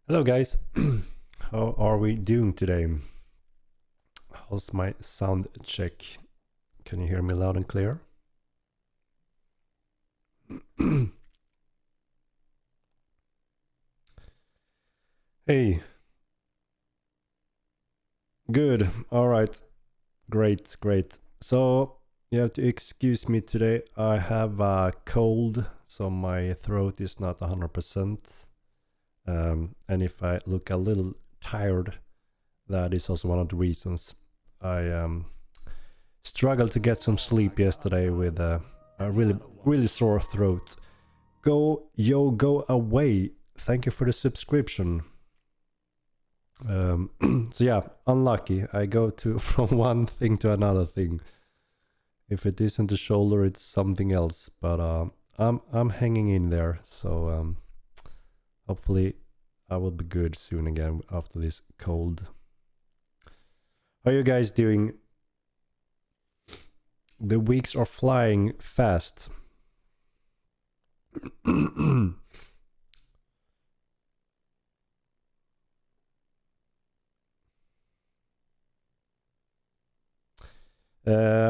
Hello guys, how are we doing today? How's my sound check? Can you hear me loud and clear? Hey, good, alright, great. So, you have to excuse me today, I have a cold, so my throat is not 100%. And if I look a little tired, that is also one of the reasons. I struggled to get some sleep yesterday with a really sore throat. Go away. Thank you for the subscription. So yeah, unlucky. I go to from one thing to another thing. If it isn't the shoulder, it's something else. But I'm hanging in there. So hopefully I will be good soon again after this cold. How are you guys doing? The weeks are flying fast. I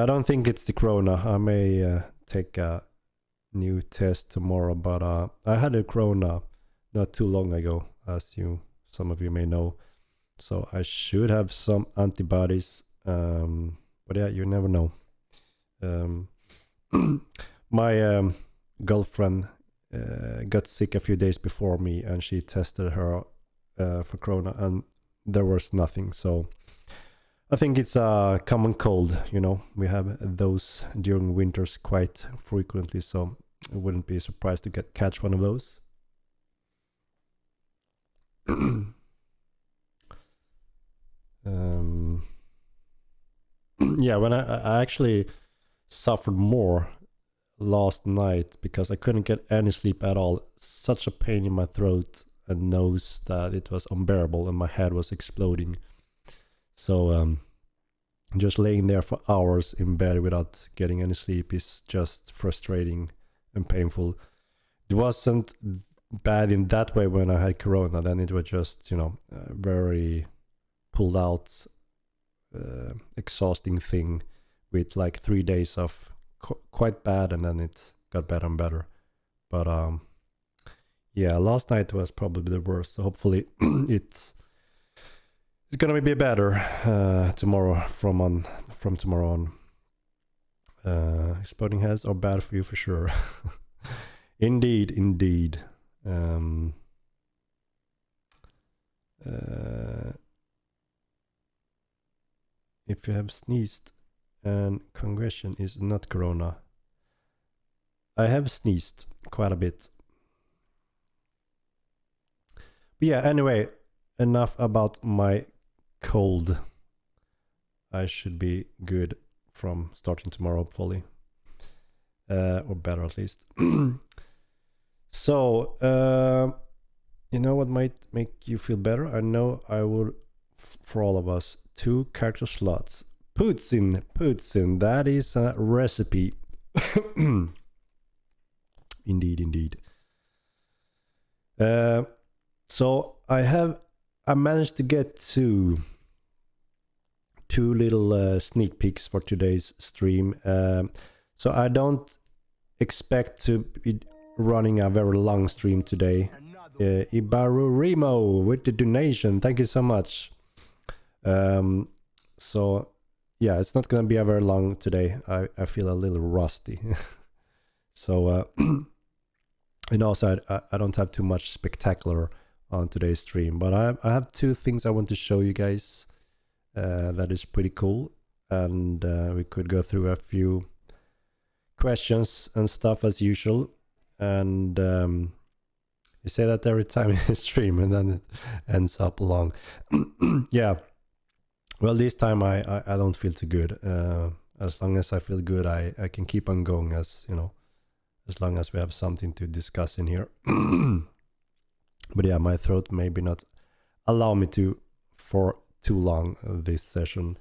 don't think it's the corona. I may take a new test tomorrow, but I had a corona not too long ago, as some of you may know. So I should have some antibodies, but yeah, you never know. My girlfriend got sick a few days before me, and she tested her for corona, and there was nothing. So I think it's a common cold, we have those during winters quite frequently, so I wouldn't be surprised to catch one of those. Yeah, when I actually suffered more last night because I couldn't get any sleep at all. Such a pain in my throat and nose that it was unbearable, and my head was exploding. So just laying there for hours in bed without getting any sleep is just frustrating and painful. It wasn't bad in that way when I had corona. Then it was just, very pulled out, exhausting thing with like 3 days of quite bad, and then it got better and better. But yeah, last night was probably the worst. So hopefully it's gonna be better tomorrow from tomorrow on. Exploding heads are bad for you for sure. Indeed. If you have sneezed and congestion is not corona. I have sneezed quite a bit. But yeah, anyway, enough about my cold. I should be good from starting tomorrow, hopefully. Or better at least. So, you know what might make you feel better? I know I would, for all of us, 2 character slots. Poutine. That is a recipe. Indeed. So I managed to get two little sneak peeks for today's stream. So I don't expect to be running a very long stream today. Ibaru Remo with the donation, thank you so much. So yeah, it's not gonna be a very long today. I feel a little rusty. So and also I don't have too much spectacular on today's stream, but I have 2 things I want to show you guys that is pretty cool, and we could go through a few questions and stuff as usual. And you say that every time you stream, and then it ends up long. Yeah, well, this time I don't feel too good. As long as I feel good, I can keep on going, as long as we have something to discuss in here. But yeah, my throat maybe not allow me to for too long this session.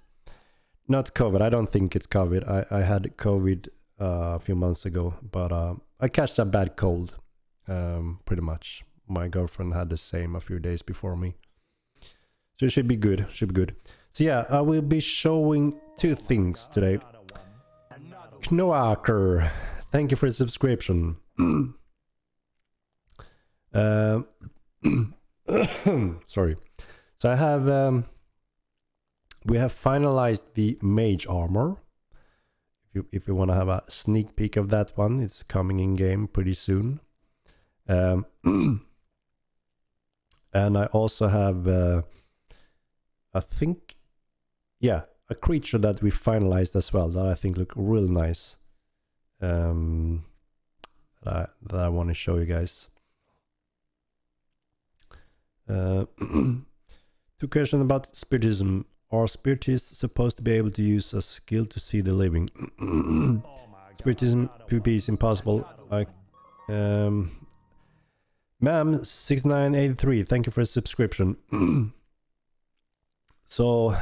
Not COVID. I don't think it's COVID. I had COVID a few months ago, but I catched a bad cold, pretty much. my girlfriend had the same a few days before me. So it should be good, So yeah, I will be showing 2 things today. Knoaker, thank you for the subscription. Sorry. So I have we have finalized the Mage armor. If you want to have a sneak peek of that one, it's coming in game pretty soon. And I also have I think, yeah, a creature that we finalized as well that I think look real nice. That I want to show you guys. 2 questions about Spiritism. Are Spiritists supposed to be able to use a skill to see the living? Spiritism PvP is impossible. Ma'am 6983, thank you for a subscription. So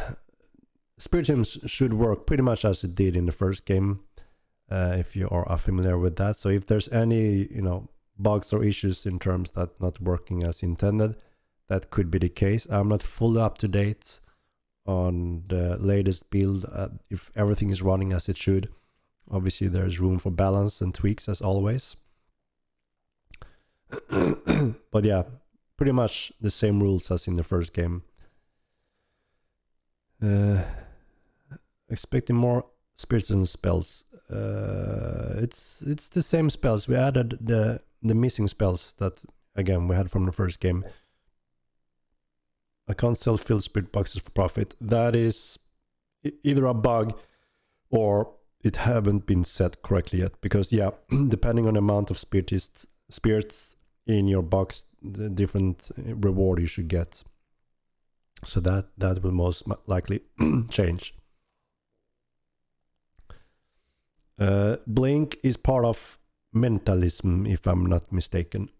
Spiritism should work pretty much as it did in the first game, if you are familiar with that. So if there's any, bugs or issues in terms that not working as intended, that could be the case. I'm not fully up to date on the latest build, if everything is running as it should. Obviously there's room for balance and tweaks as always. But yeah, pretty much the same rules as in the first game. Expecting more Spiritism spells. It's the same spells. We added the missing spells that again we had from the first game. I can't sell filled spirit boxes for profit. That is either a bug or it haven't been set correctly yet. Because yeah, depending on the amount of spirits in your box, the different reward you should get. So that will most likely change. Blink is part of mentalism, if I'm not mistaken.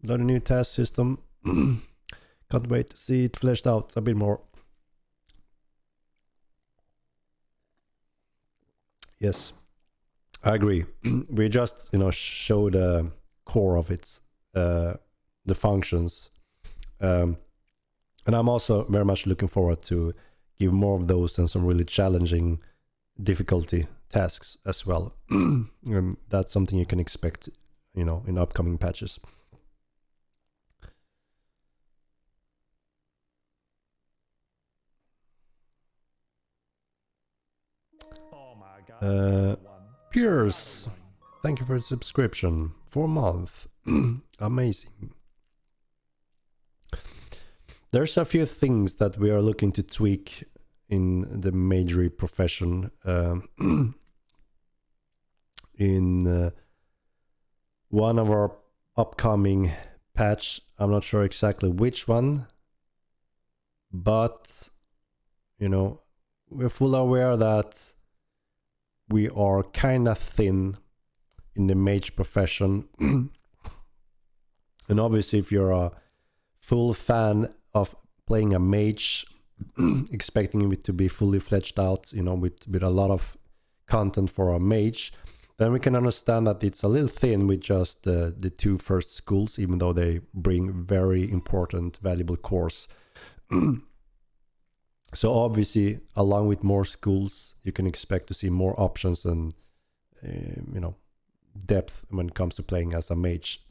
Got a new task system. Can't wait to see it fleshed out a bit more. Yes, I agree. We just, show the core of its the functions, and I'm also very much looking forward to give more of those and some really challenging difficulty tasks as well. And that's something you can expect, in upcoming patches. Pierce, thank you for the subscription. 4 months. Amazing. There's a few things that we are looking to tweak in the magery profession. In one of our upcoming patch, I'm not sure exactly which one, but we're fully aware that we are kind of thin in the mage profession. And obviously if you're a full fan of playing a mage, expecting it to be fully fledged out, with a lot of content for a mage, then we can understand that it's a little thin with just the 2 first schools, even though they bring very important, valuable cores. So obviously, along with more schools, you can expect to see more options and, depth when it comes to playing as a mage.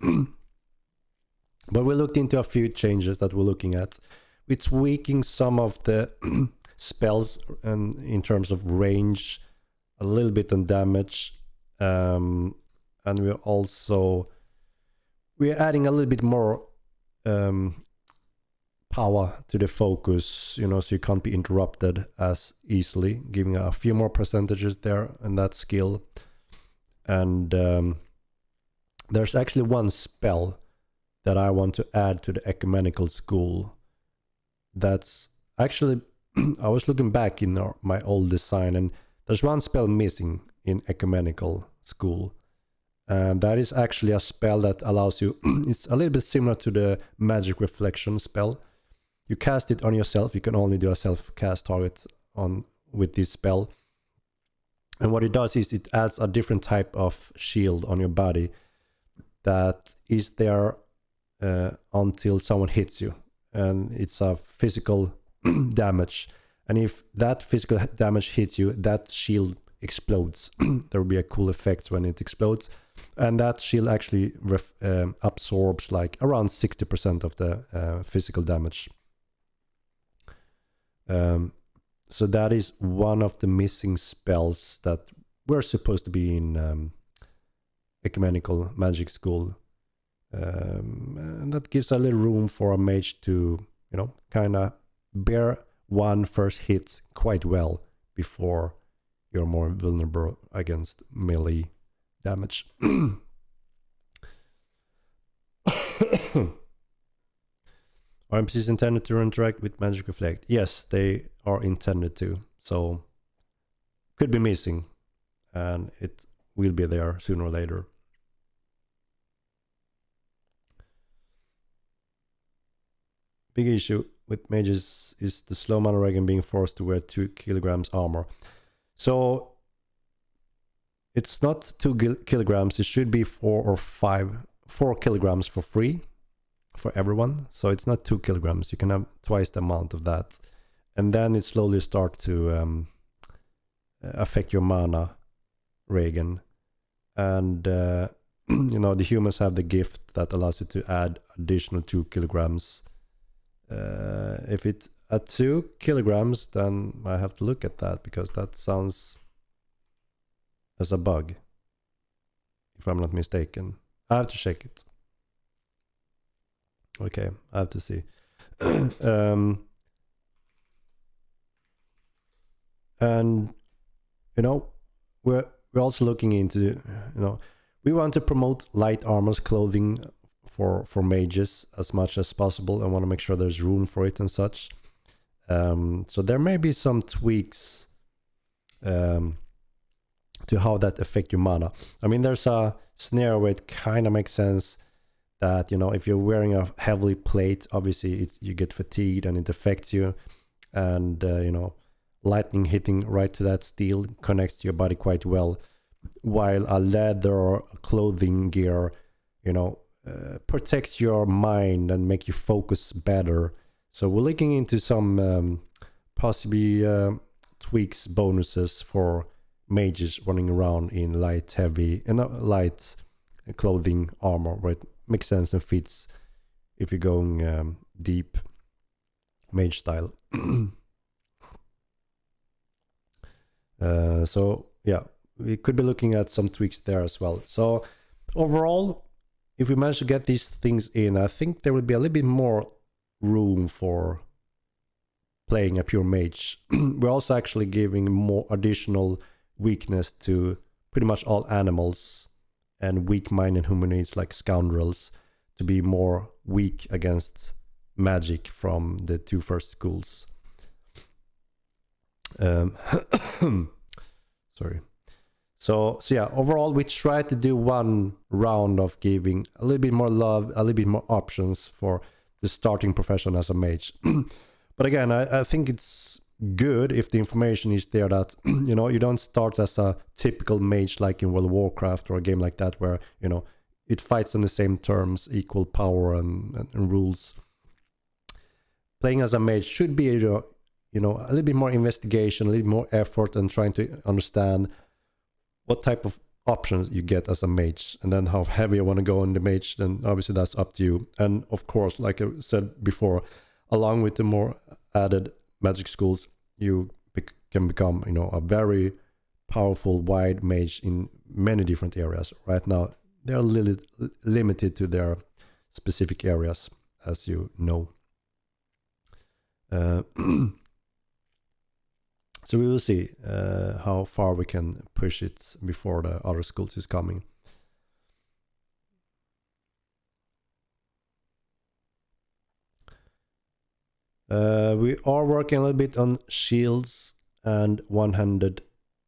But we looked into a few changes that we're looking at. We're tweaking some of the spells and in terms of range, a little bit on damage, and we're adding a little bit more power to the focus, so you can't be interrupted as easily, giving a few more percentages there in that skill. And there's actually one spell that I want to add to the ecumenical school. That's actually, I was looking back in my old design, and there's one spell missing in ecumenical school. And that is actually a spell that allows you, it's a little bit similar to the magic reflection spell. You cast it on yourself. You can only do a self-cast target with this spell. And what it does is it adds a different type of shield on your body that is there until someone hits you. And it's a physical damage. And if that physical damage hits you, that shield explodes. There will be a cool effect when it explodes. And that shield actually absorbs like around 60% of the physical damage. So that is one of the missing spells that were supposed to be in ecumenical magic school. And that gives a little room for a mage to, you know, kind of bear one first hit quite well before you're more vulnerable against melee damage. Are NPCs intended to interact with Magic Reflect? Yes, they are intended to. So, could be missing. And it will be there sooner or later. Big issue with mages is the slow mana dragon being forced to wear 2 kilograms armor. So, it's not 2 kilograms. It should be 4 kilograms for free for everyone. So it's not 2 kilograms. You can have twice the amount of that. And then it slowly starts to affect your mana, Reagan. And, you know, the humans have the gift that allows you to add additional 2 kilograms. If it's at 2 kilograms, then I have to look at that because that sounds as a bug, if I'm not mistaken. I have to check it. Okay, I have to see. And you know, we're also looking into, you know, we want to promote light armors clothing for mages as much as possible. I want to make sure there's room for it and such. So there may be some tweaks to how that affect your mana. I mean, there's a scenario where it kind of makes sense that, you know, if you're wearing a heavy plate, obviously you get fatigued and it affects you. And, you know, lightning hitting right to that steel connects to your body quite well. While a leather or clothing gear, you know, protects your mind and make you focus better. So we're looking into some possibly tweaks, bonuses for mages running around in light clothing armor, where it makes sense and fits if you're going deep mage style. So yeah, we could be looking at some tweaks there as well. So overall, if we manage to get these things in, I think there will be a little bit more room for playing a pure mage. We're also actually giving more additional weakness to pretty much all animals and weak-minded humanoids like scoundrels to be more weak against magic from the 2 first schools. Sorry. So yeah, overall we try to do one round of giving a little bit more love, a little bit more options for the starting profession as a mage. But again, I think it's good if the information is there that, you know, you don't start as a typical mage like in World of Warcraft or a game like that where, you know, it fights on the same terms, equal power and rules. Playing as a mage should be, you know, a little bit more investigation, a little more effort, and trying to understand what type of options you get as a mage, and then how heavy you want to go on the mage, then obviously that's up to you. And of course, like I said before, along with the more added magic schools, you can become, you know, a very powerful wide mage in many different areas. Right now, they're a little limited to their specific areas, as you know. So we will see how far we can push it before the other schools is coming. We are working a little bit on shields and one-handed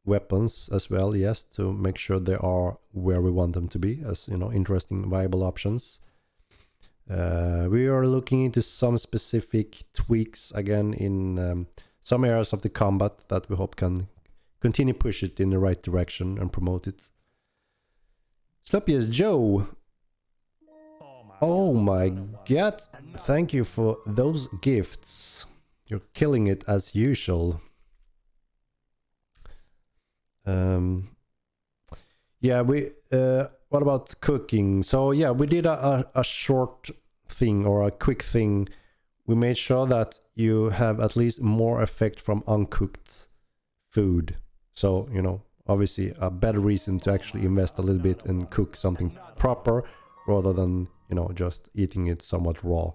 weapons as well, yes, to make sure they are where we want them to be, as, you know, interesting, viable options. We are looking into some specific tweaks again in some areas of the combat that we hope can continue push it in the right direction and promote it. Sloppy as Joe. Oh my god. Thank you for those gifts. You're killing it as usual. Yeah, what about cooking? So yeah, we did a short thing or a quick thing. We made sure that you have at least more effect from uncooked food. So, you know, obviously a better reason to actually invest a little bit and cook something proper rather than, you know, just eating it somewhat raw.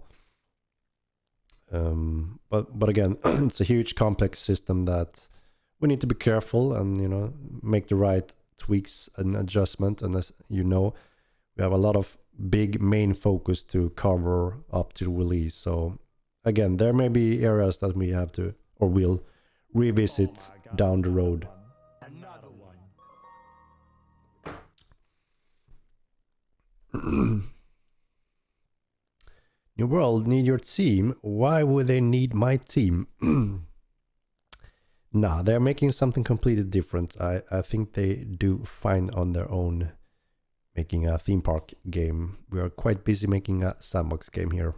But again, it's a huge complex system that we need to be careful and, you know, make the right tweaks and adjustment. And as you know, we have a lot of big main focus to cover up to release. So again, there may be areas that we have to or will revisit down the road. New World need your team. Why would they need my team? Nah, they're making something completely different. I think they do fine on their own making a theme park game. We are quite busy making a sandbox game here.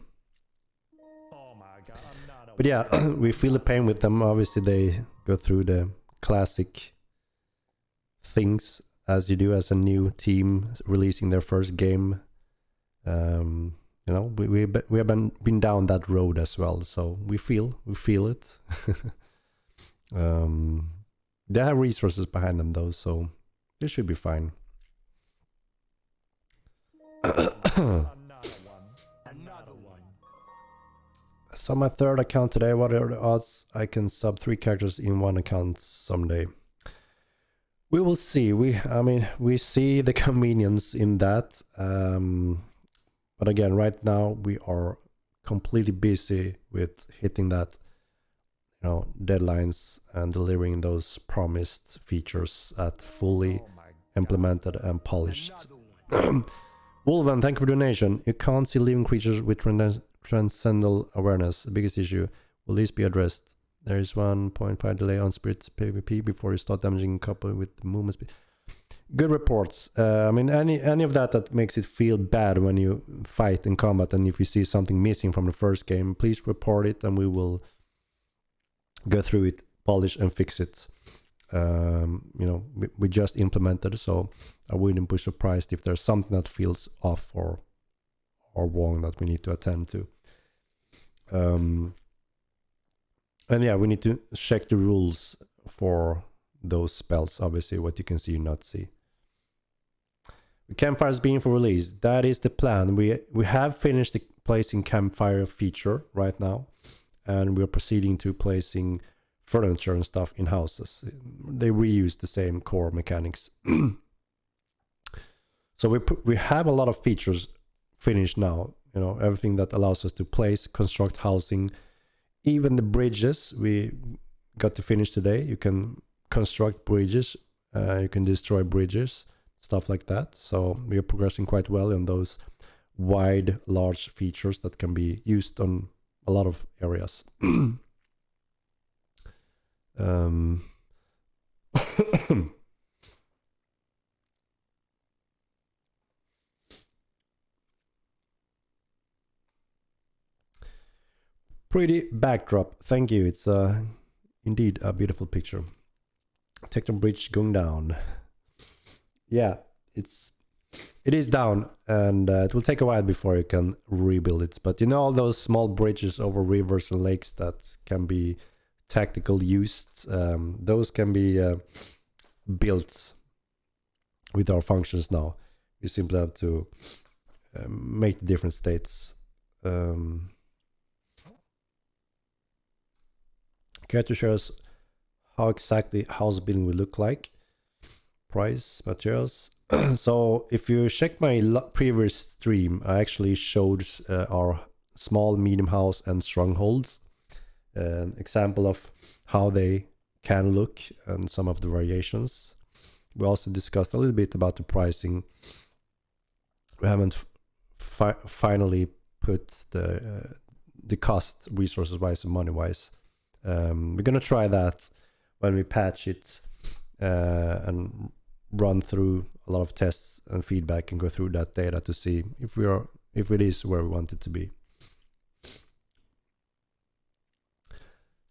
But yeah, we feel the pain with them. Obviously, they go through the classic things as you do as a new team releasing their first game. You know, we have been down that road as well, so we feel it. They have resources behind them though, so they should be fine. So my third account today, what are the odds I can sub 3 characters in one account someday? We will see. I mean, we see the convenience in that. But again, right now we are completely busy with hitting that, you know, deadlines and delivering those promised features at fully implemented and polished. Wolven, thank you for donation. You can't see living creatures with transcendental awareness. The biggest issue. Will this be addressed? There is 1.5 delay on spirit PvP before you start damaging couple with movement speed. Good reports. I mean, any of that makes it feel bad when you fight in combat, and if you see something missing from the first game, please report it and we will go through it, polish and fix it. You know, we just implemented, so I wouldn't be surprised if there's something that feels off or wrong that we need to attend to. And yeah, we need to check the rules for those spells, obviously what you can see and not see. Campfires being for release, that is the plan. We have finished the placing campfire feature right now, and we're proceeding to placing furniture and stuff in houses. They reuse the same core mechanics. So we have a lot of features finished now, you know, everything that allows us to place, construct housing, even the bridges we got to finish today. You can construct bridges, you can destroy bridges, stuff like that. So we are progressing quite well in those wide, large features that can be used on a lot of areas. Pretty backdrop, thank you. It's indeed a beautiful picture. Tecton Bridge going down. Yeah, it is down, and it will take a while before you can rebuild it. But you know, all those small bridges over rivers and lakes that can be tactical used, those can be built with our functions now. You simply have to make the different states. Care to show us how exactly house building will look like? Price, materials. So if you check my previous stream, I actually showed our small, medium house and strongholds. An example of how they can look and some of the variations. We also discussed a little bit about the pricing. We haven't finally put the cost resources wise and money wise. We're gonna try that when we patch it and run through a lot of tests and feedback and go through that data to see if it is where we want it to be.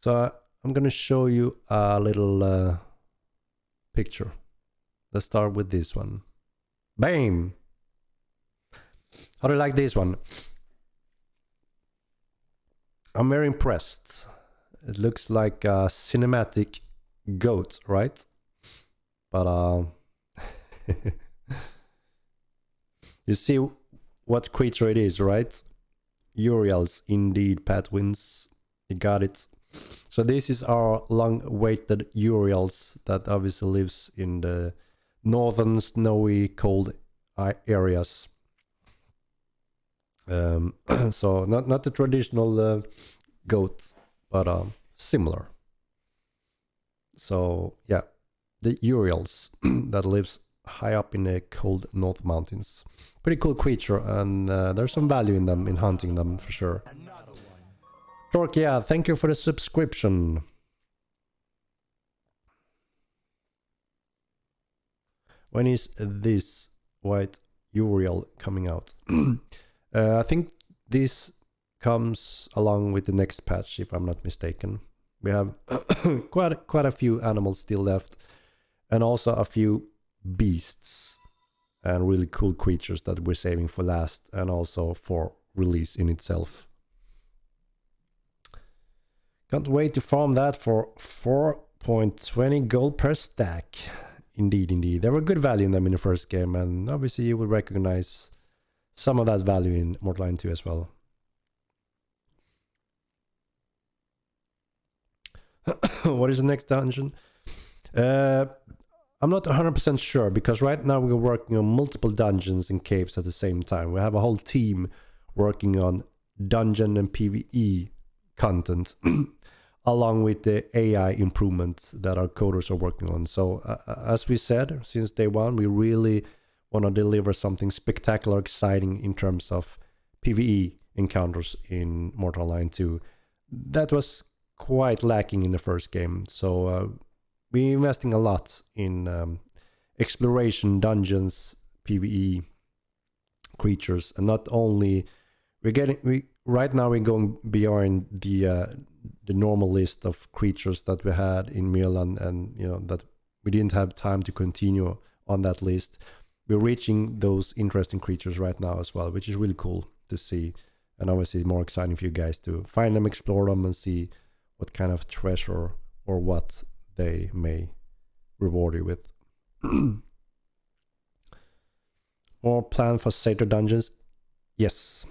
So I'm gonna show you a little picture. Let's start with this one. Bam! How do you like this one? I'm very impressed. It looks like a cinematic goat, right? But you see what creature it is, right? Uriels, indeed, Patwins. You got it. So this is our long-awaited Uriels that obviously lives in the northern, snowy, cold areas. So not the traditional goat, but similar. So yeah, the Uriels that lives high up in the cold North Mountains. Pretty cool creature, and there's some value in them, in hunting them for sure. Torque, yeah, thank you for the subscription. When is this white Uriel coming out? I think this comes along with the next patch, if I'm not mistaken. We have quite a few animals still left, and also a few beasts and really cool creatures that we're saving for last, and also for release in itself. Can't wait to farm that for 4.20 gold per stack. Indeed, indeed. There were good value in them in the first game, and obviously you will recognize some of that value in Mortal Line 2 as well. What is the next dungeon? I'm not 100% sure, because right now we're working on multiple dungeons and caves at the same time. We have a whole team working on dungeon and PvE content along with the AI improvements that our coders are working on. So as we said, since day one, we really want to deliver something spectacular, exciting in terms of PvE encounters in Mortal Line 2. That was quite lacking in the first game. So we're investing a lot in exploration, dungeons, PvE, creatures, and not only right now we're going beyond the normal list of creatures that we had in Milan, and you know that we didn't have time to continue on that list. We're reaching those interesting creatures right now as well, which is really cool to see, and obviously more exciting for you guys to find them, explore them, and see what kind of treasure or what they may reward you with. More plan for Satyr dungeons? Yes.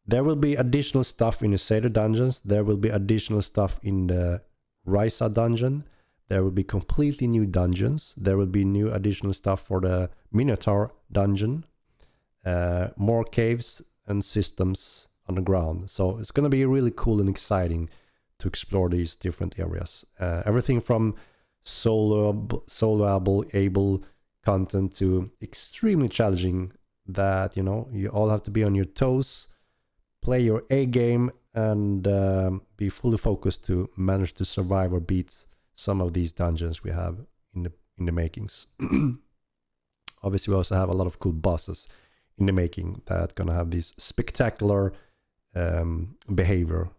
There will be additional stuff in the Satyr dungeons. There will be additional stuff in the Ryza dungeon. There will be completely new dungeons. There will be new additional stuff for the Minotaur dungeon. More caves and systems on the ground. So it's going to be really cool and exciting to explore these different areas. Everything from soloable content to extremely challenging that, you know, you all have to be on your toes, play your A game, and be fully focused to manage to survive or beat some of these dungeons we have in the makings. Obviously, we also have a lot of cool bosses in the making that gonna have this spectacular behavior,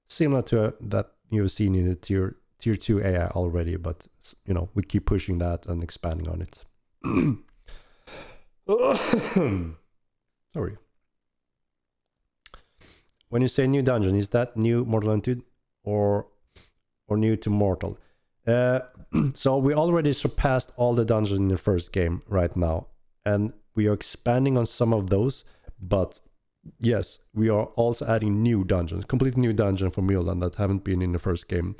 similar to that you've seen in the tier 2 AI already, but you know, we keep pushing that and expanding on it. Sorry. When you say new dungeon, is that new Mortal Line 2 or new to Mortal? So we already surpassed all the dungeons in the first game right now, and we are expanding on some of those, but yes, we are also adding new dungeons, completely new dungeon for Milan that haven't been in the first game,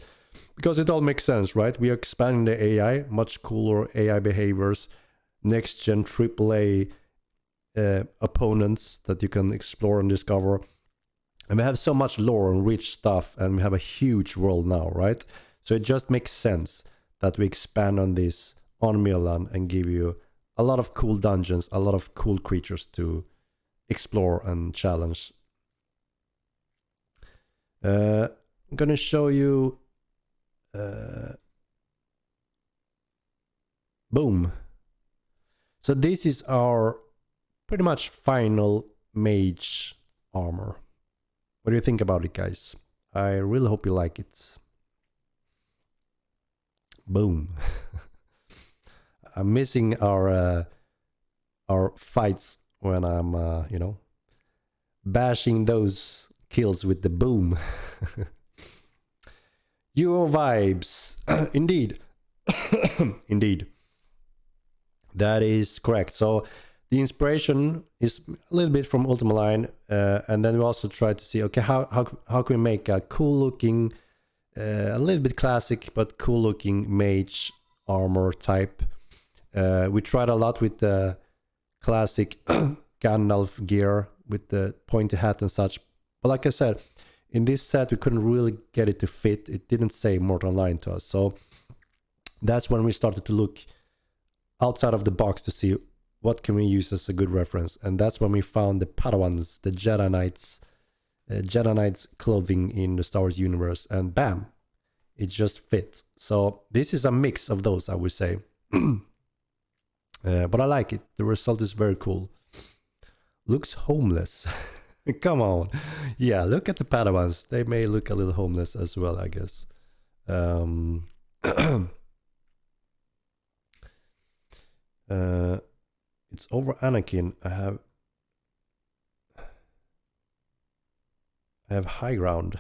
because it all makes sense, right? We are expanding the AI, much cooler AI behaviors, next gen AAA opponents that you can explore and discover. And we have so much lore and rich stuff, and we have a huge world now, right? So it just makes sense that we expand on this on Milan and give you a lot of cool dungeons, a lot of cool creatures to explore and challenge. I'm gonna show you Boom. So this is our pretty much final mage armor. What do you think about it, guys? I really hope you like it. Boom. I'm missing our fights when I'm you know, bashing those kills with the boom. Your vibes. Indeed. Indeed. That is correct. So the inspiration is a little bit from Ultima Line, and then we also try to see, okay, how can we make a cool looking, a little bit classic but cool looking mage armor type. We tried a lot with the classic Gandalf gear with the pointy hat and such, but like I said, in this set we couldn't really get it to fit. It didn't say Mortal Line to us, so that's when we started to look outside of the box to see what can we use as a good reference, and that's when we found the Padawans, the Jedi Knights clothing in the Star Wars universe, and bam, it just fits. So this is a mix of those, I would say. But I like it. The result is very cool. Looks homeless. Come on. Yeah, look at the Padawans. They may look a little homeless as well, I guess. It's over Anakin. I have high ground.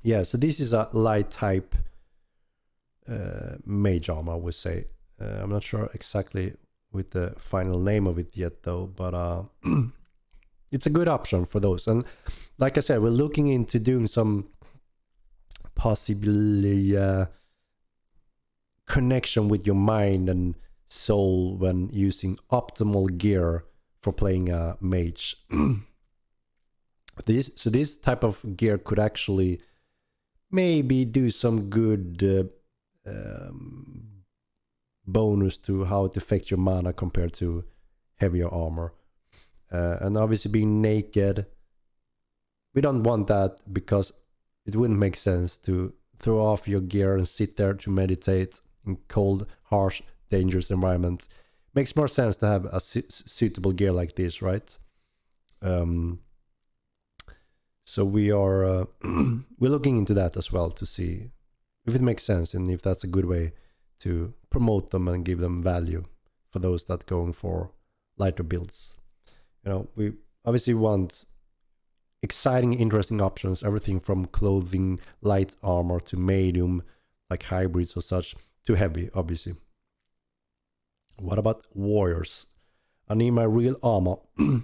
Yeah, so this is a light type mage armor, I would say. I'm not sure exactly with the final name of it yet, though, but it's a good option for those. And like I said, we're looking into doing some possibly connection with your mind and soul when using optimal gear for playing a mage. This type of gear could actually maybe do some good bonus to how it affects your mana compared to heavier armor. And obviously being naked, we don't want that because it wouldn't make sense to throw off your gear and sit there to meditate in cold, harsh, dangerous environments. Makes more sense to have a suitable gear like this, right? So we are we're looking into that as well to see if it makes sense and if that's a good way to promote them and give them value for those that going for lighter builds. You know, we obviously want exciting, interesting options, everything from clothing, light armor to medium, like hybrids or such, to heavy, obviously. What about warriors? I need my real armor. We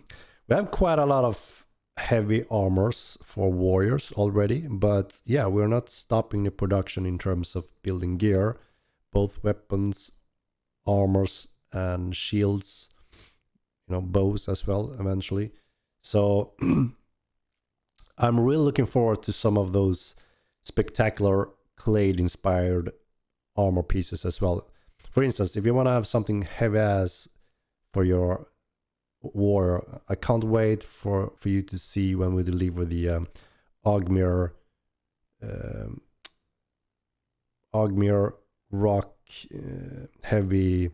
have quite a lot of heavy armors for warriors already, but yeah, we're not stopping the production in terms of building gear, both weapons, armors, and shields, you know, bows as well eventually. So I'm really looking forward to some of those spectacular Clade inspired armor pieces as well. For instance, if you want to have something heavy as for your warrior, I can't wait for you to see when we deliver the Ogmere rock heavy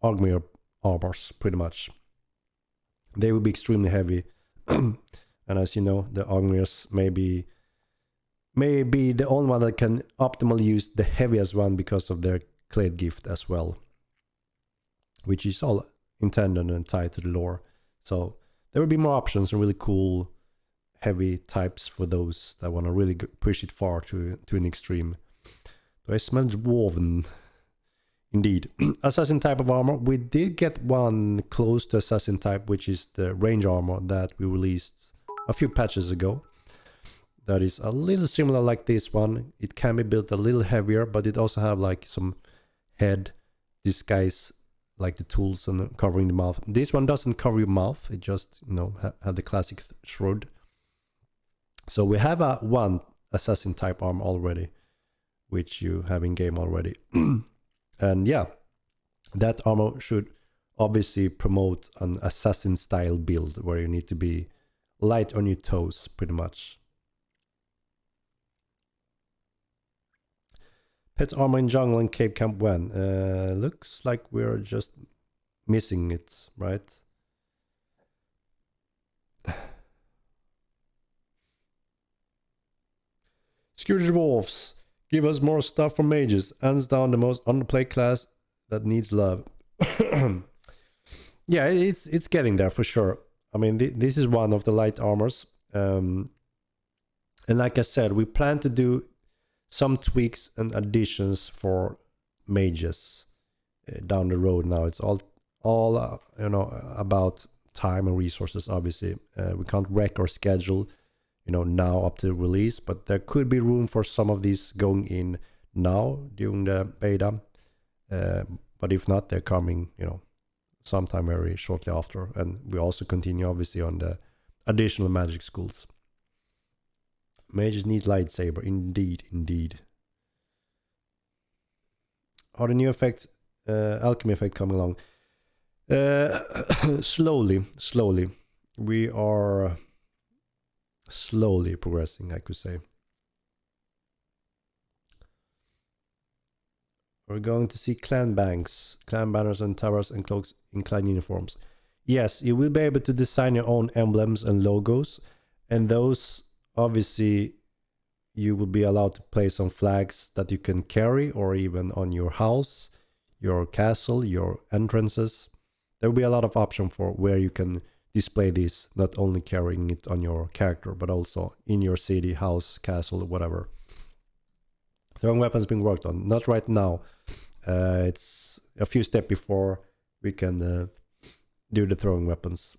Ogmere armors, pretty much. They will be extremely heavy. And as you know, the Ogmeres may be the only one that can optimally use the heaviest one because of their Clade gift as well, which is all intended and tied to the lore. So there will be more options and really cool heavy types for those that want to really push it far to an extreme. Do I smell dwarven? Indeed. Assassin type of armor. We did get one close to assassin type, which is the range armor that we released a few patches ago. That is a little similar like this one. It can be built a little heavier, but it also have like some head disguise, like the tools and covering the mouth. This one doesn't cover your mouth. It just, you know, have the classic shroud. So we have a one assassin type armor already, which you have in game already. And yeah, that armor should obviously promote an assassin style build where you need to be light on your toes pretty much. Pet armor in jungle and cave camp when? Looks like we're just missing it, right? Security dwarfs. Give us more stuff for mages. Hands down the most underplayed class that needs love. Yeah, it's getting there for sure. I mean, this is one of the light armors. And like I said, we plan to do some tweaks and additions for mages down the road. Now it's all about time and resources. Obviously, we can't wreck our schedule, now up to release, but there could be room for some of these going in now during the beta. But if not, they're coming, sometime very shortly after. And we also continue obviously on the additional magic schools. Mages need lightsaber, indeed. Are the new effects, alchemy effect coming along? Slowly. We are slowly progressing, I could say. We're going to see clan banners and towers and cloaks in clan uniforms. Yes, you will be able to design your own emblems and logos, and those obviously you will be allowed to place on flags that you can carry, or even on your house, your castle, your entrances. There will be a lot of options for where you can display this, not only carrying it on your character, but also in your city, house, castle, whatever. Throwing weapons being worked on. Not right now. It's a few steps before we can do the throwing weapons.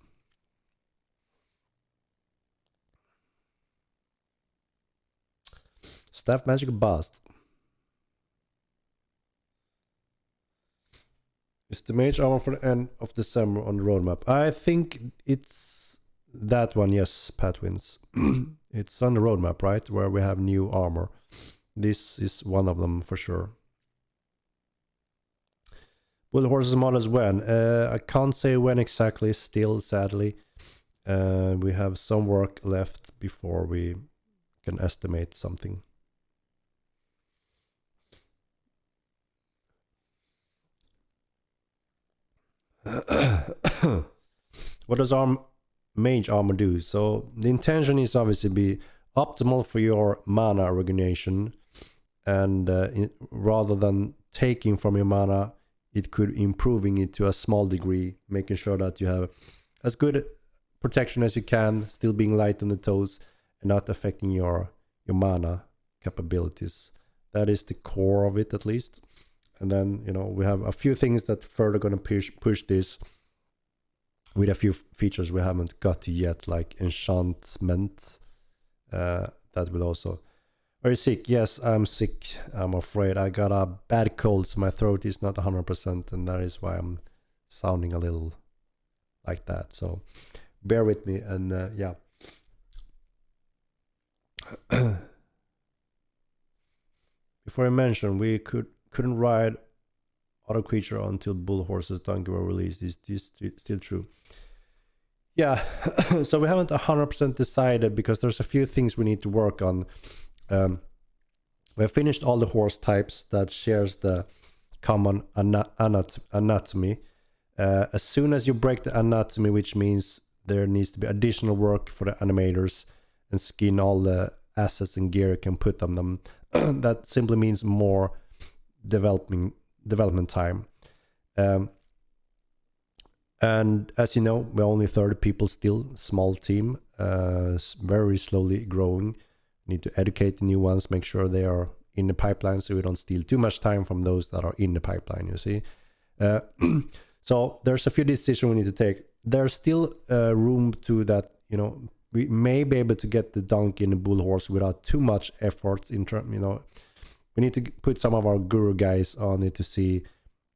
Staff magic bust. Is the mage armor for the end of December on the roadmap? I think it's that one, yes, Patwins. It's on the roadmap, right? Where we have new armor. This is one of them for sure. Bull horses models when? I can't say when exactly still, sadly. We have some work left before we can estimate something. What does mage armor do? So the intention is obviously be optimal for your mana regeneration, and rather than taking from your mana, it could improving it to a small degree, making sure that you have as good protection as you can, still being light on the toes and not affecting your mana capabilities. That is the core of it, at least. And then, we have a few things that further going to push this with a few features we haven't got to yet, like enchantment. That will also... Are you sick? Yes, I'm sick. I'm afraid. I got a bad cold, so my throat is not 100%, and that is why I'm sounding a little like that. So bear with me, and yeah. Before I mentioned, we couldn't ride other creature until bull horses donkey were released. Is this still true? Yeah, so we haven't 100% decided because there's a few things we need to work on. We have finished all the horse types that shares the common anatomy. As soon as you break the anatomy, which means there needs to be additional work for the animators and skin all the assets and gear you can put on them, that simply means more development time. And as you know, we're only 30 people still, small team, very slowly growing. Need to educate the new ones, make sure they are in the pipeline so we don't steal too much time from those that are in the pipeline, you see. So there's a few decisions we need to take. There's still room to that, we may be able to get the donkey and the bull horse without too much effort in term, we need to put some of our guru guys on it to see,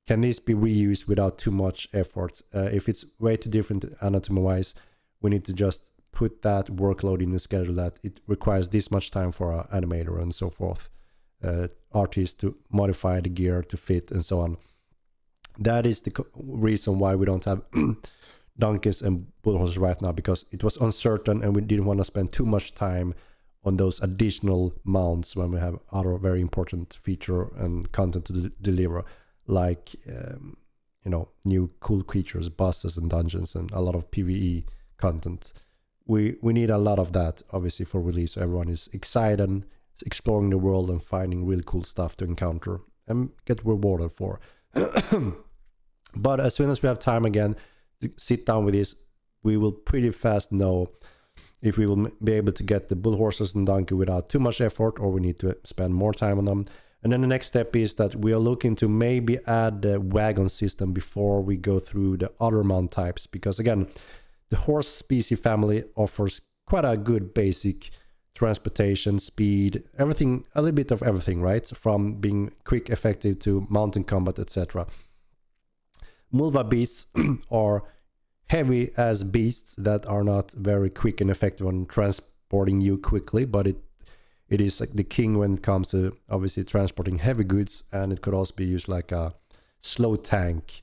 can this be reused without too much effort? If it's way too different anatomy-wise, we need to just put that workload in the schedule that it requires this much time for our animator and so forth. Artists to modify the gear to fit and so on. That is the reason why we don't have donkeys and bull horses right now, because it was uncertain and we didn't want to spend too much time on those additional mounts when we have other very important feature and content to deliver, like new cool creatures, bosses and dungeons, and a lot of PvE content. We need a lot of that, obviously, for release, so everyone is excited, exploring the world and finding really cool stuff to encounter and get rewarded for. But as soon as we have time again to sit down with this, we will pretty fast know if we will be able to get the bull horses and donkey without too much effort, or we need to spend more time on them. And then the next step is that we are looking to maybe add the wagon system before we go through the other mount types, because again, the horse species family offers quite a good basic transportation, speed, everything, a little bit of everything, right? From being quick, effective to mountain combat, etc. Mulva beasts are heavy as beasts that are not very quick and effective on transporting you quickly, but it is like the king when it comes to obviously transporting heavy goods, and it could also be used like a slow tank.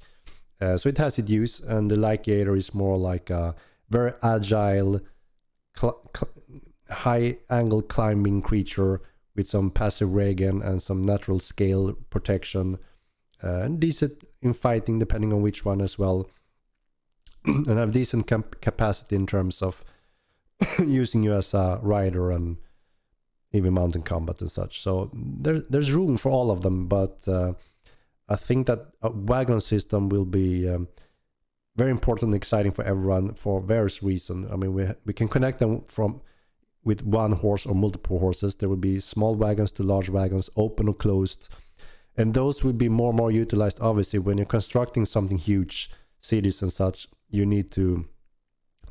So it has its use, and the Lycator is more like a very agile, high angle climbing creature with some passive regen and some natural scale protection, and decent in fighting depending on which one as well. And have decent capacity in terms of using you as a rider and even mountain combat and such. So there's room for all of them, but I think that a wagon system will be very important and exciting for everyone for various reasons. I mean, we can connect them with one horse or multiple horses. There will be small wagons to large wagons, open or closed, and those will be more and more utilized. Obviously, when you're constructing something huge, cities and such, you need to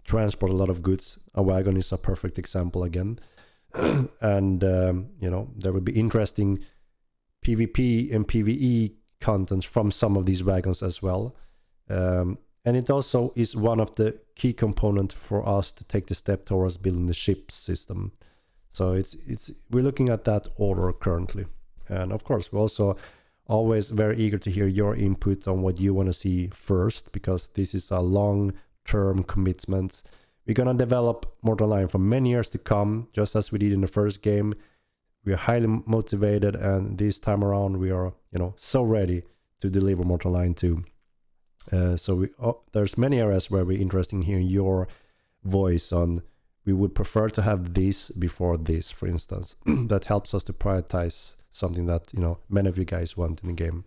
transport a lot of goods. A wagon is a perfect example again. And there will be interesting PvP and PvE content from some of these wagons as well. And it also is one of the key components for us to take the step towards building the ship system. So we're looking at that order currently. And of course, we're also always very eager to hear your input on what you want to see first, because this is a long-term commitment. We're going to develop Mortal Line for many years to come, just as we did in the first game. We are highly motivated, and this time around we are, so ready to deliver Mortal Line 2. There's many areas where we're interested in hearing your voice on. We would prefer to have this before this, for instance. That helps us to prioritize something that many of you guys want in the game.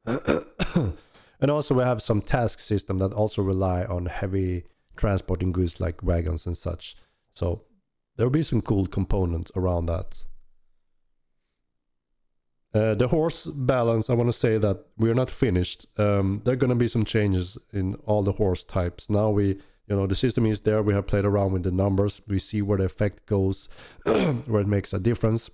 And also we have some task system that also rely on heavy transporting goods like wagons and such. So there will be some cool components around that. The horse balance, I want to say that we're not finished. There are going to be some changes in all the horse types. Now the system is there. We have played around with the numbers. We see where the effect goes, where it makes a difference,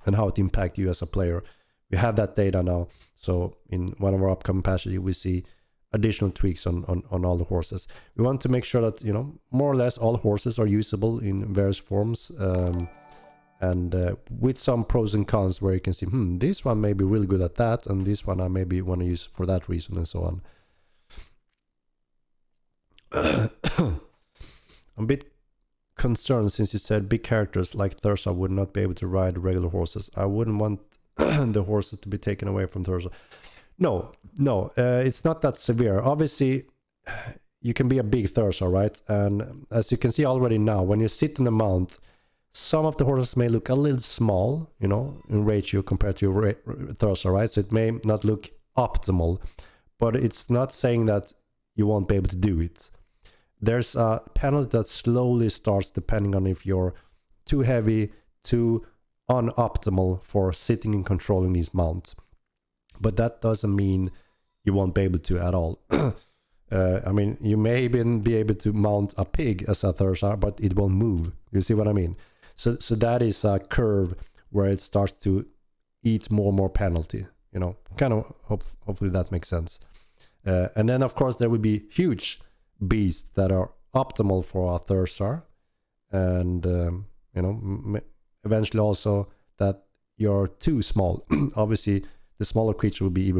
and how it impacts you as a player. We have that data now. So in one of our upcoming patches, we see additional tweaks on all the horses. We want to make sure that, more or less all horses are usable in various forms. And with some pros and cons where you can see, this one may be really good at that, and this one I maybe want to use for that reason, and so on. I'm a bit concerned since you said big characters like Thursa would not be able to ride regular horses. I wouldn't want the horses to be taken away from Thursa. No, it's not that severe. Obviously, you can be a big Thursa, right? And as you can see already now, when you sit in the mount, some of the horses may look a little small, in ratio compared to your Thursa, right? So it may not look optimal, but it's not saying that you won't be able to do it. There's a penalty that slowly starts depending on if you're too heavy, too unoptimal for sitting and controlling these mounts. But that doesn't mean you won't be able to at all. I mean, you may even be able to mount a pig as a Thursa, but it won't move. You see what I mean? So that is a curve where it starts to eat more and more penalty. Kind of hopefully that makes sense. And then of course there will be huge beasts that are optimal for a Thursa, and eventually also that you're too small. Obviously the smaller creature will be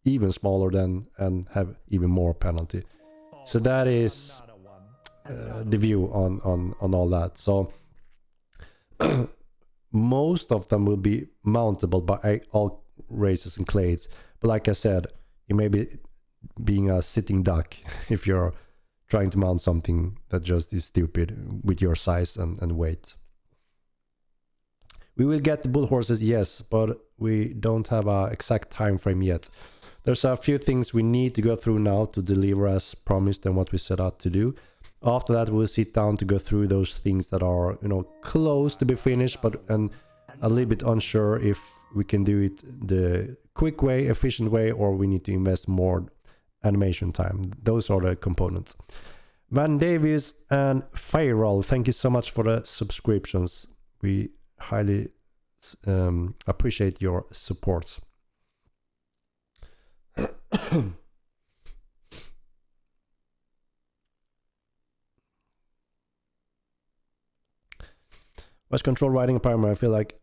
even smaller than and have even more penalty. So that is the view on all that. So most of them will be mountable by all races and clades. But like I said, you may be being a sitting duck if you're trying to mount something that just is stupid with your size and weight. We will get the bull horses, yes, but we don't have an exact time frame yet. There's a few things we need to go through now to deliver as promised and what we set out to do. After that, we'll sit down to go through those things that are, you know, close to be finished, but and a little bit unsure if we can do it the quick way, efficient way, or we need to invest more animation time. Those are the components. Van Davies and Firewall, thank you so much for the subscriptions. We highly appreciate your support. Voice control riding a primer, I feel like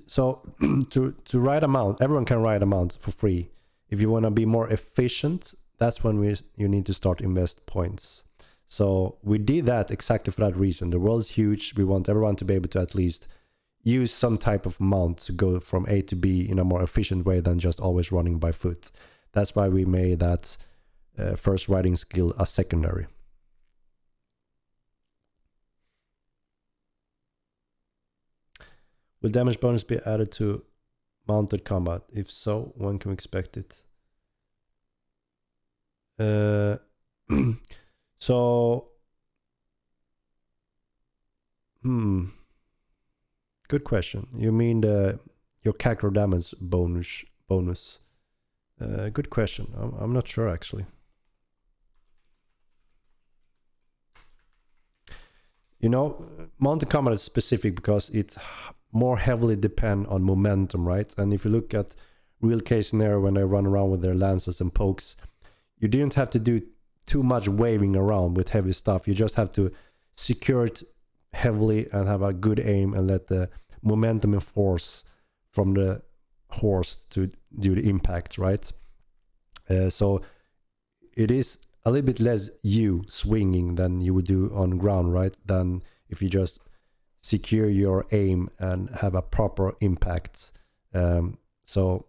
so to ride a mount, everyone can ride a mount for free. If you want to be more efficient, that's when you need to start invest points. So we did that exactly for that reason. The world is huge. We want everyone to be able to at least use some type of mount to go from A to B in a more efficient way than just always running by foot. That's why we made that first riding skill a secondary. Will damage bonus be added to mounted combat? If so, when can we expect it? So, good question. You mean your character damage bonus? Good question. I'm not sure actually. You know, mounted combat is specific because it more heavily depend on momentum, right? And if you look at real case scenario when they run around with their lances and pokes, you didn't have to do too much waving around with heavy stuff. You just have to secure it heavily and have a good aim and let the momentum and force from the horse to do the impact, right? So it is a little bit less you swinging than you would do on ground, right? Than if you just secure your aim and have a proper impact. So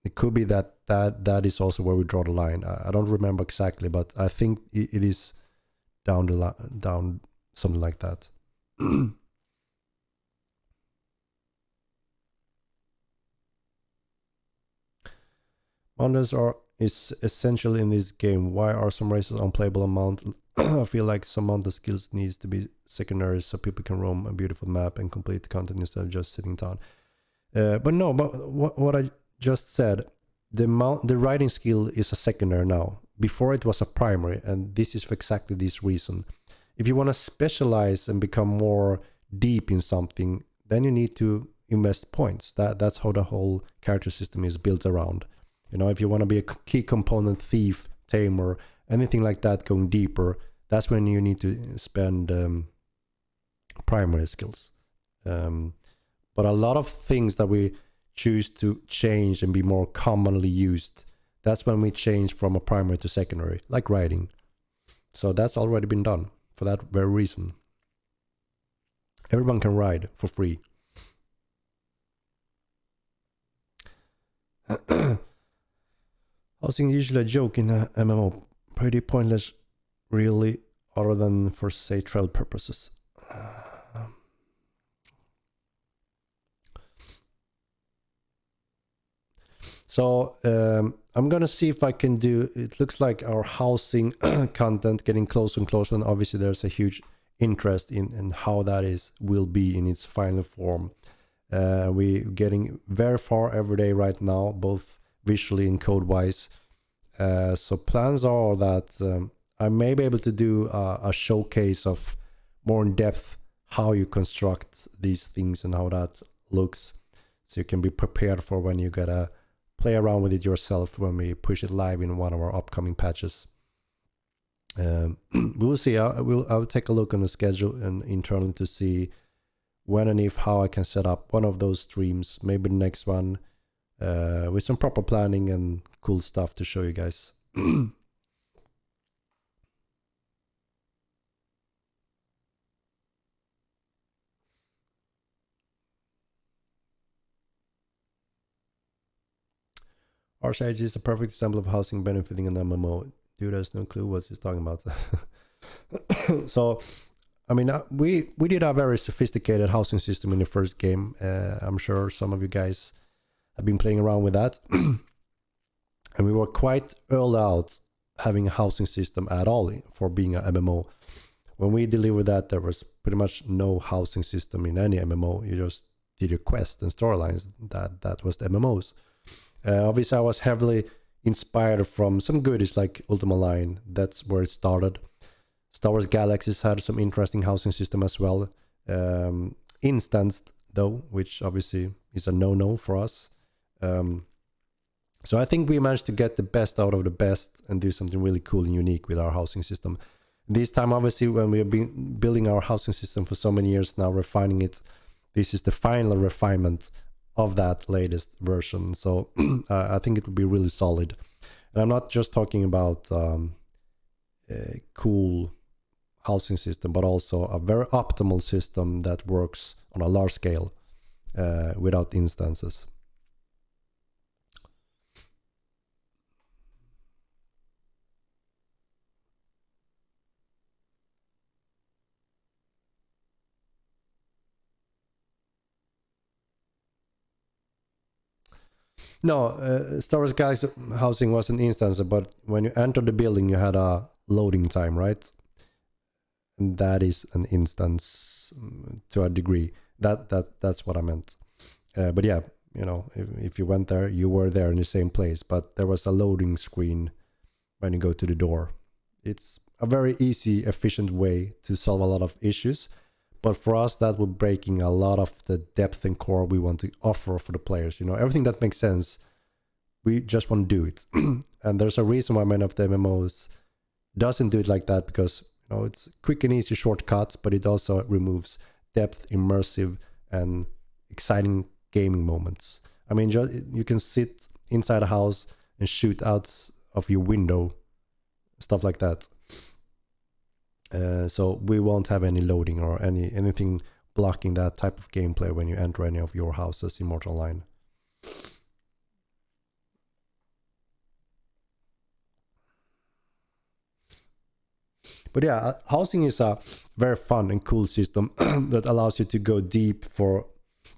it could be that is also where we draw the line. I don't remember exactly, but I think it is down something like that. Mountains is essential in this game. Why are some races unplayable on mount? I feel like some mountain skills needs to be secondary so people can roam a beautiful map and complete the content instead of just sitting down. But what I just said, the riding skill is a secondary now. Before it was a primary, and this is for exactly this reason. If you want to specialize and become more deep in something, then you need to invest points. That's how the whole character system is built around. You know, if you want to be a key component thief, tamer, anything like that, going deeper, that's when you need to spend primary skills. But a lot of things that we choose to change and be more commonly used, that's when we change from a primary to secondary, like riding. So that's already been done for that very reason. Everyone can ride for free. Housing usually a joke in a MMO. Pretty pointless, really, other than for, say, travel purposes. So I'm gonna see if I can do. It looks like our housing content getting closer and closer, and obviously there's a huge interest in how that will be in its final form. We're getting very far every day right now, both visually and code-wise. So plans are that I may be able to do a showcase of more in depth how you construct these things and how that looks, so you can be prepared for when you gotta play around with it yourself when we push it live in one of our upcoming patches. We will see. I'll take a look on the schedule and internally to see when and if how I can set up one of those streams, maybe the next one, with some proper planning and cool stuff to show you guys. Archage is a perfect example of housing benefiting an MMO. Dude has no clue what he's talking about. So, I mean, we did a very sophisticated housing system in the first game. I'm sure some of you guys have been playing around with that. And we were quite early out having a housing system at all for being an MMO. When we delivered that, there was pretty much no housing system in any MMO. You just did your quest and storylines. That was the MMOs. Obviously, I was heavily inspired from some goodies like Ultima Line. That's where it started. Star Wars Galaxies had some interesting housing system as well. Instanced, though, which obviously is a no-no for us. So I think we managed to get the best out of the best and do something really cool and unique with our housing system. This time, obviously, when we have been building our housing system for so many years now, refining it, this is the final refinement of that latest version. So I think it will be really solid. And I'm not just talking about a cool housing system, but also a very optimal system that works on a large scale without instances. No, Star Wars Galaxy housing was an instance, but when you entered the building, you had a loading time, right? And that is an instance to a degree. That's what I meant. But yeah, you know, if you went there, you were there in the same place, but there was a loading screen when you go to the door. It's a very easy, efficient way to solve a lot of issues. But for us, that would breaking a lot of the depth and core we want to offer for the players. You know, everything that makes sense, we just want to do it. And there's a reason why many of the MMOs doesn't do it like that, because you know it's quick and easy shortcuts, but it also removes depth, immersive, and exciting gaming moments. I mean, you can sit inside a house and shoot out of your window, stuff like that. So we won't have any loading or anything blocking that type of gameplay when you enter any of your houses in Mortal Line. But yeah, housing is a very fun and cool system that allows you to go deep for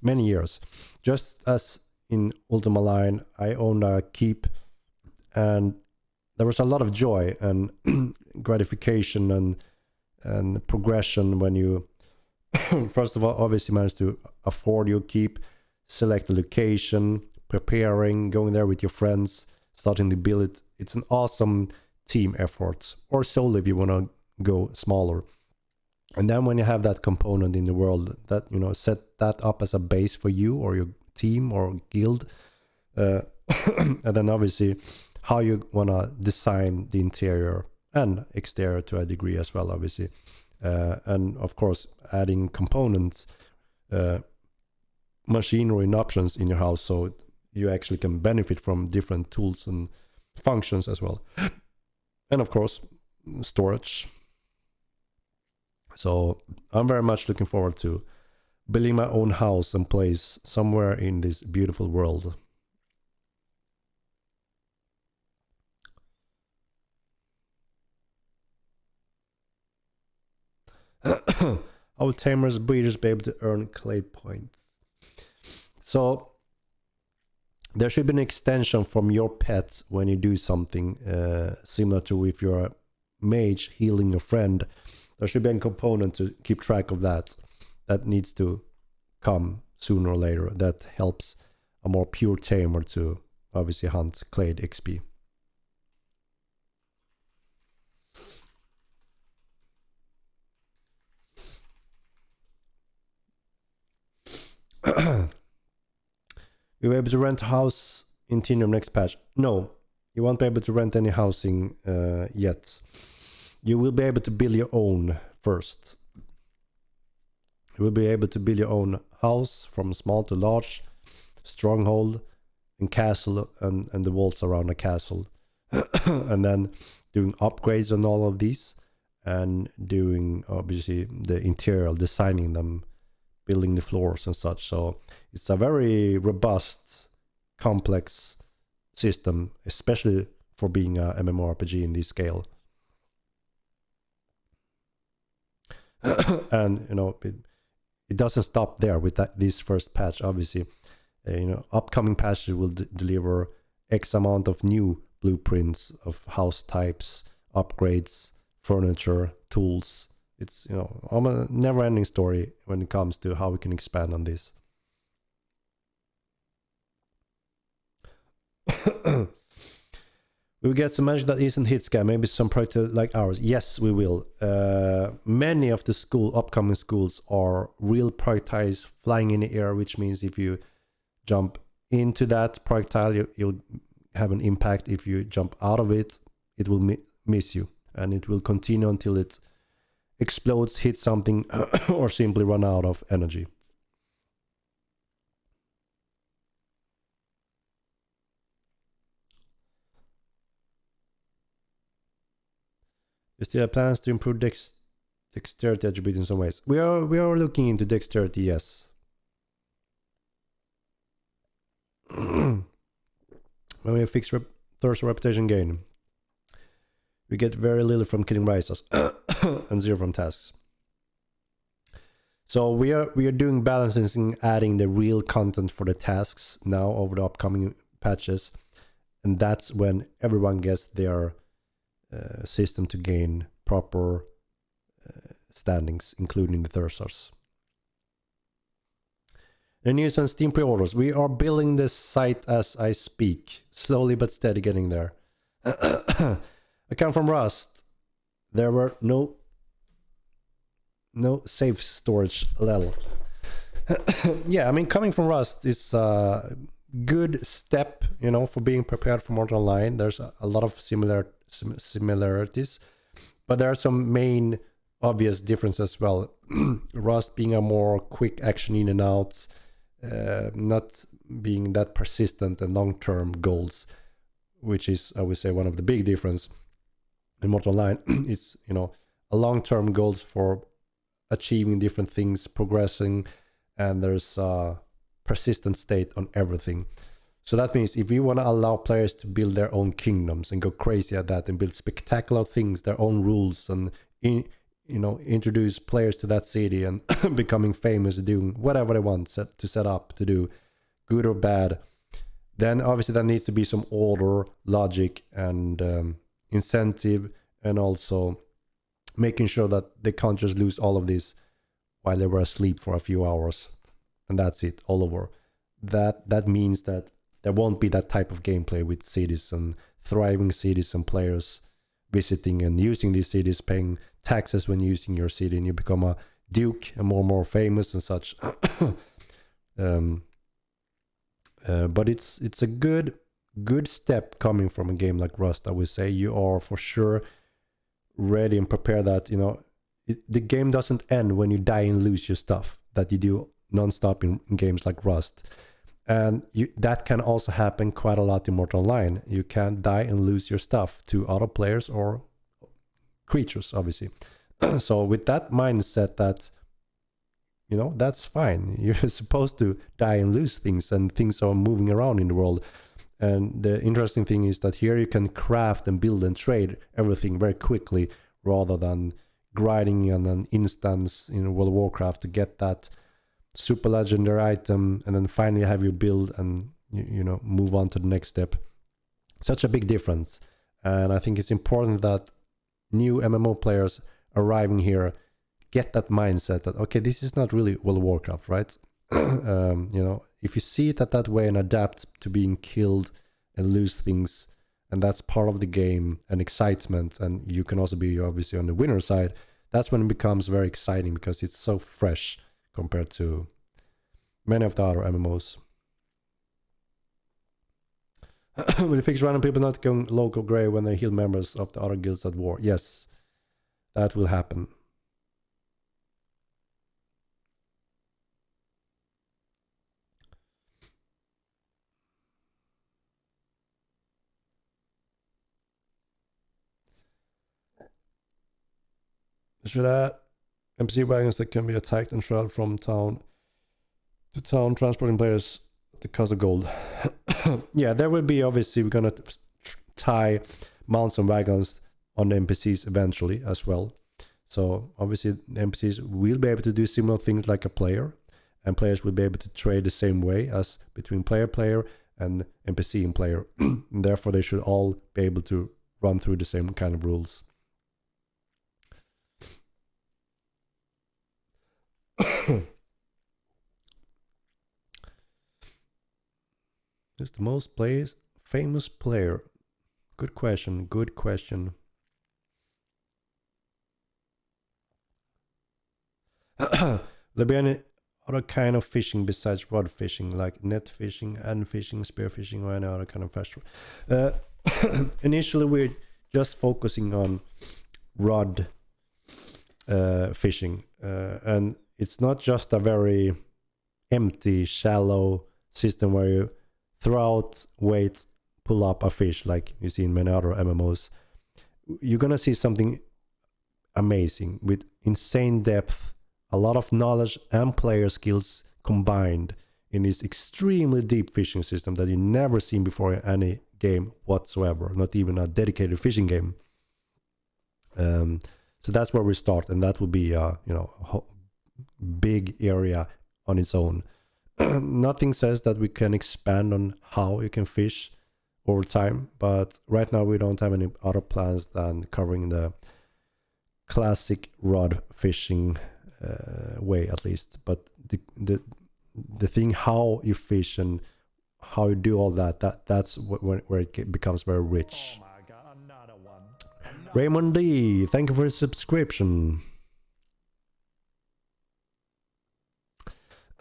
many years. Just as in Ultima Line, I owned a keep, and there was a lot of joy and gratification and progression when you first of all obviously manage to afford your keep, select the location, preparing, going there with your friends, starting to build it. It's an awesome team effort, or solo if you want to go smaller. And then when you have that component in the world that, you know, set that up as a base for you or your team or guild, and then obviously how you want to design the interior and exterior to a degree as well, obviously. And of course, adding components, machinery and options in your house so you actually can benefit from different tools and functions as well. And of course, storage. So I'm very much looking forward to building my own house and place somewhere in this beautiful world. How will tamers, breeders be able to earn clay points? So there should be an extension from your pets when you do something similar to if you're a mage healing a friend. There should be a component to keep track of that. That needs to come sooner or later. That helps a more pure tamer to obviously hunt clade XP. You'll be able to rent a house in Tinium next patch. No, you won't be able to rent any housing yet. You will be able to build your own first. You will be able to build your own house from small to large, stronghold and castle and the walls around the castle. And then doing upgrades on all of these and doing obviously the interior, designing them, building the floors and such. So it's a very robust, complex system, especially for being a MMORPG in this scale. And it doesn't stop there with this first patch. Obviously, upcoming patches will deliver X amount of new blueprints of house types, upgrades, furniture, tools. It's a never-ending story when it comes to how we can expand on this. We will get some magic that isn't hit scan, maybe some project like ours. Yes, we will. Many of the upcoming schools are real projectiles flying in the air, which means if you jump into that projectile, you'll have an impact. If you jump out of it, it will miss you, and it will continue until it explodes, hits something, or simply run out of energy. We still have plans to improve dexterity attribute in some ways. We are looking into dexterity, yes. When we fix thirst or reputation gain, we get very little from killing risers and 0 from tasks. So we are doing balancing, adding the real content for the tasks now over the upcoming patches, and that's when everyone gets their system to gain proper standings, including the thirsters. The news on Steam pre-orders. We are building this site as I speak, slowly but steady getting there. I come from Rust. There were no safe storage level. Yeah, I mean, coming from Rust is a good step, for being prepared for Mortal Online. There's a lot of similarities, but there are some main obvious differences as well. Rust being a more quick action in and out, not being that persistent and long-term goals, which is, I would say, one of the big difference in Mortal Online. It's a long-term goals for achieving different things, progressing, and there's a persistent state on everything. So that means if we want to allow players to build their own kingdoms and go crazy at that and build spectacular things, their own rules, and introduce players to that city and becoming famous, doing whatever they want to set up to do, good or bad, then obviously there needs to be some order, logic, and incentive, and also making sure that they can't just lose all of this while they were asleep for a few hours and that's it, all over. That means that there won't be that type of gameplay with cities and thriving cities and players visiting and using these cities, paying taxes when using your city, and you become a duke and more famous and such. But it's a good step coming from a game like Rust. I would say you are for sure ready and prepared that the game doesn't end when you die and lose your stuff that you do non-stop in games like Rust. And that can also happen quite a lot in Mortal Online. You can die and lose your stuff to other players or creatures, obviously. So with that mindset that, that's fine. You're supposed to die and lose things, and things are moving around in the world. And the interesting thing is that here you can craft and build and trade everything very quickly, rather than grinding on an instance in World of Warcraft to get that super legendary item and then finally have your build and move on to the next step. Such a big difference, and I think it's important that new MMO players arriving here get that mindset that, okay, this is not really World of Warcraft, right? If you see it that way and adapt to being killed and lose things, and that's part of the game and excitement, and you can also be obviously on the winner side, that's when it becomes very exciting because it's so fresh compared to many of the other MMOs. Will you fix random people not going local grey when they heal members of the other guilds at war? Yes, that will happen. Should add NPC wagons that can be attacked and traveled from town to town, transporting players the cost of gold. Yeah, there will be, obviously, we're gonna tie mounts and wagons on the NPCs eventually as well. So obviously the NPCs will be able to do similar things like a player, and players will be able to trade the same way as between player and NPC and player. And therefore they should all be able to run through the same kind of rules. Who's the most famous player? Good question. Good question. There be any other kind of fishing besides rod fishing, like net fishing, and fishing, spear fishing, or any other kind of fish? Initially, we're just focusing on rod fishing, and it's not just a very empty, shallow system where you throw out weight, pull up a fish like you see in many other MMOs. You're gonna see something amazing with insane depth, a lot of knowledge and player skills combined in this extremely deep fishing system that you never seen before in any game whatsoever, not even a dedicated fishing game. So that's where we start, and that will be a big area on its own. Nothing says that we can expand on how you can fish over time, but right now we don't have any other plans than covering the classic rod fishing way, at least. But the thing how you fish and how you do all that's where it becomes very rich. Oh my God, another one. Raymond D, thank you for the subscription.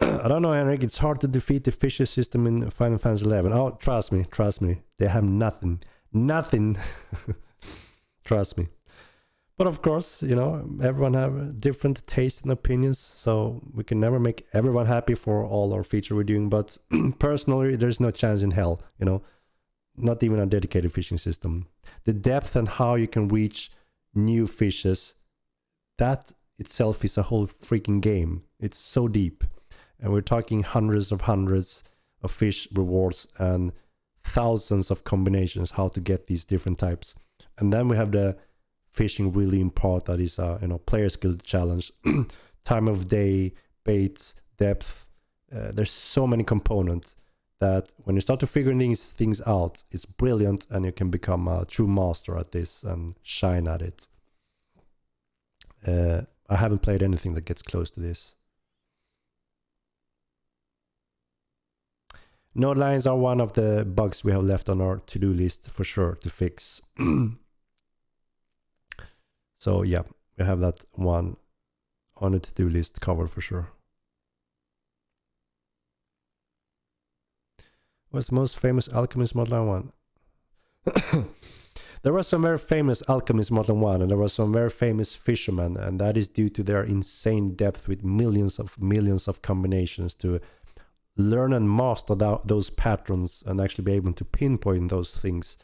I don't know, Henrik, it's hard to defeat the fisher system in Final Fantasy 11. Oh, trust me, they have nothing. Trust me. But of course, everyone have different tastes and opinions, so we can never make everyone happy for all our feature we're doing. But personally, there's no chance in hell, not even a dedicated fishing system. The depth and how you can reach new fishes, that itself is a whole freaking game. It's so deep. And we're talking hundreds of fish rewards and thousands of combinations how to get these different types. And then we have the fishing really in part that is a player skill challenge. Time of day, baits, depth. There's so many components that when you start to figure these things out, it's brilliant, and you can become a true master at this and shine at it. I haven't played anything that gets close to this. Node lines are one of the bugs we have left on our to-do list for sure to fix. So yeah, we have that one on the to-do list covered for sure. What's the most famous Alchemist Model 1? There was some very famous Alchemist Model 1, and there was some very famous fishermen, and that is due to their insane depth with millions of combinations to learn and master those patterns and actually be able to pinpoint those things.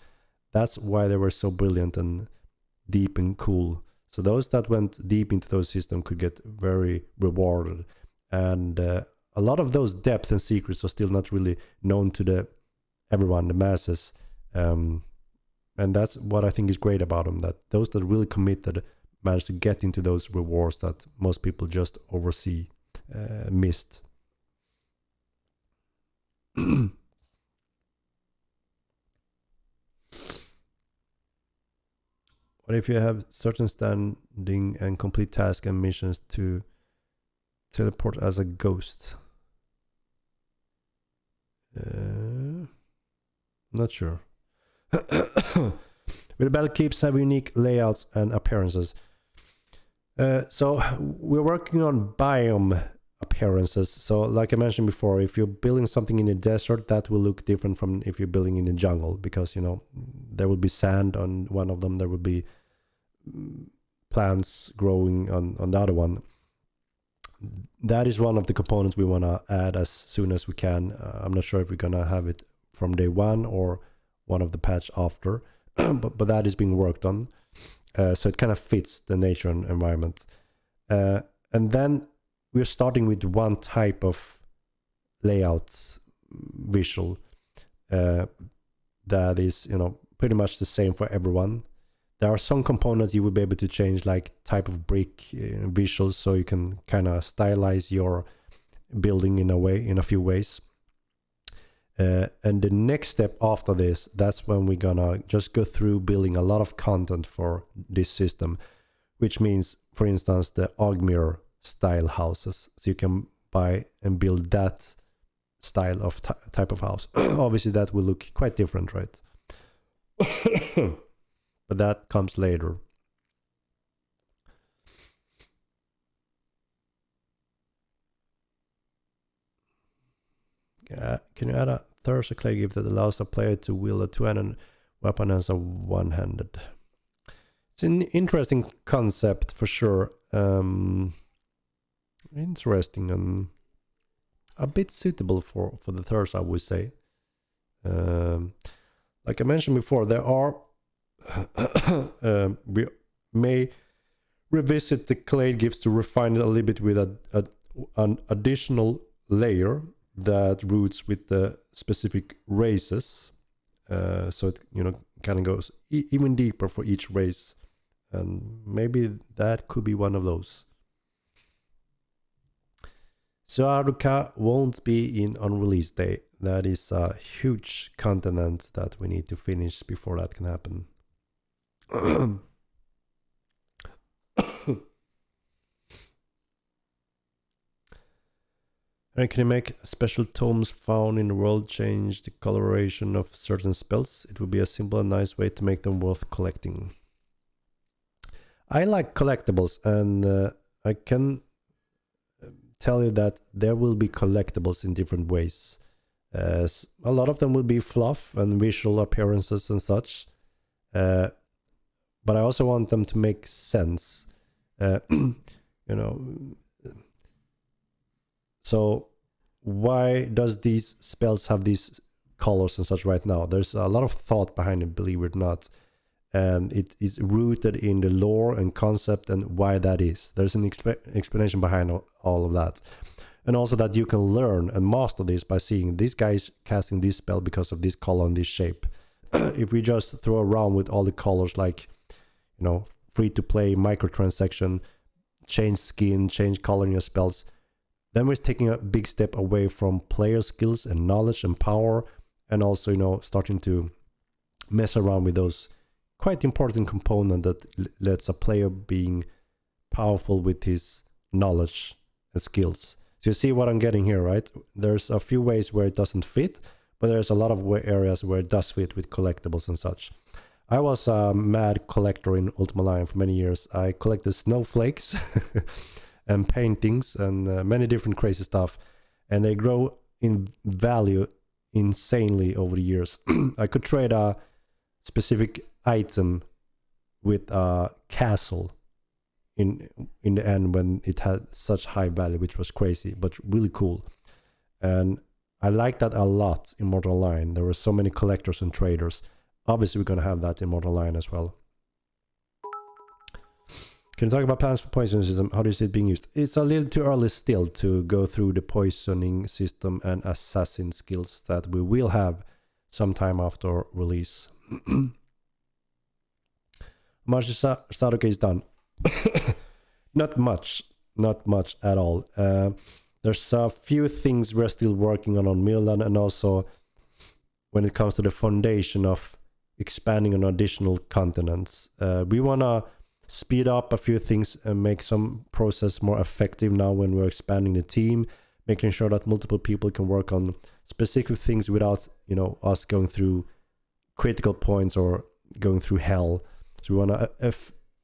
That's why they were so brilliant and deep and cool. So those that went deep into those systems could get very rewarded. And a lot of those depth and secrets are still not really known to everyone, the masses. And that's what I think is great about them, that those that really committed managed to get into those rewards that most people just missed. What if you have certain standing and complete tasks and missions to teleport as a ghost? Not sure. Will the battle keeps have unique layouts and appearances? So we're working on Biome Appearances. So like I mentioned before, if you're building something in the desert, that will look different from if you're building in the jungle, because there will be sand on one of them, there will be plants growing on the other one. That is one of the components we want to add as soon as we can. I'm not sure if we're gonna have it from day one or one of the patch after, but that is being worked on, so it kind of fits the nature and environment. And then we're starting with one type of layouts visual that is, you know, pretty much the same for everyone. There are some components you will be able to change, like type of brick visuals, so you can kind of stylize your building in a few ways. And the next step after this, that's when we're gonna just go through building a lot of content for this system, which means, for instance, the Ogmir style houses. So you can buy and build that style of type of house. Obviously that will look quite different, right? But that comes later. Can you add a Thirst Clay gift that allows a player to wield a two-handed weapon as a one-handed? It's an interesting concept for sure. Interesting and a bit suitable for the thirst, I would say. Like I mentioned before, there are we may revisit the clay gifts to refine it a little bit with an additional layer that roots with the specific races, so it, you know, kind of goes even deeper for each race, and maybe that could be one of those. So Aruka won't be in on release day. That is a huge continent that we need to finish before that can happen. And can you make special tomes found in the world change the coloration of certain spells? It would be a simple and nice way to make them worth collecting. I like collectibles, and I can tell you that there will be collectibles in different ways. A lot of them will be fluff and visual appearances and such, but I also want them to make sense. You know, so why does these spells have these colors and such right now? There's a lot of thought behind it, believe it or not, and it is rooted in the lore and concept and why that is. There's an explanation behind all of that. And also that you can learn and master this by seeing this guy's casting this spell because of this color and this shape. If we just throw around with all the colors, like, you know, free to play, microtransaction, change skin, change color in your spells, then we're taking a big step away from player skills and knowledge and power, and also, you know, starting to mess around with those quite important component that lets a player being powerful with his knowledge and skills. So you see what I'm getting here, right? There's a few ways where it doesn't fit, but there's a lot of areas where it does fit with collectibles and such. I was a mad collector in Ultima Online for many years. I collected snowflakes and paintings and many different crazy stuff, and they grow in value insanely over the years. I could trade a specific item with a castle in the end when it had such high value, which was crazy but really cool. And I like that a lot in Mortal Online. There were so many collectors and traders. Obviously we're gonna have that in Mortal Online as well. Can you talk about plans for Poisonousism? How do you see it being used? It's a little too early still to go through the poisoning system and assassin skills that we will have sometime after release. Much Saruke is done. Not much at all. There's a few things we're still working on Milan, and also when it comes to the foundation of expanding on additional continents. We want to speed up a few things and make some process more effective now when we're expanding the team, making sure that multiple people can work on specific things without, you know, us going through critical points or going through hell. So we want to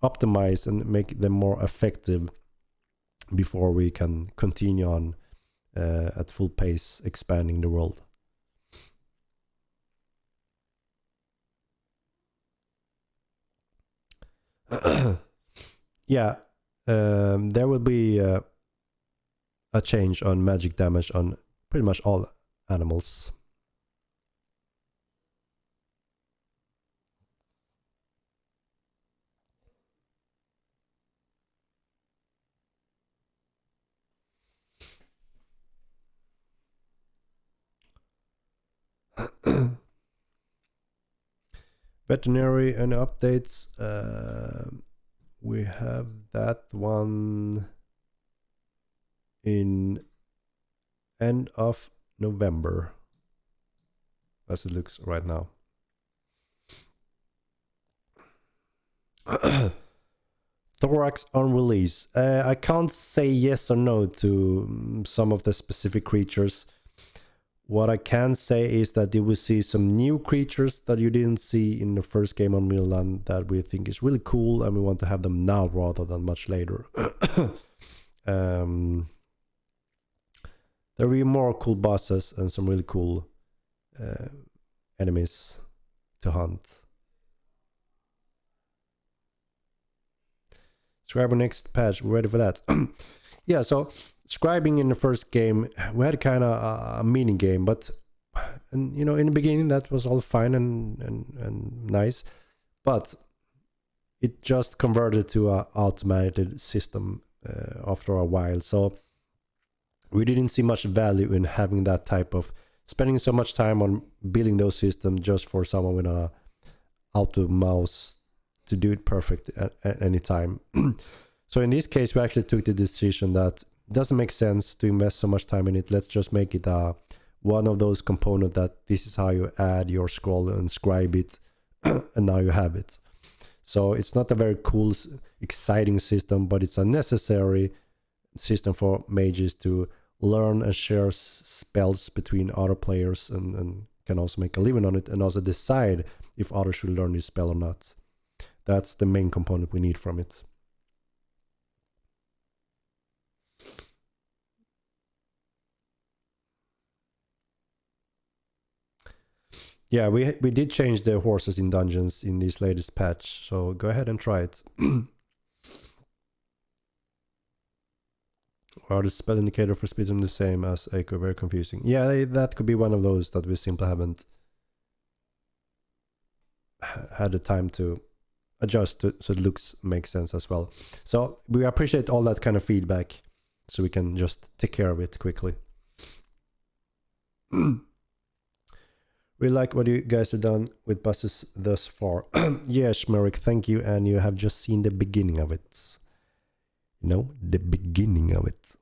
optimize and make them more effective before we can continue on at full pace expanding the world. Yeah, there will be a change on magic damage on pretty much all animals. Veterinary and updates. We have that one in end of November, as it looks right now. Thorax on release. I can't say yes or no to some of the specific creatures. What I can say is that you will see some new creatures that you didn't see in the first game on Milan that we think is really cool, and we want to have them now rather than much later. There will be more cool bosses and some really cool enemies to hunt. Scribe next patch, we're ready for that. Yeah, so scribing in the first game, we had kind of a mini game, but in the beginning that was all fine and nice, but it just converted to a automated system after a while. So we didn't see much value in having that type of spending so much time on building those systems just for someone with a auto mouse to do it perfect at any time. So in this case, we actually took the decision that it doesn't make sense to invest so much time in it. Let's just make it one of those components that this is how you add your scroll and scribe it, and now you have it. So it's not a very cool, exciting system, but it's a necessary system for mages to learn and share spells between other players, and can also make a living on it, and also decide if others should learn this spell or not. That's the main component we need from it. Yeah, we did change the horses in dungeons in this latest patch, so go ahead and try it. Are the spell indicator for Spiritism the same as Echo? Very confusing. Yeah, that could be one of those that we simply haven't had the time to adjust to, so it makes sense as well. So we appreciate all that kind of feedback, so we can just take care of it quickly. We like what you guys have done with buses thus far. Yes, Merrick, thank you, and you have just seen the beginning of it. The beginning of it.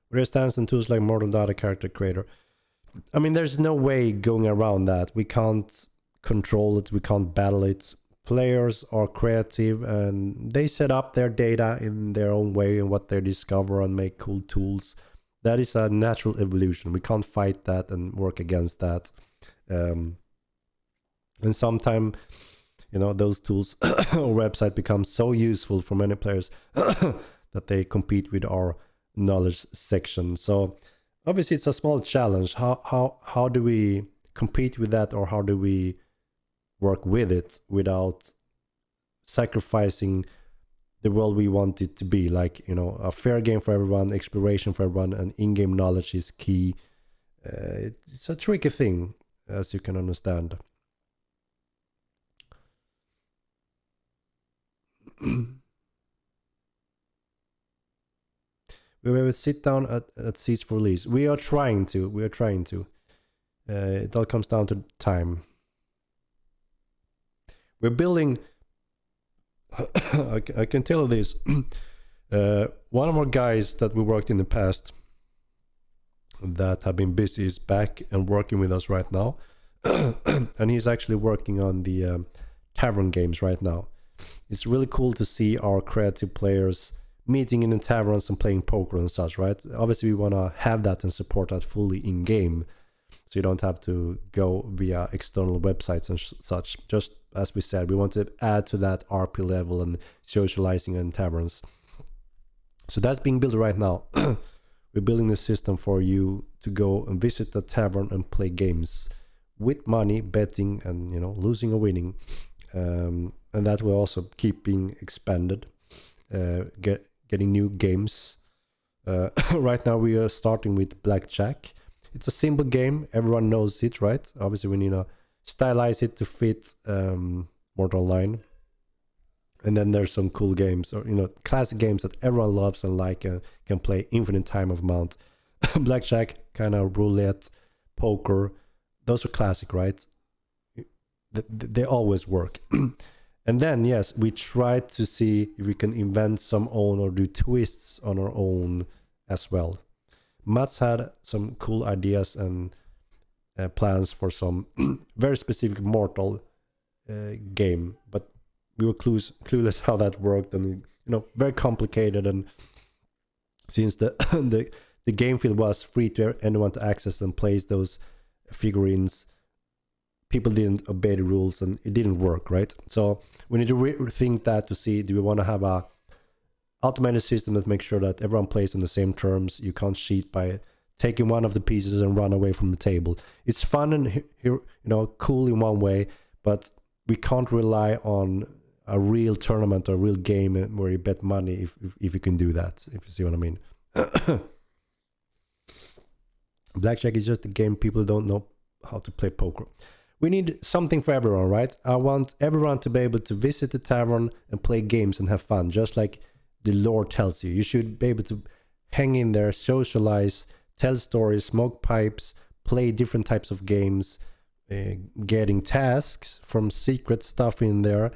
Where stands and tools like Mortal Data Character Creator. I mean, there's no way going around that. We can't control it, we can't battle it. Players are creative and they set up their data in their own way and what they discover and make cool tools. That is a natural evolution. We can't fight that and work against that. And sometimes, those tools or website become so useful for many players that they compete with our knowledge section. So obviously it's a small challenge. How do we compete with that, or how do we work with it without sacrificing the world we want it to be? Like, a fair game for everyone, exploration for everyone, and in-game knowledge is key. It's a tricky thing, as you can understand. We will sit down at seats for release. We are trying to. It all comes down to time. We're building. I can tell you this. One of our guys that we worked in the past that have been busy is back and working with us right now. And he's actually working on the tavern games right now. It's really cool to see our creative players meeting in the taverns and playing poker and such, right? Obviously, we want to have that and support that fully in game, so you don't have to go via external websites and such. Just as we said, we want to add to that RP level and socializing in taverns. So that's being built right now. We're building a system for you to go and visit the tavern and play games with money, betting, and losing or winning. And that will also keep being expanded. Getting new games. Right now we are starting with Blackjack. It's a simple game, everyone knows it, right? Obviously we need to stylize it to fit Mortal Online. And then there's some cool games, or classic games that everyone loves and like and can play infinite time of amount. Blackjack, kind of roulette, poker, those are classic, right? They always work. And then, yes, we try to see if we can invent some own or do twists on our own as well. Mats had some cool ideas and plans for some very specific Mortal game, but we were clueless how that worked, and very complicated. And since the the game field was free to anyone to access and place those figurines, people didn't obey the rules and it didn't work, right? So we need to rethink that to see, do we want to have a automated system that makes sure that everyone plays on the same terms? You can't cheat by taking one of the pieces and run away from the table. It's fun and cool in one way, but we can't rely on a real tournament or a real game where you bet money if you can do that, if you see what I mean. Blackjack is just a game people don't know how to play poker. We need something for everyone, right? I want everyone to be able to visit the tavern and play games and have fun, just like the lore tells you. You should be able to hang in there, socialize, tell stories, smoke pipes, play different types of games, getting tasks from secret stuff in there,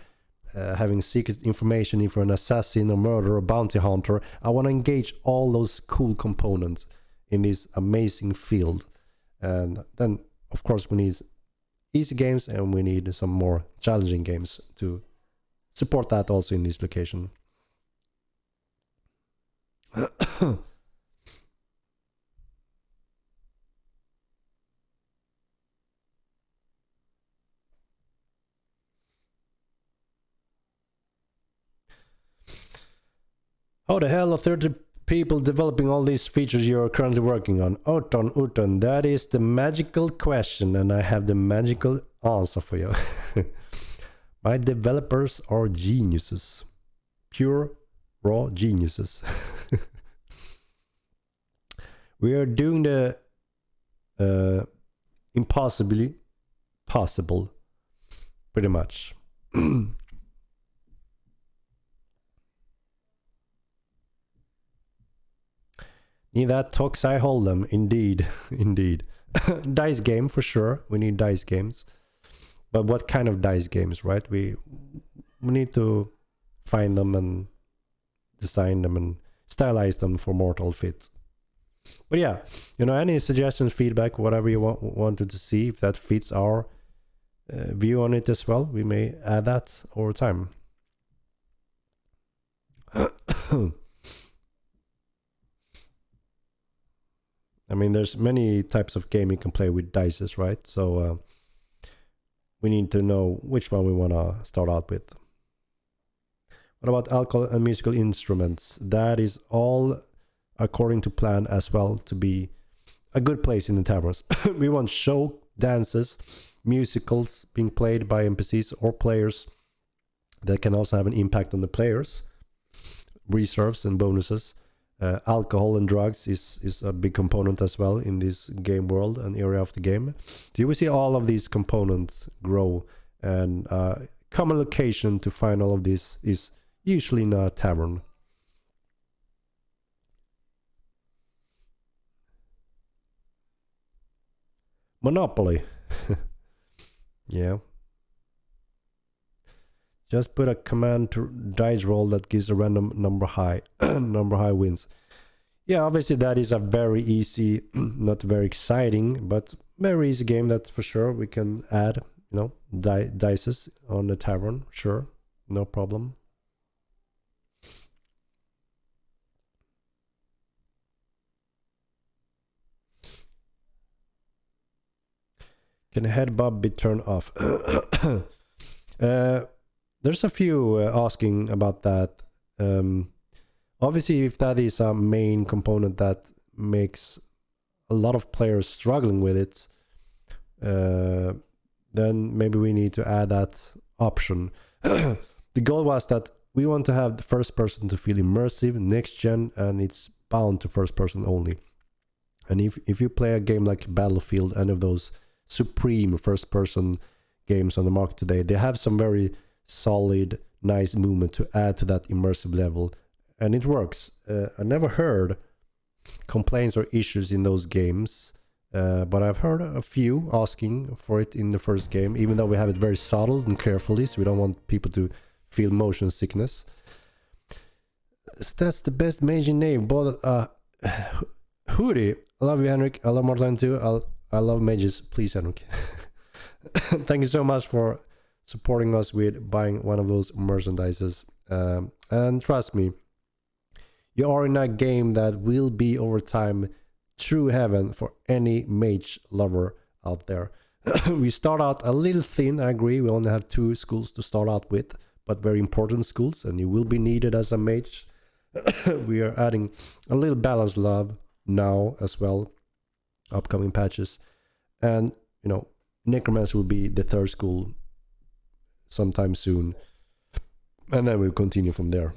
having secret information if you're an assassin or murderer or bounty hunter. I want to engage all those cool components in this amazing field. And then, of course, we need easy games and we need some more challenging games to support that also in this location. How the hell are 30 people developing all these features you're currently working on? Uton, that is the magical question, and I have the magical answer for you. My developers are geniuses. Pure, raw geniuses. We are doing the impossibly possible, pretty much. Need that Toxai Hold'em, indeed, indeed. Dice game for sure. We need dice games, but what kind of dice games, right? We need to find them and design them and stylize them for Mortal fit. But yeah, any suggestions, feedback, whatever you wanted to see, if that fits our view on it as well, we may add that over time. I mean, there's many types of game you can play with dices, right? So we need to know which one we want to start out with. What about alcohol and musical instruments? That is all according to plan as well to be a good place in the taverns. We want show, dances, musicals being played by NPCs or players that can also have an impact on the players. Reserves and bonuses. Alcohol and drugs is a big component as well in this game world and area of the game. So you will see all of these components grow, and common location to find all of this is usually in a tavern. Monopoly. Yeah. Just put a command to dice roll that gives a random number high. Number high wins. Yeah, obviously that is a very easy, not very exciting, but very easy game that for sure we can add, dices on the tavern. Sure, no problem. Can head bob be turned off? There's a few asking about that. Obviously, if that is a main component that makes a lot of players struggling with it, then maybe we need to add that option. The goal was that we want to have the first person to feel immersive, next gen, and it's bound to first person only. And if you play a game like Battlefield, any of those supreme first person games on the market today, they have some very solid nice movement to add to that immersive level, and it works. I never heard complaints or issues in those games, but I've heard a few asking for it in the first game, even though we have it very subtle and carefully, so we don't want people to feel motion sickness. That's the best mage in name. But Hootie, I love you, Henrik. I love Mortland too. I love mages. Please, Henrik. Thank you so much for supporting us with buying one of those merchandises. And trust me, you are in a game that will be over time true heaven for any mage lover out there. We start out a little thin, I agree. We only have 2 schools to start out with, but very important schools, and you will be needed as a mage. We are adding a little balance love now as well, upcoming patches. And, you know, Necromancer will be the 3rd school sometime soon. And then we'll continue from there.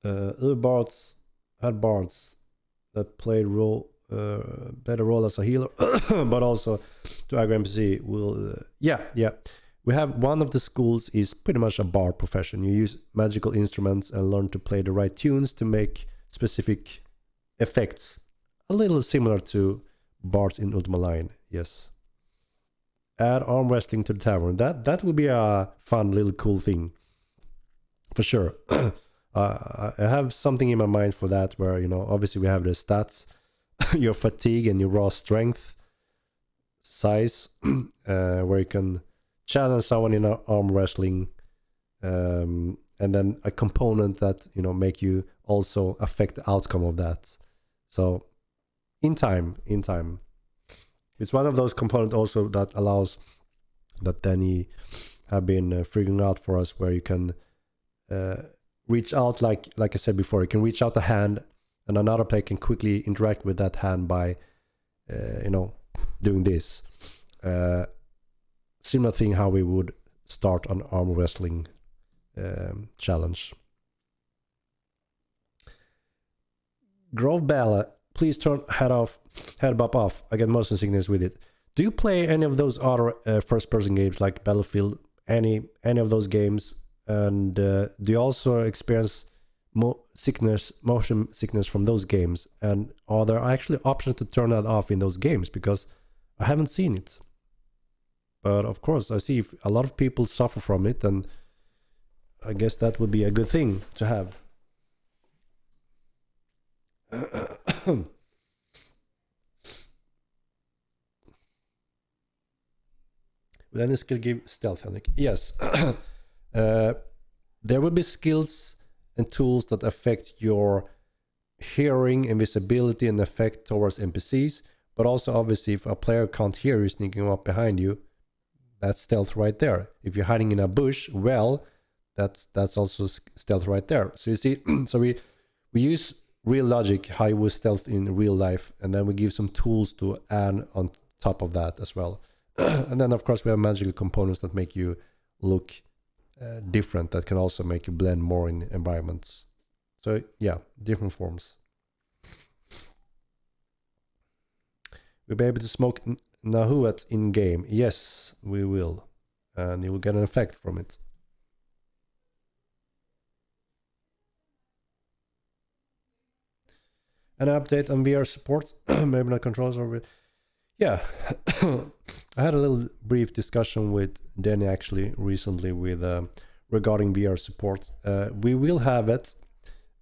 Other bards had bards that played better role as a healer, but also to aggro NPC will yeah. We have one of the schools is pretty much a bard profession. You use magical instruments and learn to play the right tunes to make specific effects. A little similar to bards in Ultima Line, yes. Add arm wrestling to the tavern. That would be a fun little cool thing, for sure. I have something in my mind for that, where, you know, obviously we have the stats, your fatigue and your raw strength, size, where you can challenge someone in arm wrestling, and then a component that, you know, make you also affect the outcome of that. So in time, it's one of those components also that allows, that Danny have been figuring out for us, where you can reach out, like I said before, you can reach out a hand, and another player can quickly interact with that hand by, you know, doing this. Similar thing how we would start an arm wrestling challenge. Grove Bella, please turn head bop off. I get motion sickness with it. Do you play any of those other first-person games like Battlefield? Any of those games? And do you also experience motion sickness from those games? And are there actually options to turn that off in those games? Because I haven't seen it. But of course, I see a lot of people suffer from it, and I guess that would be a good thing to have. Will any skill give stealth, Henrik? Yes. There will be skills and tools that affect your hearing, invisibility, and effect towards NPCs. But also, obviously, if a player can't hear you sneaking up behind you, that's stealth right there. If you're hiding in a bush, well, that's also stealth right there. So you see, so we use real logic, how you would stealth in real life, and then we give some tools to add on top of that as well. And then, of course, we have magical components that make you look different, that can also make you blend more in environments. So yeah, different forms. We'll be able to smoke Nahuat in game. Yes, we will, and you will get an effect from it. An update on VR support, maybe not controls over it. Yeah, I had a little brief discussion with Danny actually recently with regarding VR support. We will have it,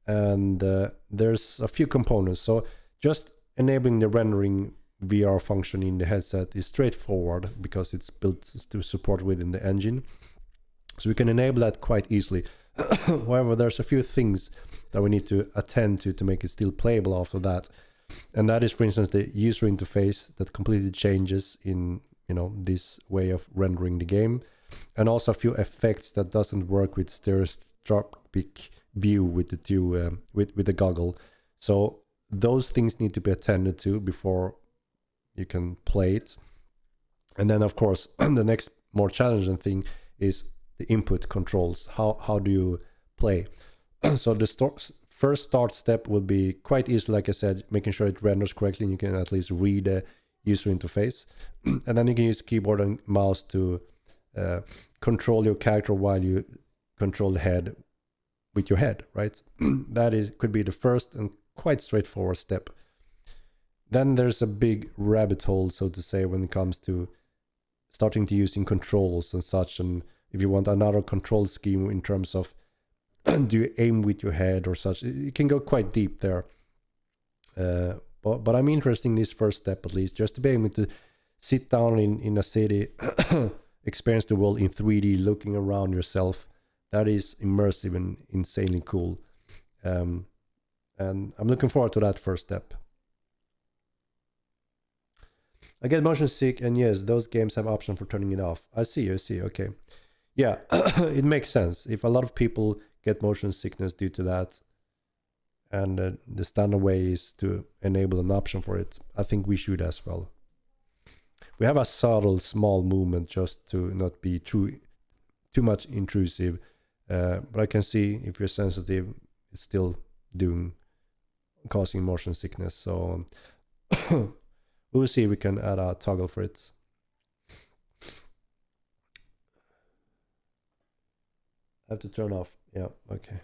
and there's a few components. So just enabling the rendering VR function in the headset is straightforward because it's built to support within the engine. So we can enable that quite easily. However, there's a few things that we need to attend to make it still playable after that. And that is, for instance, the user interface that completely changes in, you know, this way of rendering the game. And also a few effects that doesn't work with stereoscopic view with the two with the goggle. So those things need to be attended to before you can play it. And then, of course, the next more challenging thing is the input controls. How do you play? So the first start step would be quite easy, like I said, making sure it renders correctly and you can at least read the user interface. And then you can use keyboard and mouse to control your character while you control the head with your head, right? That could be the first and quite straightforward step. Then there's a big rabbit hole, so to say, when it comes to starting to using controls and such. And if you want another control scheme in terms of do you aim with your head or such, it can go quite deep there. But I'm interested in this first step, at least, just to be able to sit down in a city, experience the world in 3D, looking around yourself. That is immersive and insanely cool. And I'm looking forward to that first step. I get motion sick, and yes, those games have option for turning it off. I see, okay. Yeah, it makes sense. If a lot of people get motion sickness due to that, and the standard way is to enable an option for it, I think we should as well. We have a subtle, small movement just to not be too much intrusive. But I can see if you're sensitive, it's still causing motion sickness. So we'll see if we can add a toggle for it. I have to turn off. Yeah, okay.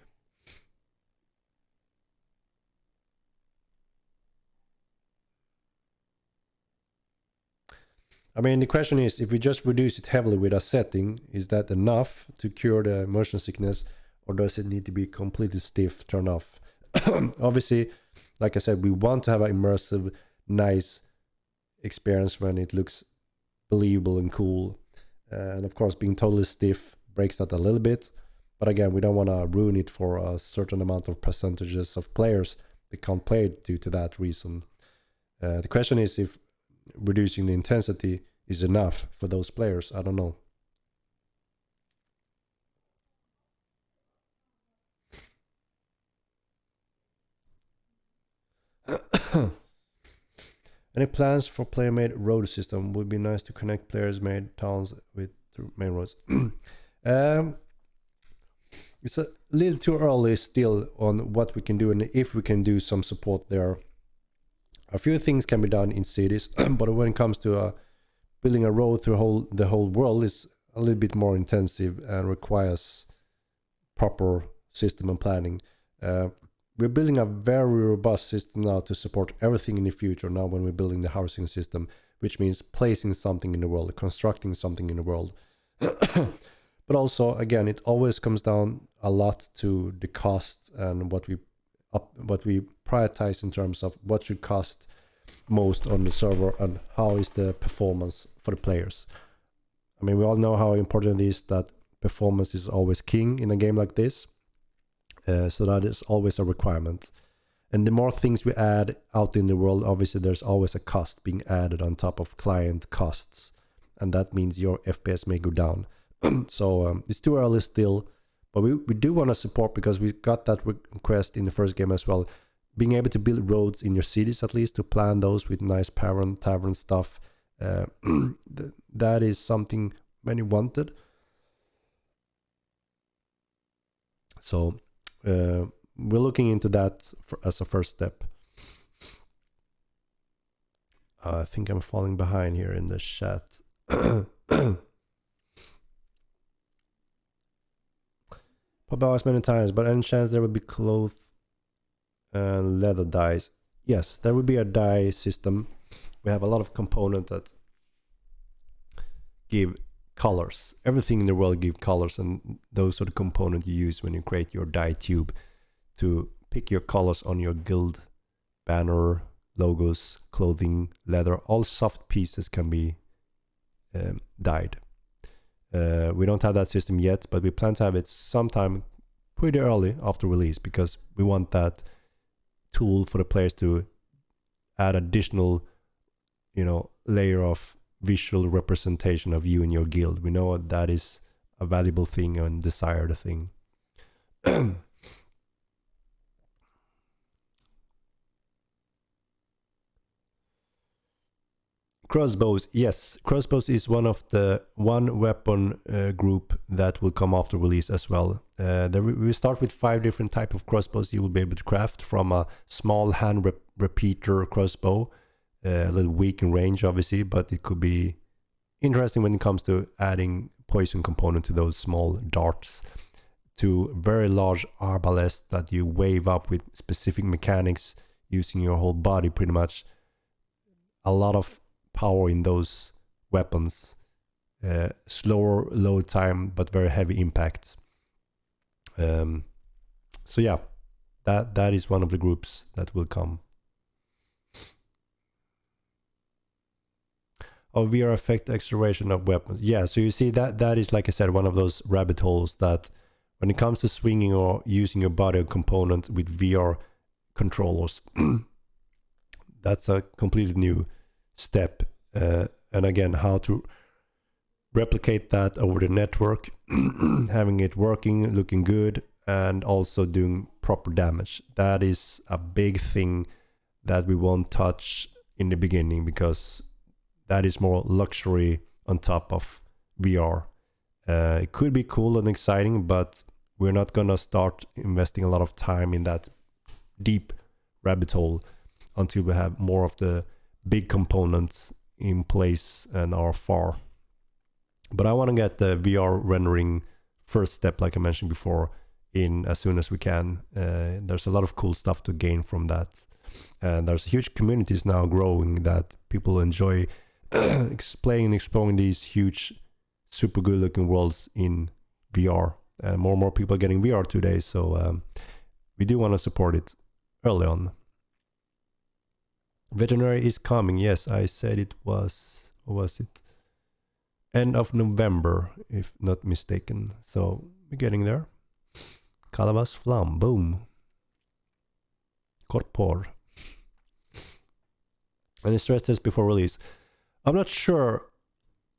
I mean, the question is, if we just reduce it heavily with a setting, is that enough to cure the motion sickness, or does it need to be completely stiff, turn off? Obviously, like I said, we want to have an immersive, nice experience when it looks believable and cool. And of course, being totally stiff breaks that a little bit. But again, we don't want to ruin it for a certain amount of percentages of players that can't play it due to that reason. The question is if reducing the intensity is enough for those players. I don't know. Any plans for player-made road system? Would be nice to connect players-made towns with main roads. It's a little too early still on what we can do and if we can do some support there. A few things can be done in cities, but when it comes to building a road through the whole world, is a little bit more intensive and requires proper system and planning. We're building a very robust system now to support everything in the future now when we're building the housing system, which means placing something in the world, constructing something in the world. But also, again, it always comes down a lot to the cost and what we prioritize in terms of what should cost most on the server and how is the performance for the players. I mean, we all know how important it is that performance is always king in a game like this. So that is always a requirement. And the more things we add out in the world, obviously there's always a cost being added on top of client costs. And that means your FPS may go down. So it's too early still. But we do want to support, because we got that request in the first game as well. Being able to build roads in your cities, at least, to plan those with nice tavern stuff. That is something many wanted. So we're looking into that as a first step. I think I'm falling behind here in the chat. Pop out as many times, but any chance there would be cloth and leather dyes? Yes, there would be a dye system. We have a lot of components that give colors. Everything in the world gives colors, and those are the components you use when you create your dye tube to pick your colors on your guild banner, logos, clothing, leather. All soft pieces can be dyed. We don't have that system yet, but we plan to have it sometime pretty early after release, because we want that tool for the players to add additional, layer of visual representation of you and your guild. We know that is a valuable thing and desired thing. Crossbows, yes. Crossbows is one of the one weapon group that will come after release as well. We start with 5 different type of crossbows you will be able to craft, from a small hand repeater crossbow, a little weak in range obviously, but it could be interesting when it comes to adding poison component to those small darts, to very large arbalest that you wave up with specific mechanics using your whole body pretty much. A lot of power in those weapons, slower load time but very heavy impact. So yeah, that is one of the groups that will come. Oh, VR effect acceleration of weapons. Yeah, so you see that is, like I said, one of those rabbit holes that when it comes to swinging or using your body component with VR controllers, that's a completely new step. And again, how to replicate that over the network, having it working, looking good, and also doing proper damage. That is a big thing that we won't touch in the beginning, because that is more luxury on top of VR. It could be cool and exciting, but we're not gonna start investing a lot of time in that deep rabbit hole until we have more of the big components in place and are far. But I want to get the VR rendering first step, like I mentioned before, in as soon as we can. There's a lot of cool stuff to gain from that, and there's huge communities now growing that people enjoy exploring these huge, super good looking worlds in VR. And more people are getting VR today, so we do want to support it early on. Veterinary is coming. Yes, I said it was, or was it end of November, if not mistaken. So we're getting there. Calabas Flam, boom. Corpor. And the stress test before release. I'm not sure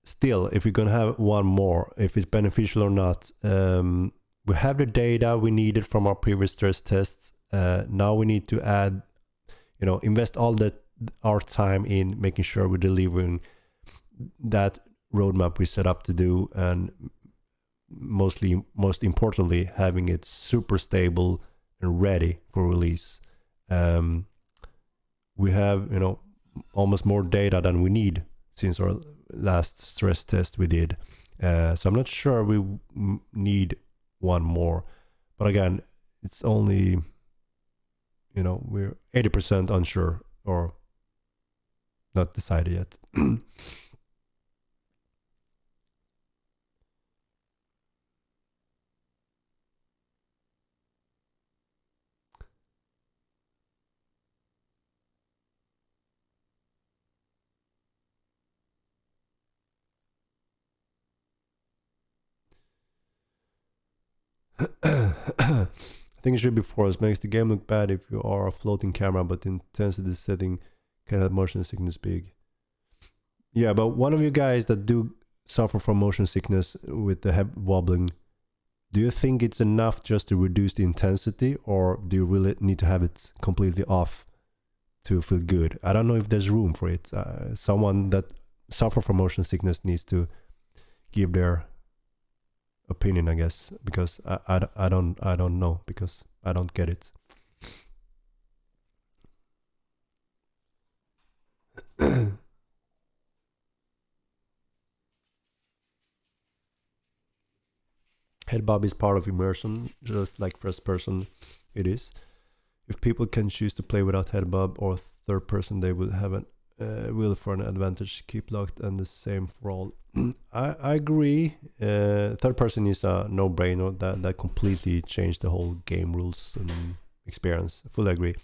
still if we're gonna have one more, if it's beneficial or not. We have the data we needed from our previous stress tests. Now we need to add, invest all our time in making sure we're delivering that roadmap we set up to do, and most importantly, having it super stable and ready for release. We have, almost more data than we need since our last stress test we did. So I'm not sure we need one more. But again, it's only, we're 80% unsure or not decided yet. I think it should be forced. Makes the game look bad if you are a floating camera, but the intensity setting can have motion sickness big. Yeah, but one of you guys that do suffer from motion sickness with the head wobbling, do you think it's enough just to reduce the intensity, or do you really need to have it completely off to feel good? I don't know if there's room for it. Someone that suffer from motion sickness needs to give their opinion, I guess, because I don't know, because I don't get it. Head bob is part of immersion, just like first person it is. If people can choose to play without head bob or third person, they will have will for an advantage. Keep locked and the same for all. I agree. Third person is a no-brainer. That completely changed the whole game rules and experience. Fully agree.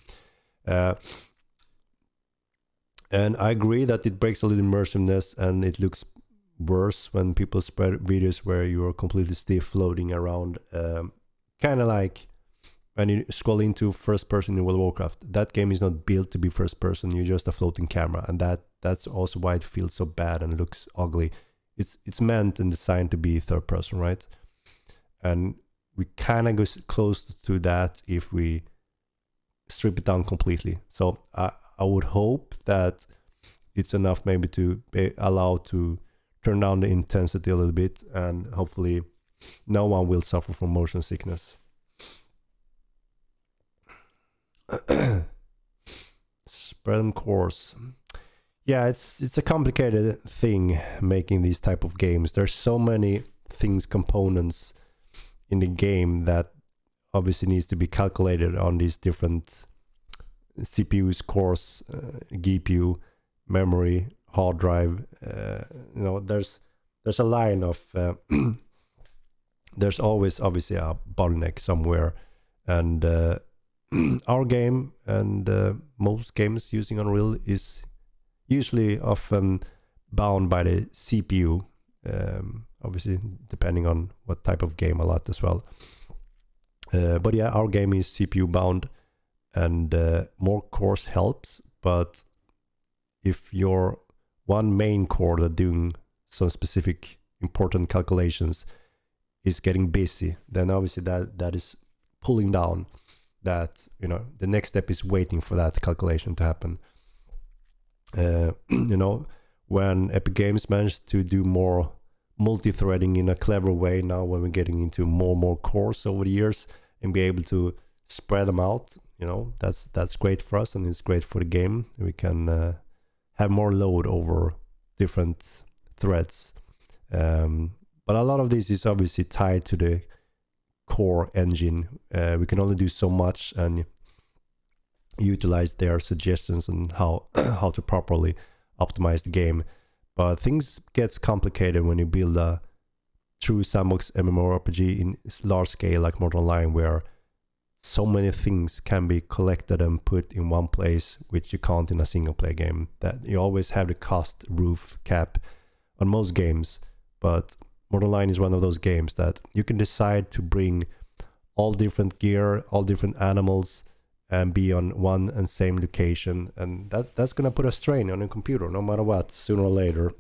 And I agree that it breaks a little immersiveness, and it looks worse when people spread videos where you are completely stiff floating around. Kind of like when you scroll into first person in World of Warcraft. That game is not built to be first person. You're just a floating camera, and that's also why it feels so bad and looks ugly. It's meant and designed to be third person, right? And we kind of go close to that if we strip it down completely. So I would hope that it's enough maybe to be allowed to turn down the intensity a little bit, and hopefully no one will suffer from motion sickness. Spread course. Yeah, it's a complicated thing making these type of games. There's so many things, components in the game that obviously needs to be calculated on these different CPUs, cores, GPU, memory, hard drive. You know, there's a line of there's always obviously a bottleneck somewhere, and our game and most games using Unreal is usually often bound by the CPU, obviously depending on what type of game a lot as well. But yeah, our game is CPU bound, and more cores helps, but if your one main core that doing some specific important calculations is getting busy, then obviously that is pulling down that, you know, the next step is waiting for that calculation to happen. You know, when Epic Games managed to do more multi-threading in a clever way now, when we're getting into more and more cores over the years and be able to spread them out, you know, that's great for us, and it's great for the game. We can have more load over different threads, but a lot of this is obviously tied to the core engine. We can only do so much and utilize their suggestions on how how to properly optimize the game. But things gets complicated when you build a true sandbox MMORPG in large scale like Mortal Online, where so many things can be collected and put in one place, which you can't in a single player game. That you always have the cost roof cap on most games, but Mortal Online is one of those games that you can decide to bring all different gear, all different animals, and be on one and same location, and that's gonna put a strain on a computer no matter what, sooner or later.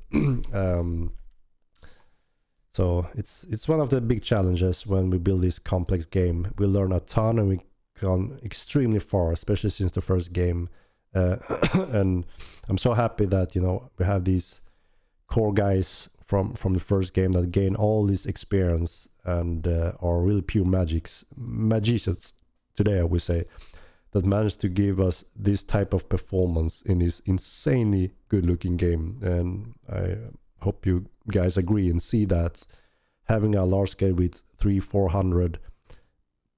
So it's one of the big challenges when we build this complex game. We learn a ton and we gone extremely far, especially since the first game. And I'm so happy that, you know, we have these core guys from the first game that gain all this experience and are really pure magicians today, I would say, that managed to give us this type of performance in this insanely good looking game. And I hope you guys agree and see that having a large scale with 300-400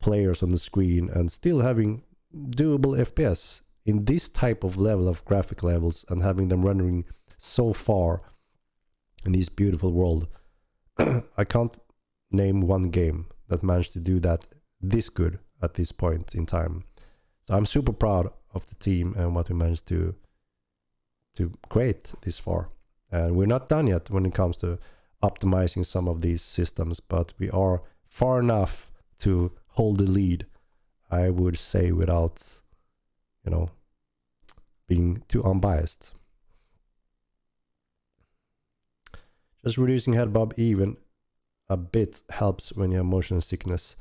players on the screen and still having doable FPS in this type of level of graphic levels and having them rendering so far in this beautiful world. I can't name one game that managed to do that this good at this point in time. So I'm super proud of the team and what we managed to create this far. And we're not done yet when it comes to optimizing some of these systems, but we are far enough to hold the lead, I would say, without, you know, being too unbiased. Just reducing head bob even a bit helps when you have motion sickness.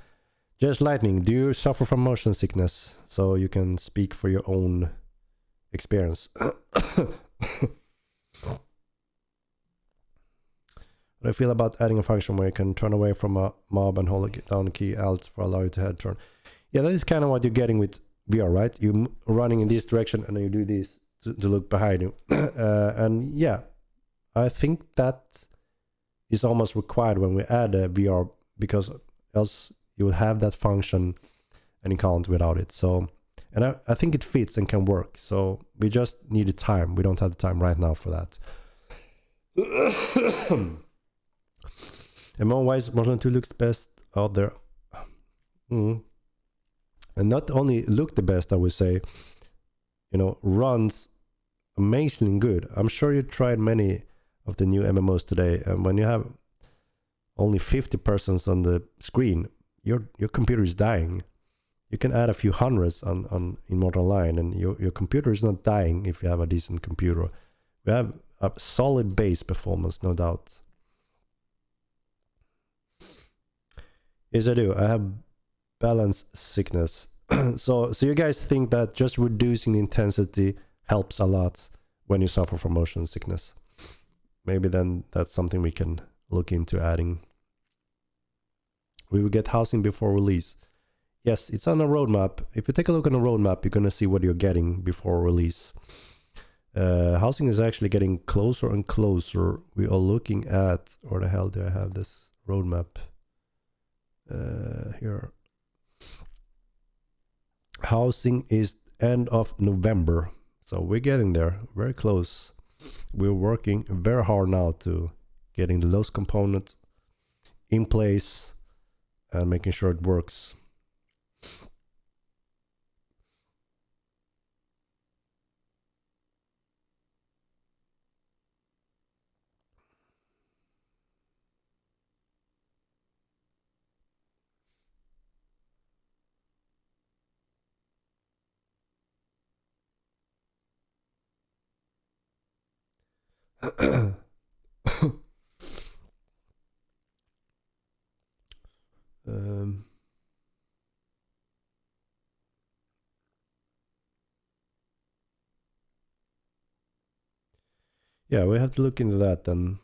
Just Lightning, do you suffer from motion sickness? So you can speak for your own experience. What I feel about adding a function where you can turn away from a mob and hold down the key Alt for allow you to head turn. Yeah, that is kind of what you're getting with VR, right? You're running in this direction and then you do this to look behind you. And yeah, I think that is almost required when we add a VR, because else you will have that function and you can't without it. So, and I think it fits and can work. So we just need the time. We don't have the time right now for that. MMO-wise, Mortal 2 looks best out there. And not only look the best, I would say, you know, runs amazingly good. I'm sure you tried many of the new MMOs today, and when you have only 50 persons on the screen, your computer is dying. You can add a few hundreds in Mortal Online, and your computer is not dying if you have a decent computer. We have a solid base performance, no doubt. Yes, I do. I have balance sickness. So you guys think that just reducing the intensity helps a lot when you suffer from motion sickness. Maybe then that's something we can look into adding. We will get housing before release. Yes, it's on a roadmap. If you take a look on the roadmap, you're gonna see what you're getting before release. Housing is actually getting closer and closer. We are looking at, or the hell do I have this roadmap here? Housing is end of November, so we're getting there, very close. We're working very hard now to getting those components in place and making sure it works. Yeah, we have to look into that then.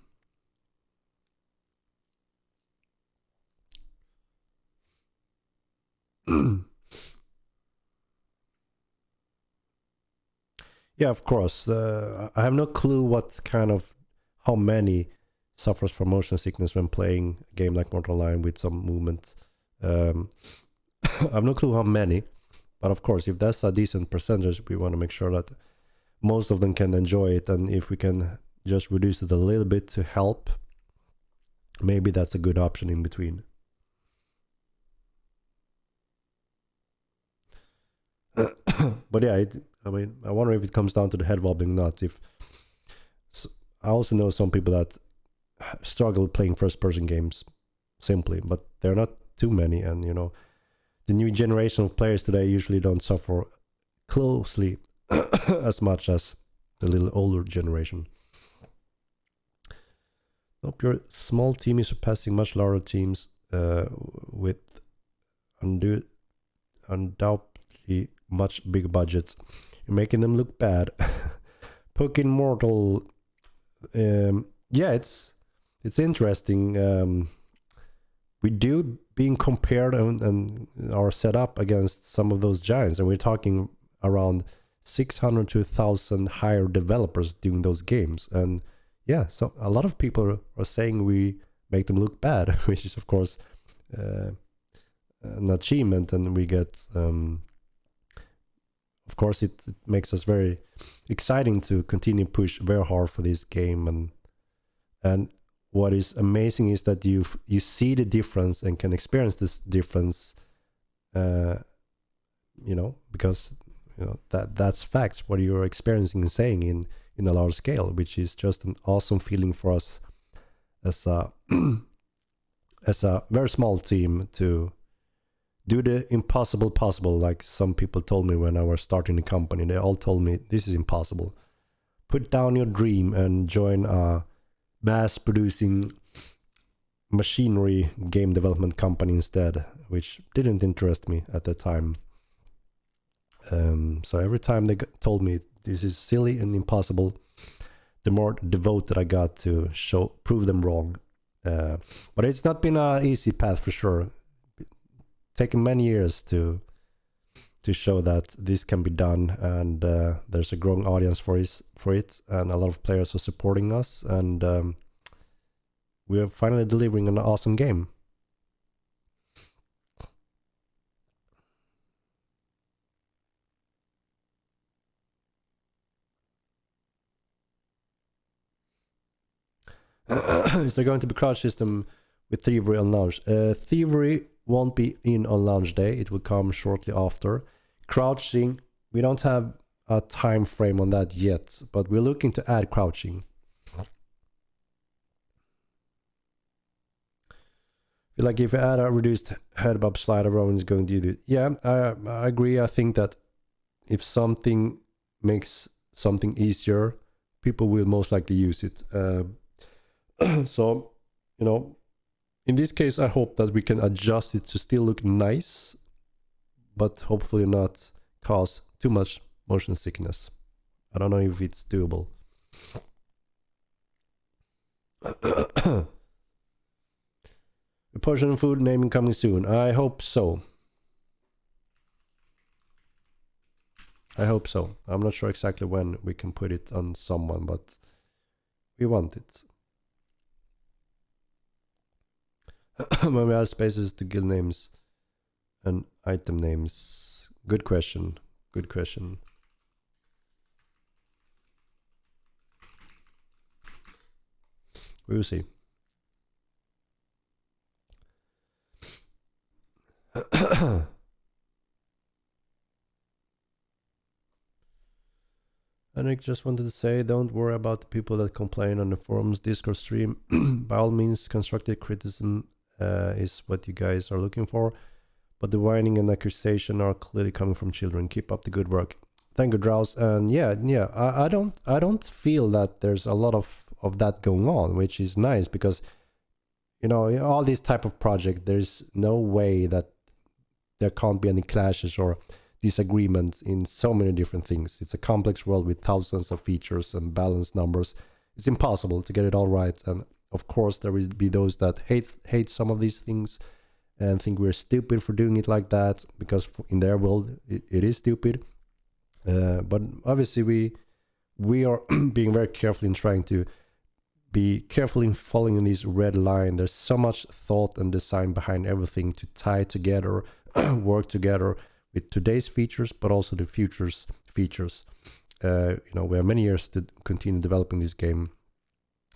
Yeah, of course. I have no clue how many suffers from motion sickness when playing a game like Mortal Online with some movement. I have no clue how many, but of course, if that's a decent percentage, we want to make sure that most of them can enjoy it, and if we can just reduce it a little bit to help, maybe that's a good option in between. But yeah, I wonder if it comes down to the head wobbling or not. I also know some people that struggle playing first-person games simply, but there are not too many, and the new generation of players today usually don't suffer closely as much as the little older generation. Nope, your small team is surpassing much larger teams with undoubtedly much bigger budgets. You're making them look bad. Poking Mortal, yeah, it's interesting. We do being compared and are set up against some of those giants, and we're talking around 600 to 1,000 higher developers doing those games. And yeah, so a lot of people are saying we make them look bad, which is of course an achievement, and we get of course it makes us very exciting to continue push very hard for this game. And what is amazing is that you see the difference and can experience this difference, because that's facts what you're experiencing and saying in a large scale, which is just an awesome feeling for us as a as a very small team to do the impossible possible. Like some people told me when I was starting the company, they all told me this is impossible. Put down your dream and join a mass producing machinery game development company instead, which didn't interest me at the time. So every time they told me this is silly and impossible, the more devoted I got to prove them wrong. But it's not been an easy path for sure. Taken many years to show that this can be done, and there's a growing audience for it, and a lot of players are supporting us, and we are finally delivering an awesome game. Is there going to be crouch system with Thievery on launch? Thievery won't be in on launch day. It will come shortly after. Crouching, we don't have a time frame on that yet, but we're looking to add crouching. Feel like if you add a reduced head bob slide, everyone is going to do it. Yeah, I agree. I think that if something makes something easier, people will most likely use it. So, in this case, I hope that we can adjust it to still look nice, but hopefully not cause too much motion sickness. I don't know if it's doable. Portion food naming coming soon. I hope so. I hope so. I'm not sure exactly when we can put it on someone, but we want it. When we add spaces to guild names and item names. Good question. Good question. We will see. And I just wanted to say, don't worry about the people that complain on the forums, Discord stream. By all means, constructive criticism is what you guys are looking for. But the whining and accusation are clearly coming from children. Keep up the good work. Thank you, Drows. And yeah, I don't feel that there's a lot of that going on, which is nice because, you know, all these type of projects, there's no way that there can't be any clashes or disagreements in so many different things. It's a complex world with thousands of features and balanced numbers. It's impossible to get it all right. And of course, there will be those that hate some of these things and think we're stupid for doing it like that, because in their world, it is stupid. But obviously, we are being very careful in trying to be careful in following this red line. There's so much thought and design behind everything to tie together, work together with today's features, but also the future's features. You know, we have many years to continue developing this game,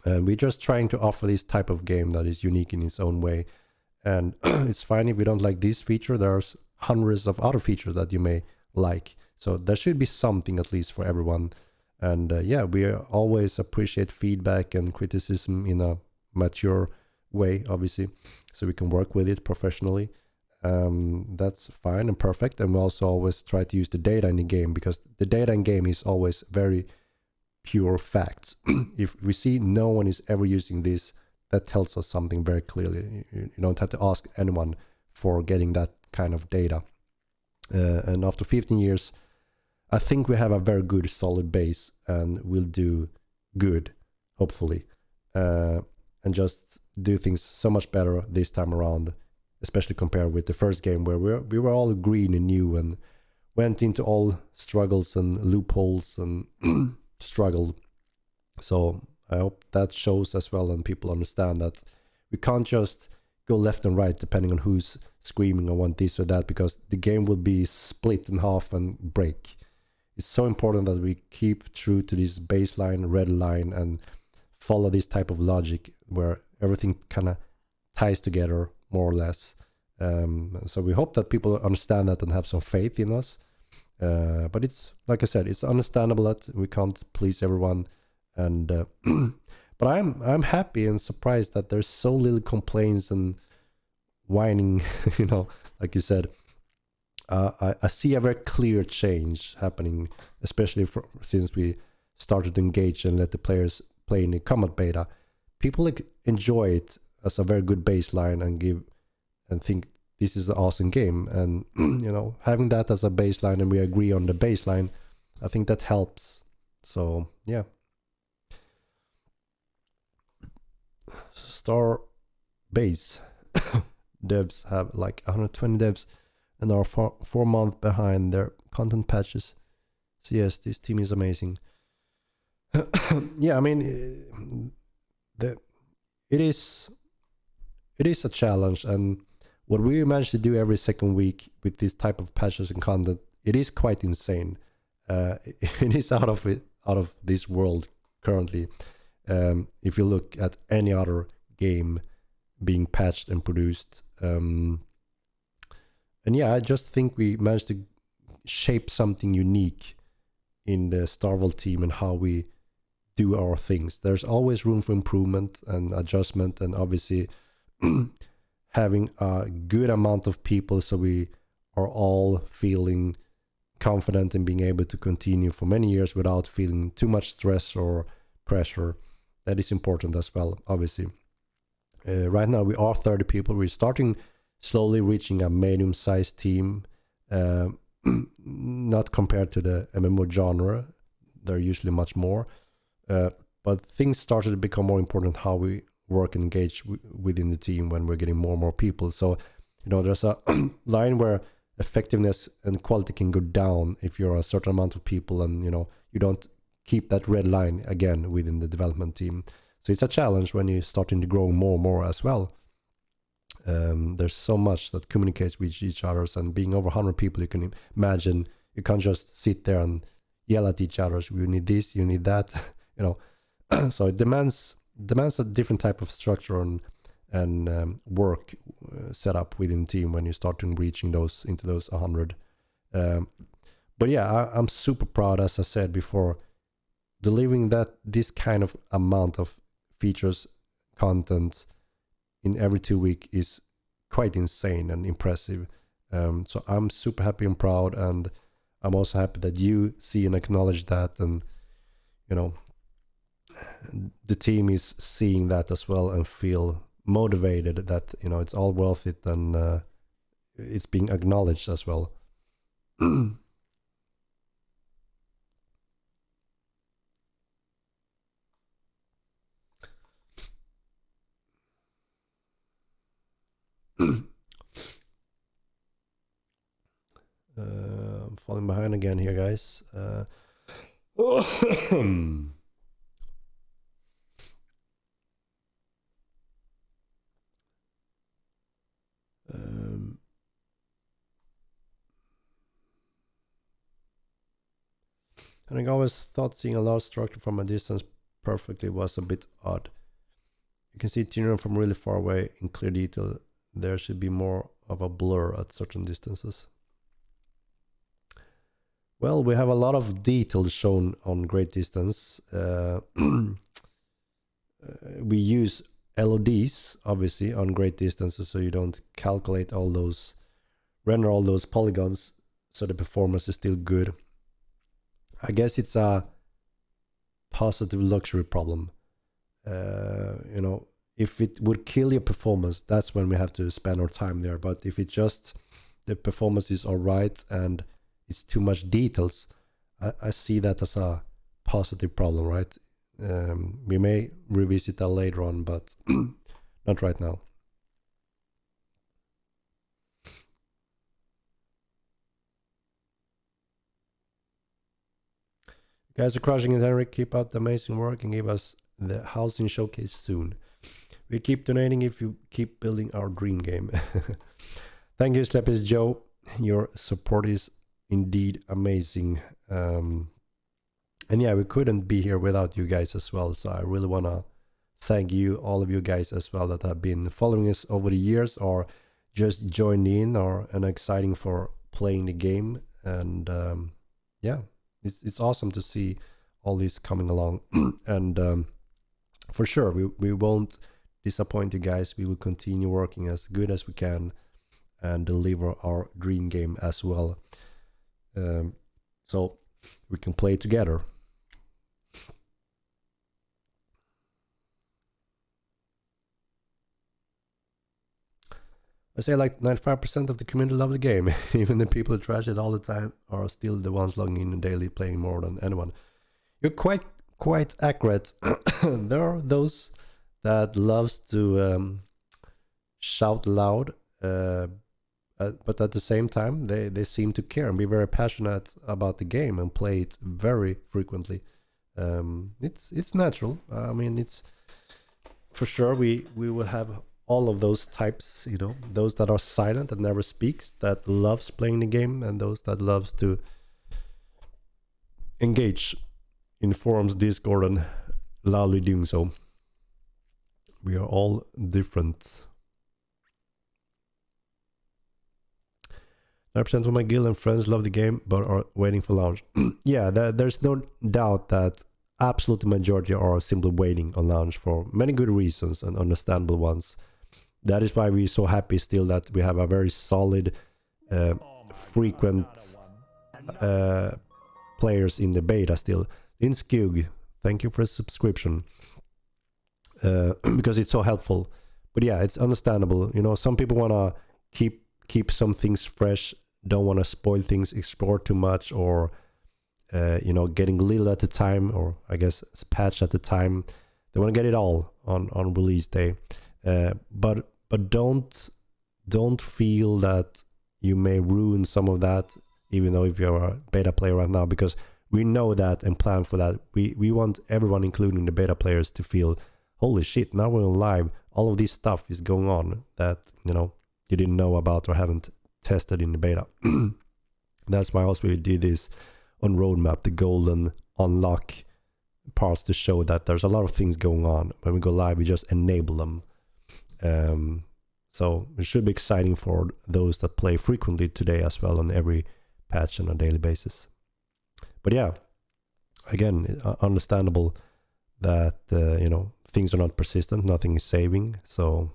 and we're just trying to offer this type of game that is unique in its own way. And it's fine if we don't like this feature. There's hundreds of other features that you may like, so there should be something at least for everyone. And yeah, we always appreciate feedback and criticism in a mature way, obviously, so we can work with it professionally. That's fine and perfect. And we also always try to use the data in the game, because the data in game is always very pure facts. If we see no one is ever using this, that tells us something very clearly. You don't have to ask anyone for getting that kind of data. And after 15 years, I think we have a very good solid base, and we'll do good, hopefully, and just do things so much better this time around, especially compared with the first game where we were all green and new and went into all struggles and loopholes and struggled. So I hope that shows as well, and people understand that we can't just go left and right depending on who's screaming or want this or that, because the game will be split in half and break. It's so important that we keep true to this baseline red line and follow this type of logic where everything kind of ties together more or less. So we hope that people understand that and have some faith in us. But it's, like I said, it's understandable that we can't please everyone. And but I'm happy and surprised that there's so little complaints and whining, you know, like you said. I see a very clear change happening, especially since we started to engage and let the players play in the combat beta. People enjoy it as a very good baseline and think this is an awesome game. And you know, having that as a baseline and we agree on the baseline, I think that helps. So yeah. Star base devs have like 120 devs and are 4 months behind their content patches. So yes, this team is amazing. Yeah, I mean, it is a challenge, and what we manage to do every second week with this type of patches and content, it is quite insane. It is out of this world currently. If you look at any other game being patched and produced. And yeah, I just think we managed to shape something unique in the Starval team and how we do our things. There's always room for improvement and adjustment, and obviously having a good amount of people so we are all feeling confident in being able to continue for many years without feeling too much stress or pressure. That is important as well, obviously. Right now we are 30 people. We're starting slowly reaching a medium-sized team, not compared to the MMO genre. they're usually much more. But things started to become more important how we work and engage within the team when we're getting more and more people. So, there's a line where effectiveness and quality can go down if you're a certain amount of people, and you don't keep that red line again within the development team. So it's a challenge when you're starting to grow more and more as well. There's so much that communicates with each other, and being over 100 people, you can imagine you can't just sit there and yell at each other. You need this, you need that, So it demands a different type of structure and work set up within the team when you start reaching into those 100. But yeah, I'm super proud, as I said before, delivering this kind of amount of features, content in every 2 weeks is quite insane and impressive. So I'm super happy and proud, and I'm also happy that you see and acknowledge that, and the team is seeing that as well and feel motivated that it's all worth it, and it's being acknowledged as well. I'm falling behind again here, guys. And I always thought seeing a large structure from a distance perfectly was a bit odd. You can see Tinerum from really far away in clear detail. There should be more of a blur at certain distances. Well, we have a lot of details shown on great distance. We use LODs, obviously, on great distances, so you don't calculate render all those polygons, so the performance is still good. I guess it's a positive luxury problem. If it would kill your performance, that's when we have to spend our time there. But if the performance is all right and it's too much details, I see that as a positive problem, right? We may revisit that later on, but not right now. You guys are crushing it, Henrik. Keep up the amazing work and give us the housing showcase soon. We keep donating if you keep building our dream game. Thank you, Sleppy's Joe. Your support is indeed amazing. And yeah, we couldn't be here without you guys as well. So I really want to thank you, all of you guys as well, that have been following us over the years or just joined in and exciting for playing the game. And yeah, it's awesome to see all this coming along. And for sure, we won't disappoint you guys. We will continue working as good as we can and deliver our dream game as well. So we can play together. I say like 95% of the community love the game. Even the people who trash it all the time are still the ones logging in daily, playing more than anyone. You're quite accurate. There are those that loves to shout loud, but at the same time they seem to care and be very passionate about the game and play it very frequently. It's natural. I mean, it's for sure we will have all of those types, those that are silent and never speaks, that loves playing the game, and those that loves to engage in forums, Discord, and loudly doing so. We are all different. 9% of my guild and friends love the game but are waiting for launch. Yeah, there's no doubt that absolute majority are simply waiting on launch for many good reasons and understandable ones. That is why we're so happy still that we have a very solid, frequent players in the beta still. Inskug, thank you for a subscription. Because it's so helpful. But yeah, it's understandable. Some people want to keep some things fresh, don't want to spoil things, explore too much, or you know, getting little at a time, or I guess patch at a time. They want to get it all on release day, but don't feel that you may ruin some of that, even though if you're a beta player right now, because we know that and plan for that. We want everyone, including the beta players, to feel, holy shit, now we're on live. All of this stuff is going on that, you know, you didn't know about or haven't tested in the beta. That's why also we did this on roadmap, the golden unlock parts, to show that there's a lot of things going on. When we go live, we just enable them. So it should be exciting for those that play frequently today as well, on every patch on a daily basis. But yeah, again, understandable that you know, things are not persistent, nothing is saving. So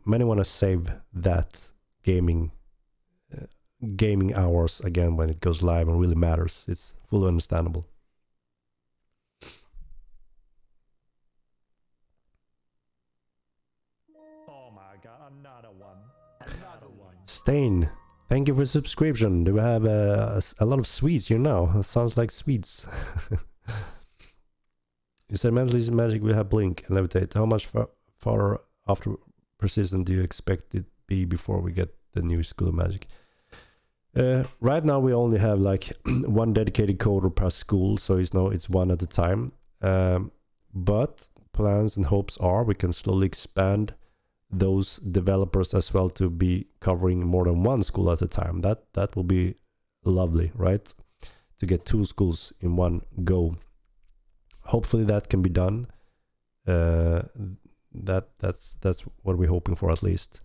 many want to save that gaming hours again when it goes live and really matters. It's fully understandable. Oh my god, another one. Stain, thank you for the subscription. Do we have a lot of Swedes here now? Sounds like Swedes. You said Mentalism Magic will have Blink and Levitate. How much far after Persistent do you expect it be before we get the new School of Magic? Right now we only have like one dedicated coder per school, so it's one at a time. But plans and hopes are we can slowly expand those developers as well to be covering more than one school at a time. That will be lovely, right? To get 2 schools in one go. Hopefully that can be done. That's what we're hoping for, at least.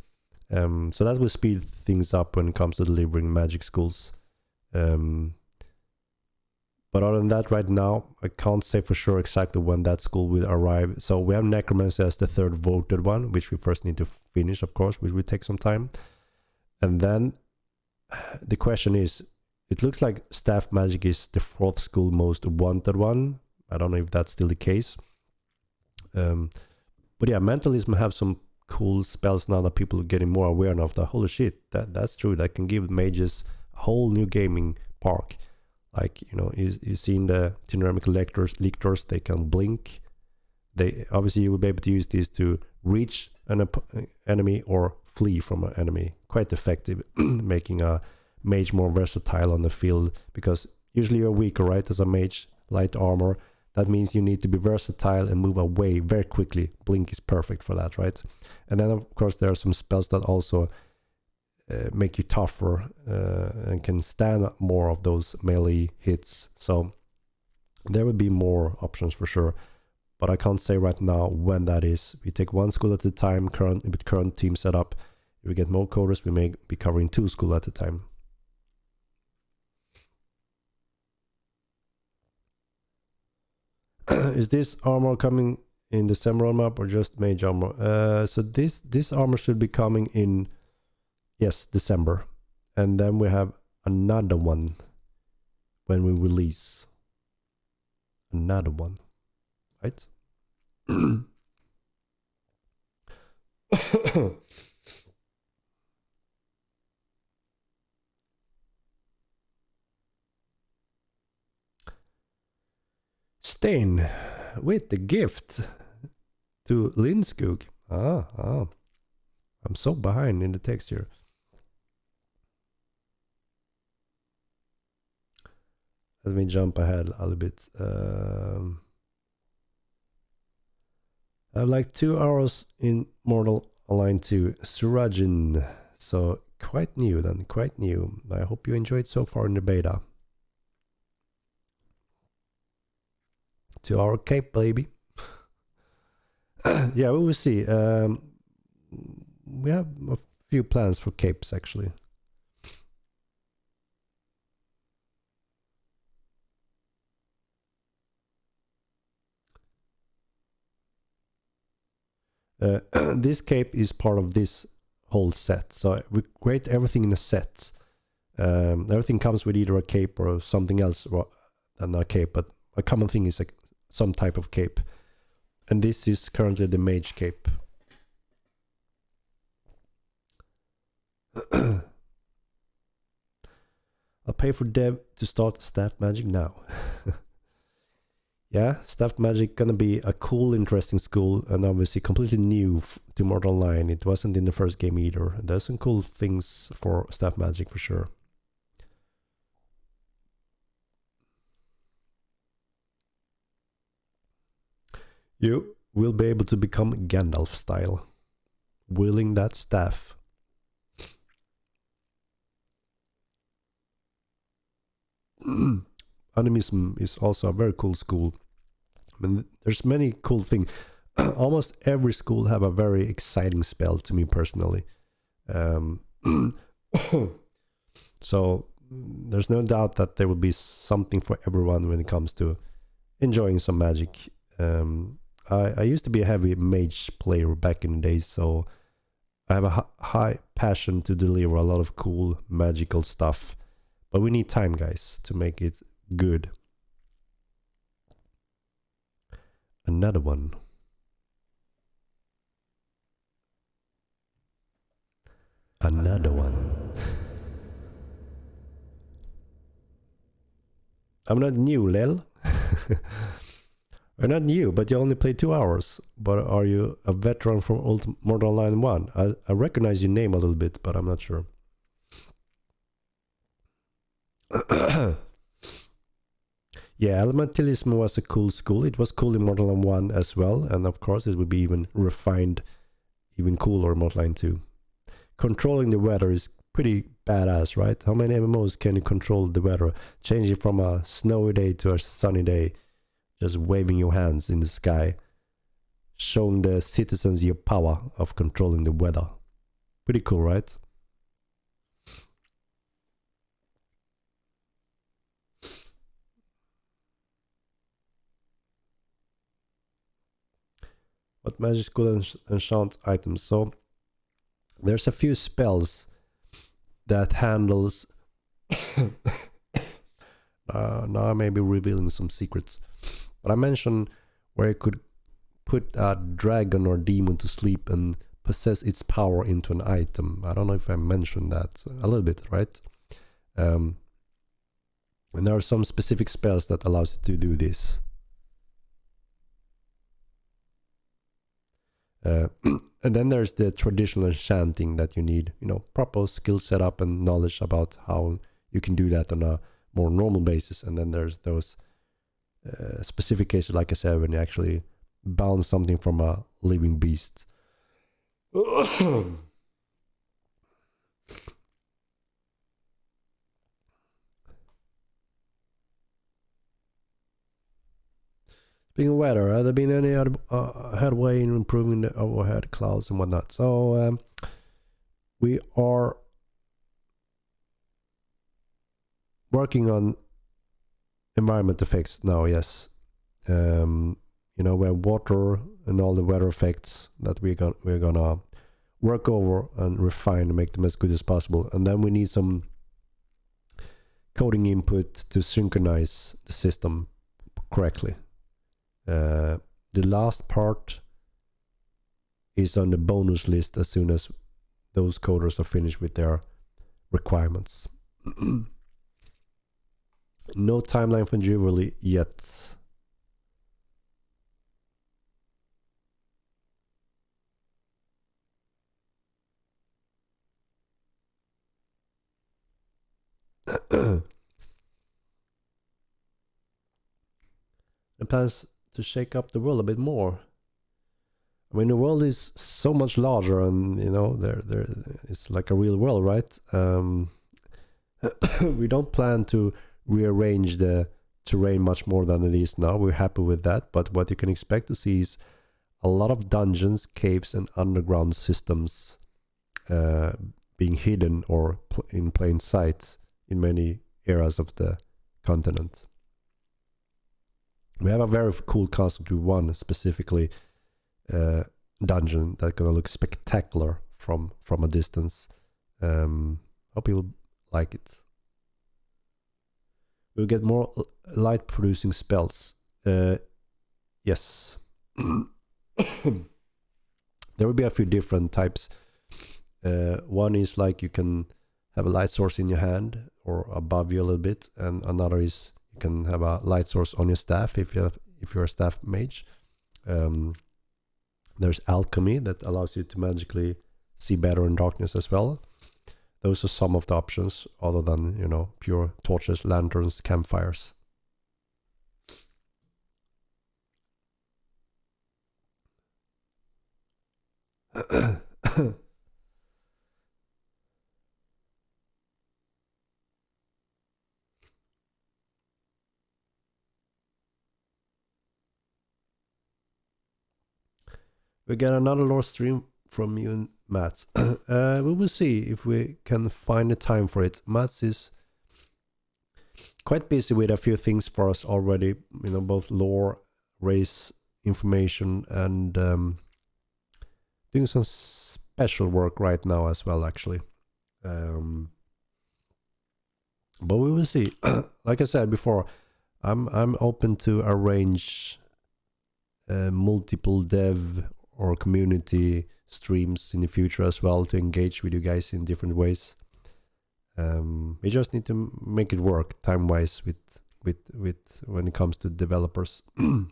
So that will speed things up when it comes to delivering magic schools. But other than that, right now, I can't say for sure exactly when that school will arrive. So we have Necromancy as the 3rd voted one, which we first need to finish, of course, which will take some time. And then the question is, it looks like Staff Magic is the 4th school most wanted one. I don't know if that's still the case. But yeah, Mentalism have some cool spells now that people are getting more aware of. That holy shit, that's true. That can give mages a whole new gaming park. Like, you know, you've seen the Tyrannic lictors, they can blink. They obviously, you will be able to use these to reach an enemy or flee from an enemy. Quite effective, making a mage more versatile on the field, because usually you're weaker, right, as a mage, light armor. That means you need to be versatile and move away very quickly. Blink is perfect for that, right? And then, of course, there are some spells that also make you tougher and can stand more of those melee hits. So there will be more options for sure. But I can't say right now when that is. We take 1 school at a time, with current team setup. If we get more coders, we may be covering 2 schools at a time. Is this armor coming in December roadmap or just Mage armor? So this armor should be coming in, yes, December. And then we have another one when we release. Another one, right? Stain with the gift to Linskog. I'm so behind in the text here. Let me jump ahead a little bit. I have like 2 hours in Mortal Online 2. Surajin. So quite new then, quite new. I hope you enjoyed so far in the beta. 2-hour cape, baby. Yeah, we will see. We have a few plans for capes, actually. This cape is part of this whole set. So we create everything in a set. Everything comes with either a cape or something else than a cape, but a common thing is some type of cape. And this is currently the Mage cape. A pay for dev to start staff magic now. Yeah, staff magic gonna be a cool, interesting school, and obviously completely new to Mortal Online. It wasn't in the first game either. There's some cool things for staff magic for sure. You will be able to become Gandalf style, wielding that staff. Animism is also a very cool school. I mean, there's many cool things. Almost every school have a very exciting spell to me personally. So there's no doubt that there will be something for everyone when it comes to enjoying some magic. I used to be a heavy mage player back in the days, so I have a high passion to deliver a lot of cool magical stuff. But we need time, guys, to make it good. Another one. Another one. I'm not new, Lel. You're not new, but you only played 2 hours. But are you a veteran from old Mortal Online 1? I recognize your name a little bit, but I'm not sure. Yeah, Elementalism was a cool school. It was cool in Mortal Online 1 as well, and of course it would be even refined, even cooler in Mortal Online 2. Controlling the weather is pretty badass, right? How many MMOs can you control the weather? Change it from a snowy day to a sunny day, just waving your hands in the sky, showing the citizens your power of controlling the weather. Pretty cool, right? What magic could enchant items? So there's a few spells that handles now I may be revealing some secrets, but I mentioned where you could put a dragon or demon to sleep and possess its power into an item. I don't know if I mentioned that a little bit, right? And there are some specific spells that allows you to do this. And then there's the traditional enchanting that you need, proper skill setup and knowledge about how you can do that on a more normal basis. And then there's those specific cases, like I said, when you actually bounce something from a living beast. Speaking of weather, have there been any other headway in improving the overhead clouds and whatnot? So we are working on environment effects now. Yes, we have water and all the weather effects that we're gonna work over and refine and make them as good as possible. And then we need some coding input to synchronize the system correctly. The last part is on the bonus list as soon as those coders are finished with their requirements. No timeline for Jubilee yet. And plans to shake up the world a bit more. I mean, the world is so much larger, and there it's like a real world, right? We don't plan to rearrange the terrain much more than it is now. We're happy with that, but what you can expect to see is a lot of dungeons, caves, and underground systems being hidden or in plain sight in many areas of the continent. We have a very cool concept with one specifically dungeon that's gonna look spectacular from a distance. Hope you'll like it. We'll get more light producing spells. Yes. There will be a few different types. One is like you can have a light source in your hand or above you a little bit, and another is you can have a light source on your staff if you're a staff mage. There's alchemy that allows you to magically see better in darkness as well. Those are some of the options other than, you know, pure torches, lanterns, campfires. We get another lore stream from you and Mats. We will see if we can find the time for it. Mats is quite busy with a few things for us already, you know, both lore, race information, and doing some special work right now as well, actually. But we will see. Like I said before, I'm open to arrange multiple dev or community streams in the future as well to engage with you guys in different ways. We just need to make it work time-wise with when it comes to developers. It's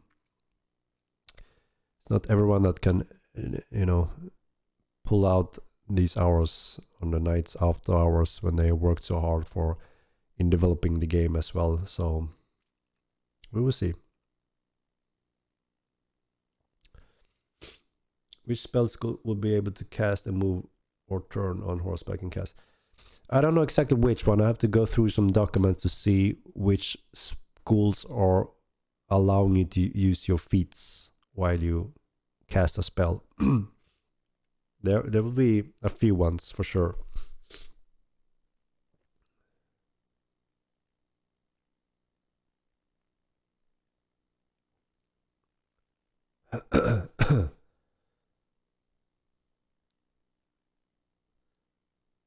not everyone that can, you know, pull out these hours on the nights after hours when they worked so hard in developing the game as well. So we will see. Which spells will be able to cast and move or turn on horseback and cast? I don't know exactly which one. I have to go through some documents to see which schools are allowing you to use your feats while you cast a spell. There will be a few ones for sure.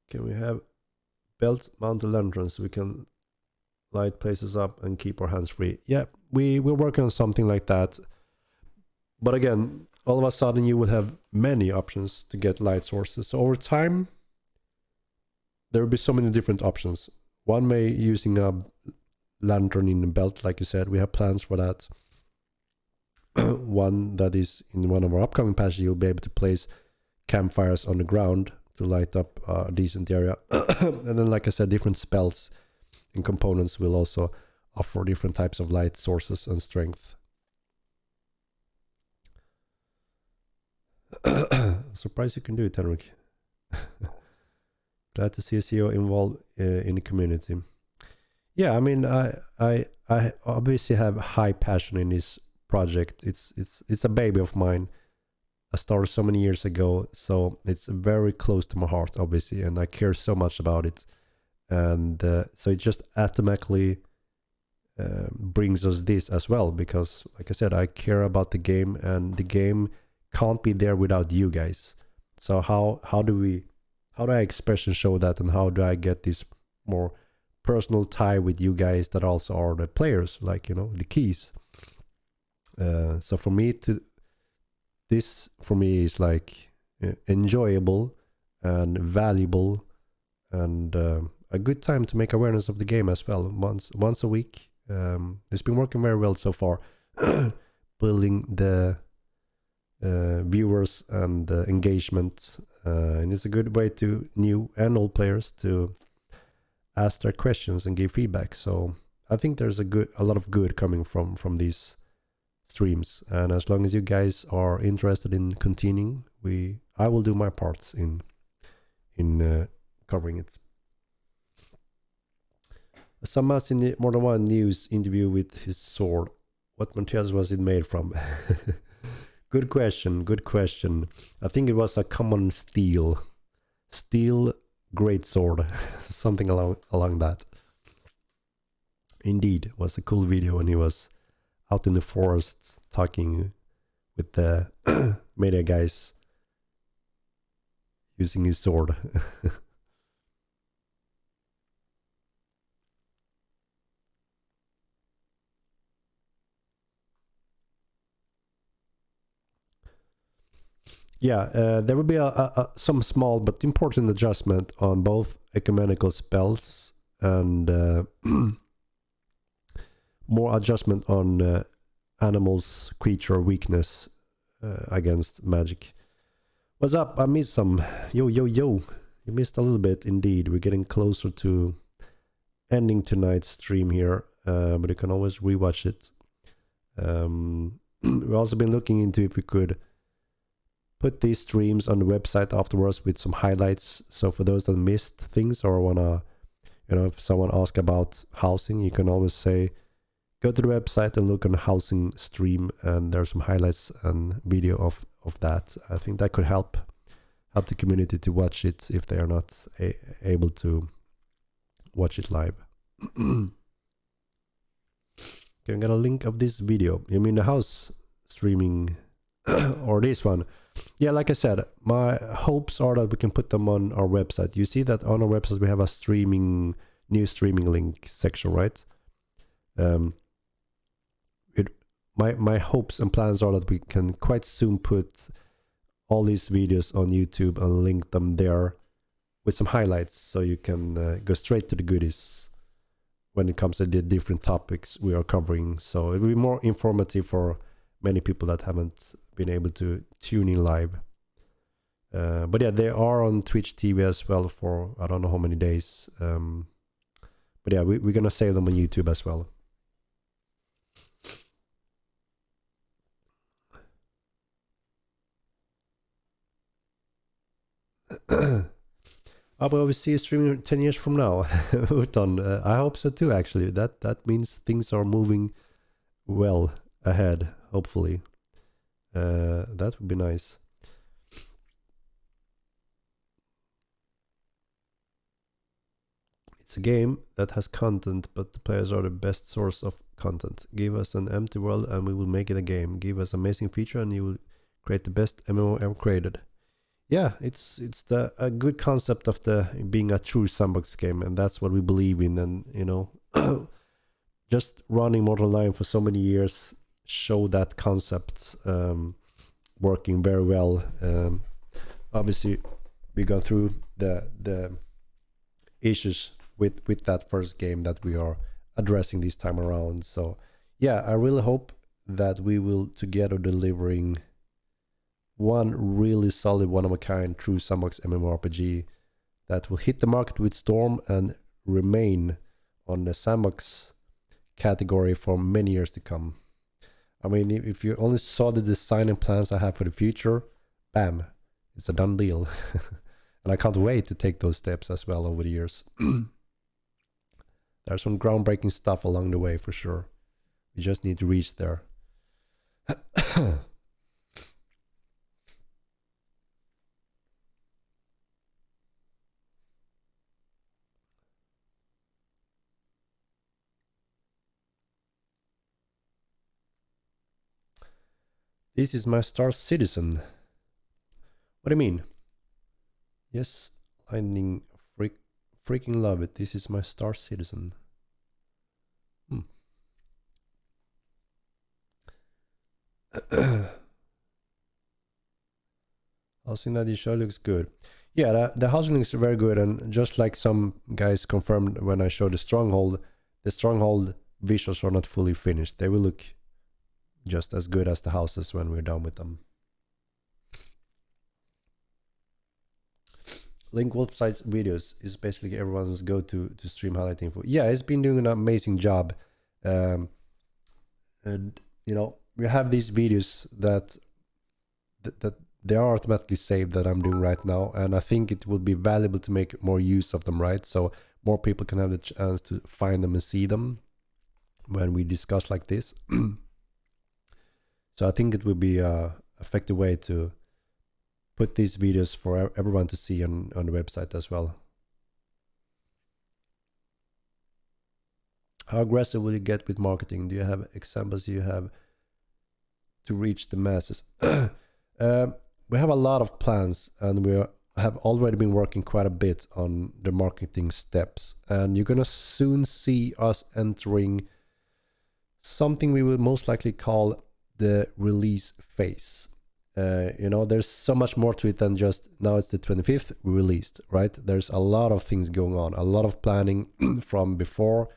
Can we have belt mounted lanterns so we can light places up and keep our hands free? Yeah, we're working on something like that. But again, all of a sudden you will have many options to get light sources. So over time, there will be so many different options. One may using a lantern in a belt, like you said. We have plans for that. One that is in one of our upcoming patches, you'll be able to place campfires on the ground to light up a decent area. And then, like I said, different spells and components will also offer different types of light sources and strength. Surprised you can do it, Henrik. Glad to see a CEO involved in the community. Yeah, I mean, I obviously have high passion in this project. It's a baby of mine. I started so many years ago, so it's very close to my heart, obviously, and I care so much about it. And so it just automatically brings us this as well, because, like I said, I care about the game, and the game can't be there without you guys. So how do I express and show that, and how do I get this more personal tie with you guys that also are the players, like, you know, the keys. So for me this is like enjoyable and valuable, and a good time to make awareness of the game as well. Once a week. It's been working very well so far. Building the viewers and engagement, and it's a good way to new and old players to ask their questions and give feedback. So I think there's a lot of good coming from these streams, and as long as you guys are interested in continuing, I will do my parts in covering it. Samas in the More Than One news interview with his sword. What materials was it made from? Good question. I think it was a common steel greatsword, something along that. Indeed, it was a cool video when he was out in the forest talking with the media guys using his sword. Yeah, there will be some small but important adjustment on both ecumenical spells and more adjustment on animals, creature weakness against magic. What's up? I missed some. Yo. You missed a little bit indeed. We're getting closer to ending tonight's stream here, but you can always rewatch it. We've also been looking into if we could put these streams on the website afterwards with some highlights. So for those that missed things or wanna, if someone asks about housing, you can always say, go to the website and look on the housing stream, and there's some highlights and video of that. I think that could help the community to watch it if they are not able to watch it live. Can I get a link of this video? You mean the house streaming or this one? Yeah, like I said, my hopes are that we can put them on our website. You see that on our website we have a new streaming link section, right? My hopes and plans are that we can quite soon put all these videos on YouTube and link them there with some highlights, so you can go straight to the goodies when it comes to the different topics we are covering. So it will be more informative for many people that haven't been able to tune in live. But yeah, they are on Twitch TV as well for I don't know how many days. But yeah, we're gonna save them on YouTube as well. But we see you streaming 10 years from now. Uton, I hope so too, actually. That means things are moving well ahead, hopefully. That would be nice. It's a game that has content, but the players are the best source of content. Give us an empty world and we will make it a game. Give us amazing feature and you will create the best MMO ever created. Yeah, it's a good concept of the being a true sandbox game, and that's what we believe in. And just running Mortal 9 for so many years show that concept working very well. Obviously, we go through the issues with that first game that we are addressing this time around. So yeah, I really hope that we will together delivering one really solid, one-of-a-kind true sandbox MMORPG that will hit the market with storm and remain on the sandbox category for many years to come. I mean, if you only saw the design and plans I have for the future, bam, it's a done deal. And I can't wait to take those steps as well over the years. There's some groundbreaking stuff along the way for sure. We just need to reach there. This is my star citizen. What do you mean? Yes, lightning freaking love it. This is my star citizen. Housing that you show looks good. Yeah, the housing looks very good, and just like some guys confirmed when I showed the stronghold visuals are not fully finished. They will look just as good as the houses when we're done with them. Link Wolfside's videos is basically everyone's go-to stream highlight info. Yeah, it's been doing an amazing job. And we have these videos that they are automatically saved that I'm doing right now, and I think it will be valuable to make more use of them, right? So more people can have the chance to find them and see them when we discuss like this. So I think it would be an effective way to put these videos for everyone to see on the website as well. How aggressive will you get with marketing? Do you have examples you have to reach the masses? We have a lot of plans, and we have already been working quite a bit on the marketing steps, and you're gonna soon see us entering something we will most likely call the release phase. there's so much more to it than just now it's the 25th we released, right? There's a lot of things going on, a lot of planning from before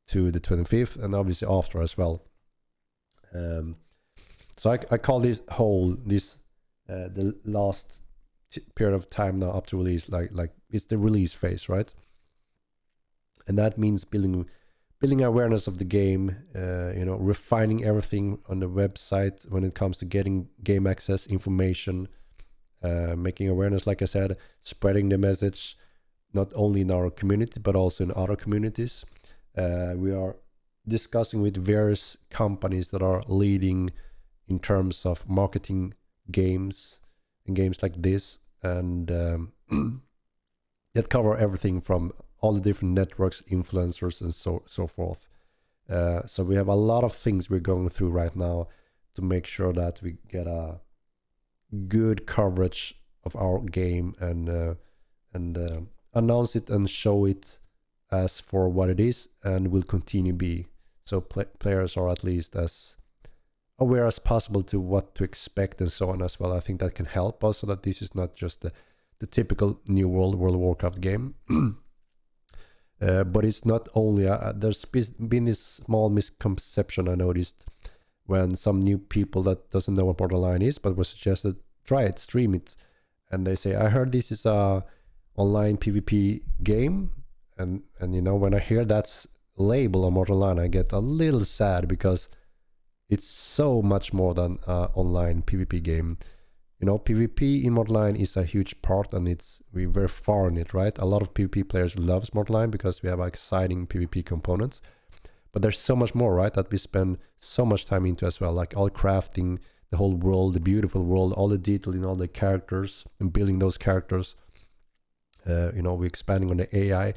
to the 25th and obviously after as well. So I call the last period of time now up to release like it's the release phase, right? And that means building awareness of the game, refining everything on the website when it comes to getting game access information, making awareness, like I said, spreading the message, not only in our community, but also in other communities. We are discussing with various companies that are leading in terms of marketing games and games like this, and that cover everything from all the different networks, influencers, and so forth. So we have a lot of things we're going through right now to make sure that we get a good coverage of our game and announce it and show it as for what it is and will continue be. So players are at least as aware as possible to what to expect and so on as well. I think that can help us so that this is not just the typical New World of Warcraft game. But it's not only, there's been this small misconception I noticed when some new people that doesn't know what Borderline is, but was suggested, try it, stream it. And they say, I heard this is a online PvP game. And when I hear that label on Borderline, I get a little sad because it's so much more than an online PvP game. PvP in Mortline is a huge part, and we're very far in it, right? A lot of PvP players love Mortline because we have exciting PvP components. But there's so much more, right, that we spend so much time into as well, like all crafting, the whole world, the beautiful world, all the detail in all the characters and building those characters. We're expanding on the AI,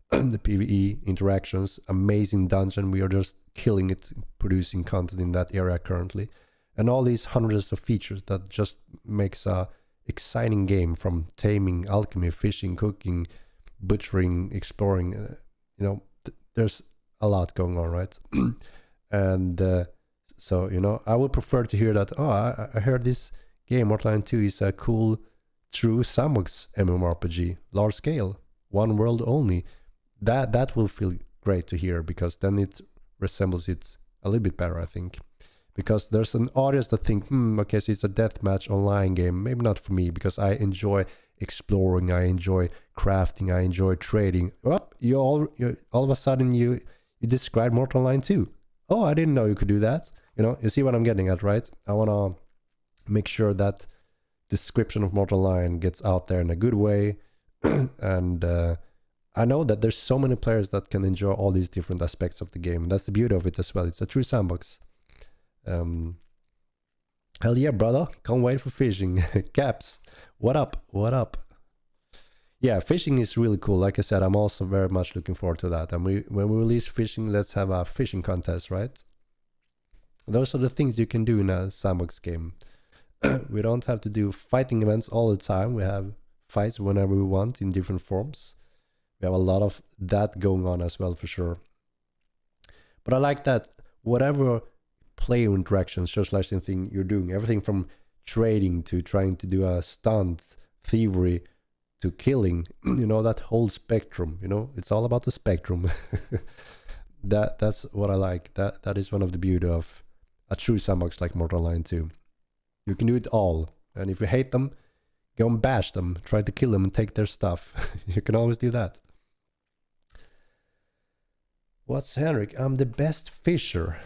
the PvE interactions, amazing dungeon. We are just killing it, producing content in that area currently. And all these hundreds of features that just makes a exciting game, from taming, alchemy, fishing, cooking, butchering, exploring. There's a lot going on, right? And so, I would prefer to hear that, I heard this game, Mortline 2, is a cool, true sandbox MMORPG, large scale, one world only. That will feel great to hear, because then it resembles it a little bit better, I think. Because there's an audience that think, okay, so it's a deathmatch online game. Maybe not for me, because I enjoy exploring, I enjoy crafting, I enjoy trading. Oh, all of a sudden you described Mortal Online 2. Oh, I didn't know you could do that. You see what I'm getting at, right? I want to make sure that description of Mortal Online gets out there in a good way. And I know that there's so many players that can enjoy all these different aspects of the game. That's the beauty of it as well. It's a true sandbox. Hell yeah, brother. Can't wait for fishing. Caps, what up? Yeah, fishing is really cool. Like I said, I'm also very much looking forward to that. And when we release fishing, let's have a fishing contest, right? Those are the things you can do in a sandbox game. We don't have to do fighting events all the time. We have fights whenever we want in different forms. We have a lot of that going on as well, for sure. But I like that whatever player interactions, socializing thing you're doing, everything from trading to trying to do a stunt, thievery, to killing, that whole spectrum, it's all about the spectrum. That's what I like. That is one of the beauty of a true sandbox like Mortal Online 2. You can do it all, and if you hate them, go and bash them, try to kill them and take their stuff. You can always do that. What's Henrik? I'm the best fisher.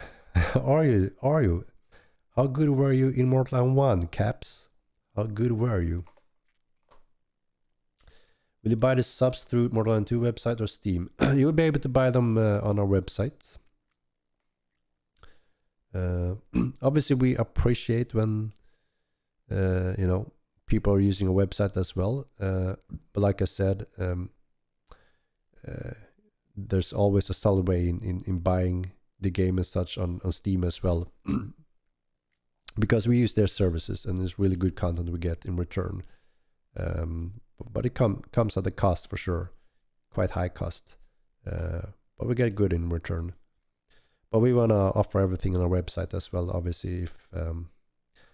Are you? How good were you in Mortal Online 1, Caps? How good were you? Will you buy the subs through Mortal Online 2 website or Steam? You will be able to buy them on our website. Obviously, we appreciate when people are using a website as well. But like I said, there's always a solid way in buying the game as such on Steam as well. Because we use their services and there's really good content we get in return. But it comes at a cost, for sure. Quite high cost. But we get good in return. But we want to offer everything on our website as well, obviously.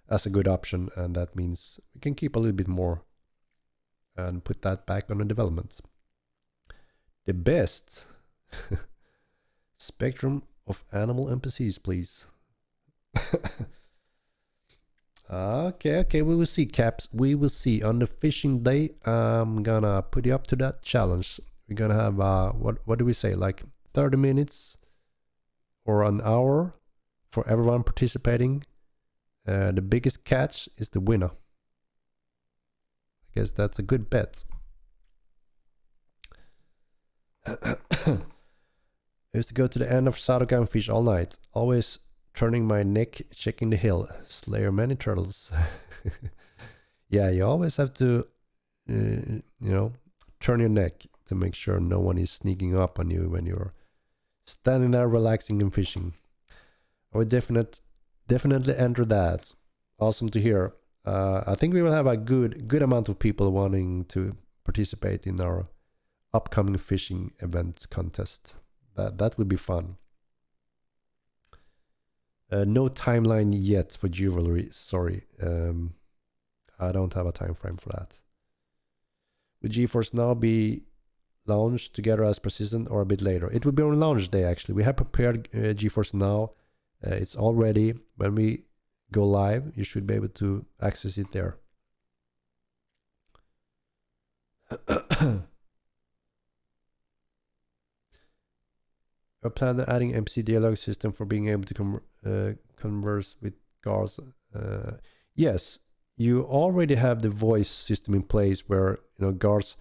as a good option, and that means we can keep a little bit more and put that back on the development. The best spectrum of animal NPCs, please. Okay, we will see, Caps. We will see. On the fishing day, I'm gonna put you up to that challenge. We're gonna have, what do we say, like 30 minutes or an hour for everyone participating. The biggest catch is the winner. I guess that's a good bet. I used to go to the end of Sadoka and fish all night. Always turning my neck, checking the hill. Slayer many turtles. Yeah, you always have to, you know, turn your neck to make sure no one is sneaking up on you when you're standing there relaxing and fishing. I would definitely enter that. Awesome to hear. I think we will have a good amount of people wanting to participate in our upcoming fishing events contest. That would be fun. No timeline yet for jewelry. Sorry, I don't have a time frame for that. Would GeForce Now be launched together as Persistent or a bit later? It will be on launch day actually. We have prepared GeForce Now. It's all ready. When we go live, you should be able to access it there. I plan on adding NPC dialogue system for being able to converse with guards. Yes, you already have the voice system in place where guards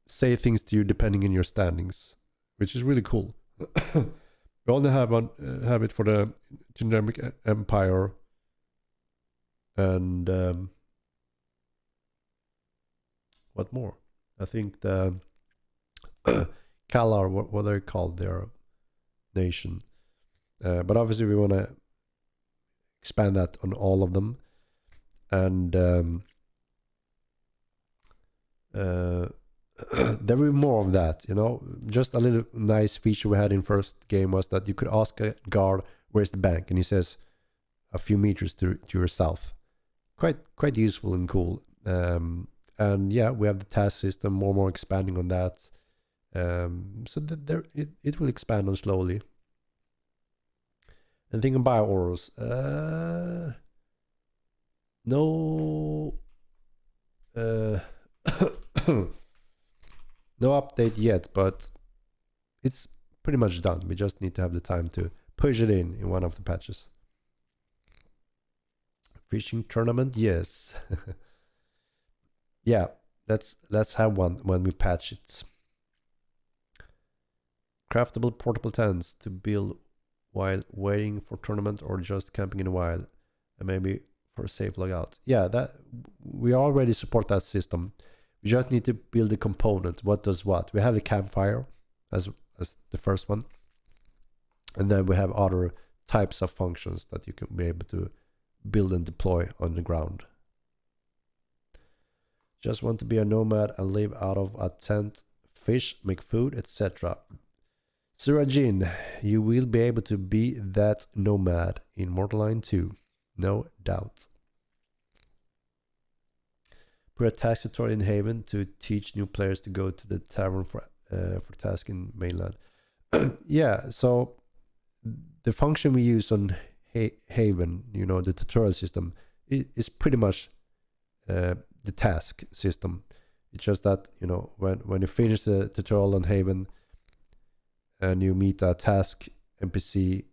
say things to you depending on your standings, which is really cool. We only have it for the Generic Empire and what more? I think the Kalar, what they're called, their nation. But obviously we want to expand that on all of them. And there will be more of that, Just a little nice feature we had in first game was that you could ask a guard, where's the bank? And he says a few meters to your south. Quite useful and cool. And yeah, we have the task system, more expanding on that. So that it will expand on slowly. And thinking bio-auras. No no update yet, but it's pretty much done. We just need to have the time to push it in one of the patches. Fishing tournament, yes. Yeah, let's have one when we patch it. Craftable portable tents to build while waiting for tournament or just camping in a while, and maybe for a safe logout. Yeah, that we already support that system. We just need to build a component. What does what? We have the campfire as the first one, and then we have other types of functions that you can be able to build and deploy on the ground. Just want to be a nomad and live out of a tent, fish, make food, etc. Surajin, you will be able to be that nomad in Mortaline 2, no doubt. Put a task tutorial in Haven to teach new players to go to the tavern for task in mainland. Yeah, so the function we use on Haven, the tutorial system, is pretty much the task system. It's just that when you finish the tutorial on Haven and you meet a task NPC,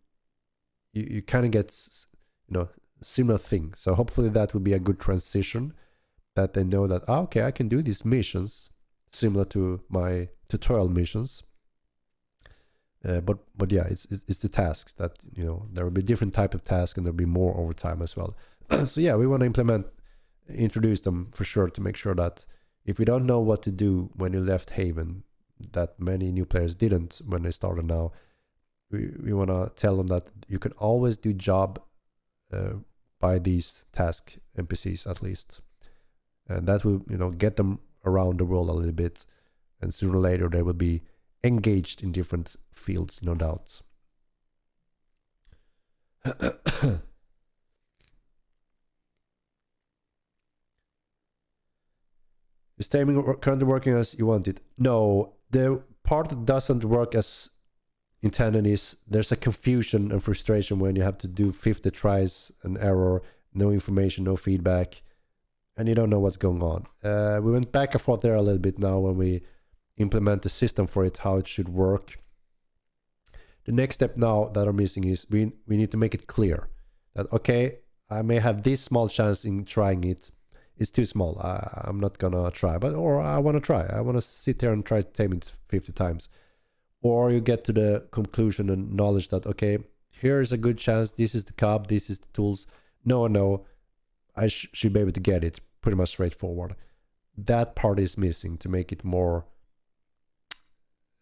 you kind of get similar thing. So hopefully that will be a good transition, that they know that okay, I can do these missions similar to my tutorial missions. But yeah, it's the tasks that there will be different type of tasks and there'll be more over time as well. So yeah, we want to introduce them for sure, to make sure that if we don't know what to do when you left Haven, that many new players didn't when they started now, we want to tell them that you can always do job by these task NPCs at least, and that will get them around the world a little bit, and sooner or later they will be engaged in different fields, no doubt. Is taming currently working as you want it? No, the part that doesn't work as intended is there's a confusion and frustration when you have to do 50 tries, an error, no information, no feedback, and you don't know what's going on. We went back and forth there a little bit now when we implement the system for it, how it should work. The next step now that I'm missing is we need to make it clear that, okay, I may have this small chance in trying it. It's too small. I'm not gonna try, or I want to try. I want to sit here and try to tame it 50 times. Or you get to the conclusion and knowledge that, okay, here is a good chance. This is the cub. This is the tools. No, I should be able to get it. Pretty much straightforward. That part is missing to make it more,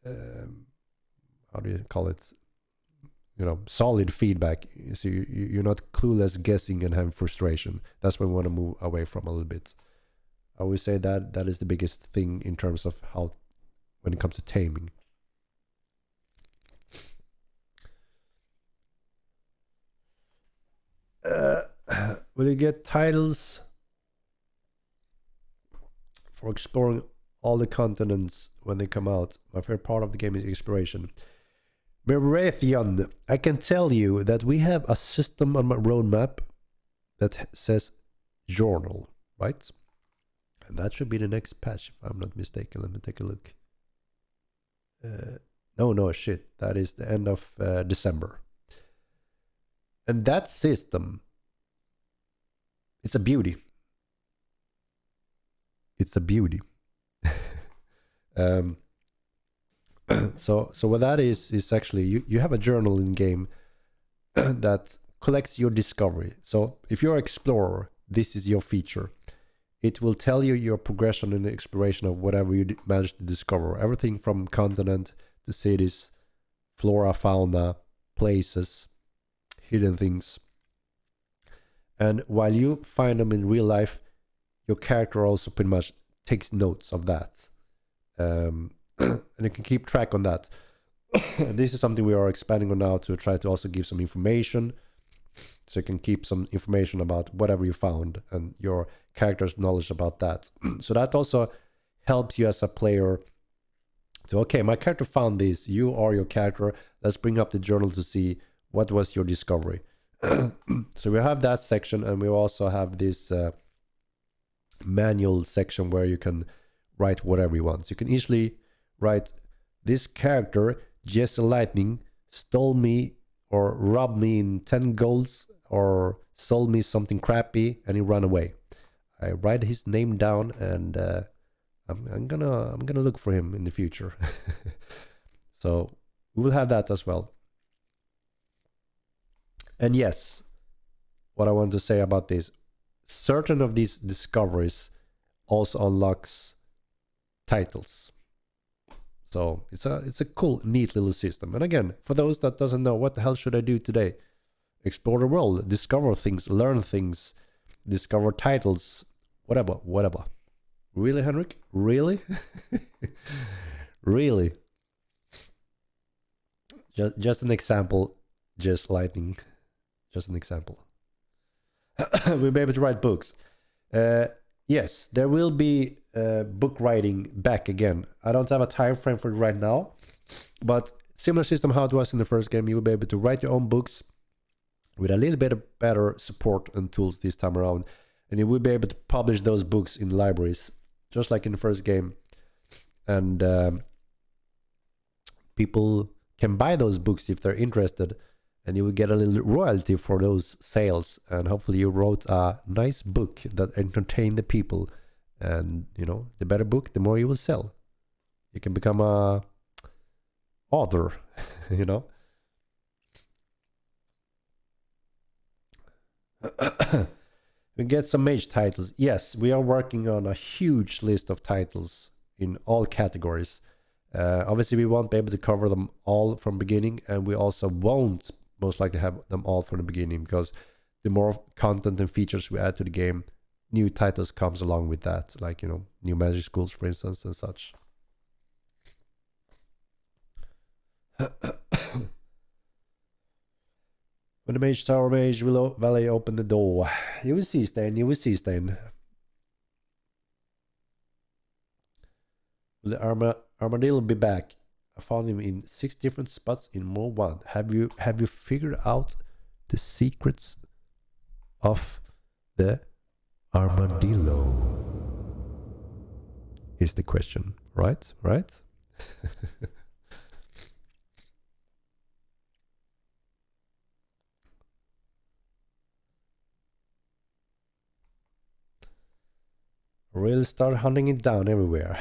how do you call it? Solid feedback. So you're not clueless guessing and having frustration. That's what we want to move away from a little bit. I would say that is the biggest thing in terms of how, when it comes to taming. Will you get titles for exploring all the continents when they come out? My favorite part of the game is exploration. Merathion, I can tell you that we have a system on my roadmap that says journal, right? And that should be the next patch, if I'm not mistaken. Let me take a look. No, shit. That is the end of December. And that system, it's a beauty. It's a beauty. So what that is actually you have a journal in game that collects your discovery. So if you're an explorer, this is your feature. It will tell you your progression in the exploration of whatever you managed to discover. Everything from continent to cities, flora, fauna, places, hidden things. And while you find them in real life, your character also pretty much takes notes of that. And you can keep track on that. This is something we are expanding on now to try to also give some information. So you can keep some information about whatever you found and your character's knowledge about that. So that also helps you as a player to, okay, my character found this. You are your character. Let's bring up the journal to see what was your discovery. So we have that section, and we also have this manual section where you can write whatever you want. So you can easily write, this character, Jesse Lightning, stole me or robbed me in 10 golds or sold me something crappy and he ran away. I write his name down, and I'm gonna look for him in the future. So we will have that as well. And yes, what I want to say about this, certain of these discoveries also unlocks titles. So it's a cool, neat little system. And again, for those that doesn't know, what the hell should I do today? Explore the world, discover things, learn things, discover titles, whatever. Really, Henrik? Really? Really? Just an example, just lightning. Just an example. We'll be able to write books. Yes, there will be book writing back again. I don't have a time frame for it right now, but similar system how it was in the first game. You will be able to write your own books with a little bit of better support and tools this time around, and you will be able to publish those books in libraries, just like in the first game. And people can buy those books if they're interested, and you will get a little royalty for those sales. And hopefully you wrote a nice book that entertained the people. And, you know, the better book, the more you will sell. You can become a author, you know. We get some Mage titles. Yes, we are working on a huge list of titles in all categories. Obviously, we won't be able to cover them all from beginning, and we also won't most likely have them all from the beginning, because the more content and features we add to the game, new titles comes along with that, like, you know, new magic schools, for instance, and such. When the Mage Tower Mage will Valley open the door, you will see, Stain, you will see, Stain. Will the armadillo be back? I found him in 6 different spots in Mode 1. Have you figured out the secrets of the armadillo? Is the question. Right? Right? Really start hunting it down everywhere.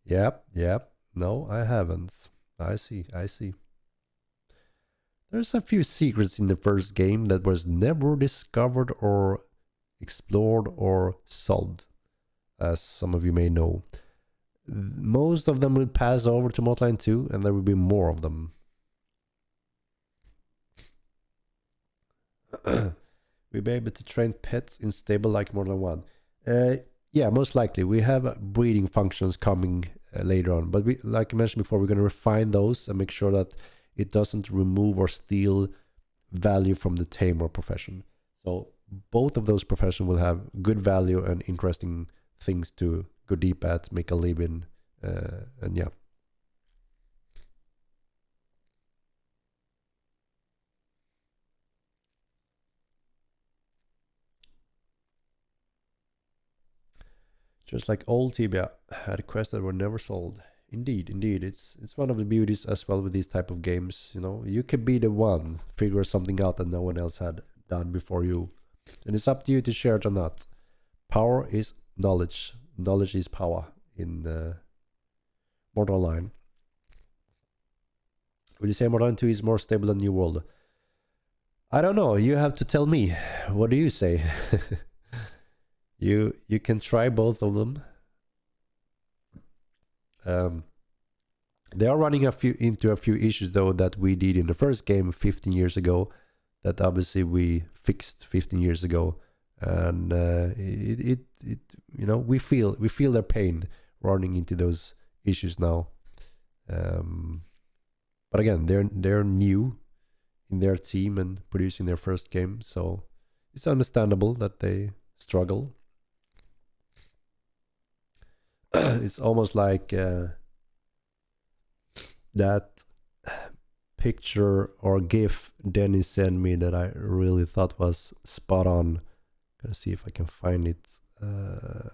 Yep. No, I haven't. I see. There's a few secrets in the first game that was never discovered or explored or solved, as some of you may know. Most of them will pass over to Modline 2, and there will be more of them. We'll be able to train pets in stable like Modline 1. Yeah, most likely. We have breeding functions coming later on, but we, like I mentioned before, we're going to refine those and make sure that it doesn't remove or steal value from the tamer profession. So both of those professions will have good value and interesting things to go deep at, make a living, and yeah. Just like old Tibia had quests that were never sold. Indeed, it's one of the beauties as well with these type of games. You know, you could be the one figure something out that no one else had done before you, and it's up to you to share it or not. Power is knowledge. Knowledge is power in Mortal Online. Would you say Mortal 2 is more stable than New World? I don't know. You have to tell me. What do you say? You can try both of them. They are running into a few issues though that we did in the first game 15 years ago, that obviously we fixed 15 years ago, and it you know, we feel their pain running into those issues now. But again, they're new in their team and producing their first game, so it's understandable that they struggle. It's almost like that picture or gif Dennis sent me that I really thought was spot on. Gonna see if I can find it. Where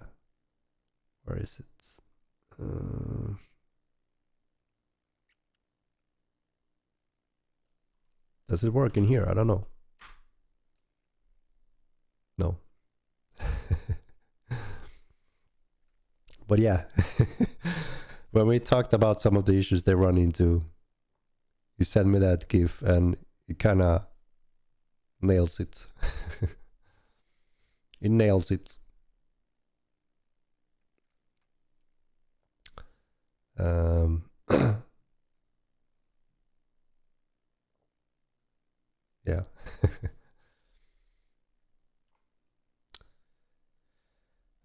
is it? Does it work in here? I don't know. No. But yeah, when we talked about some of the issues they run into, he sent me that GIF and it kind of nails it. It nails it. Yeah.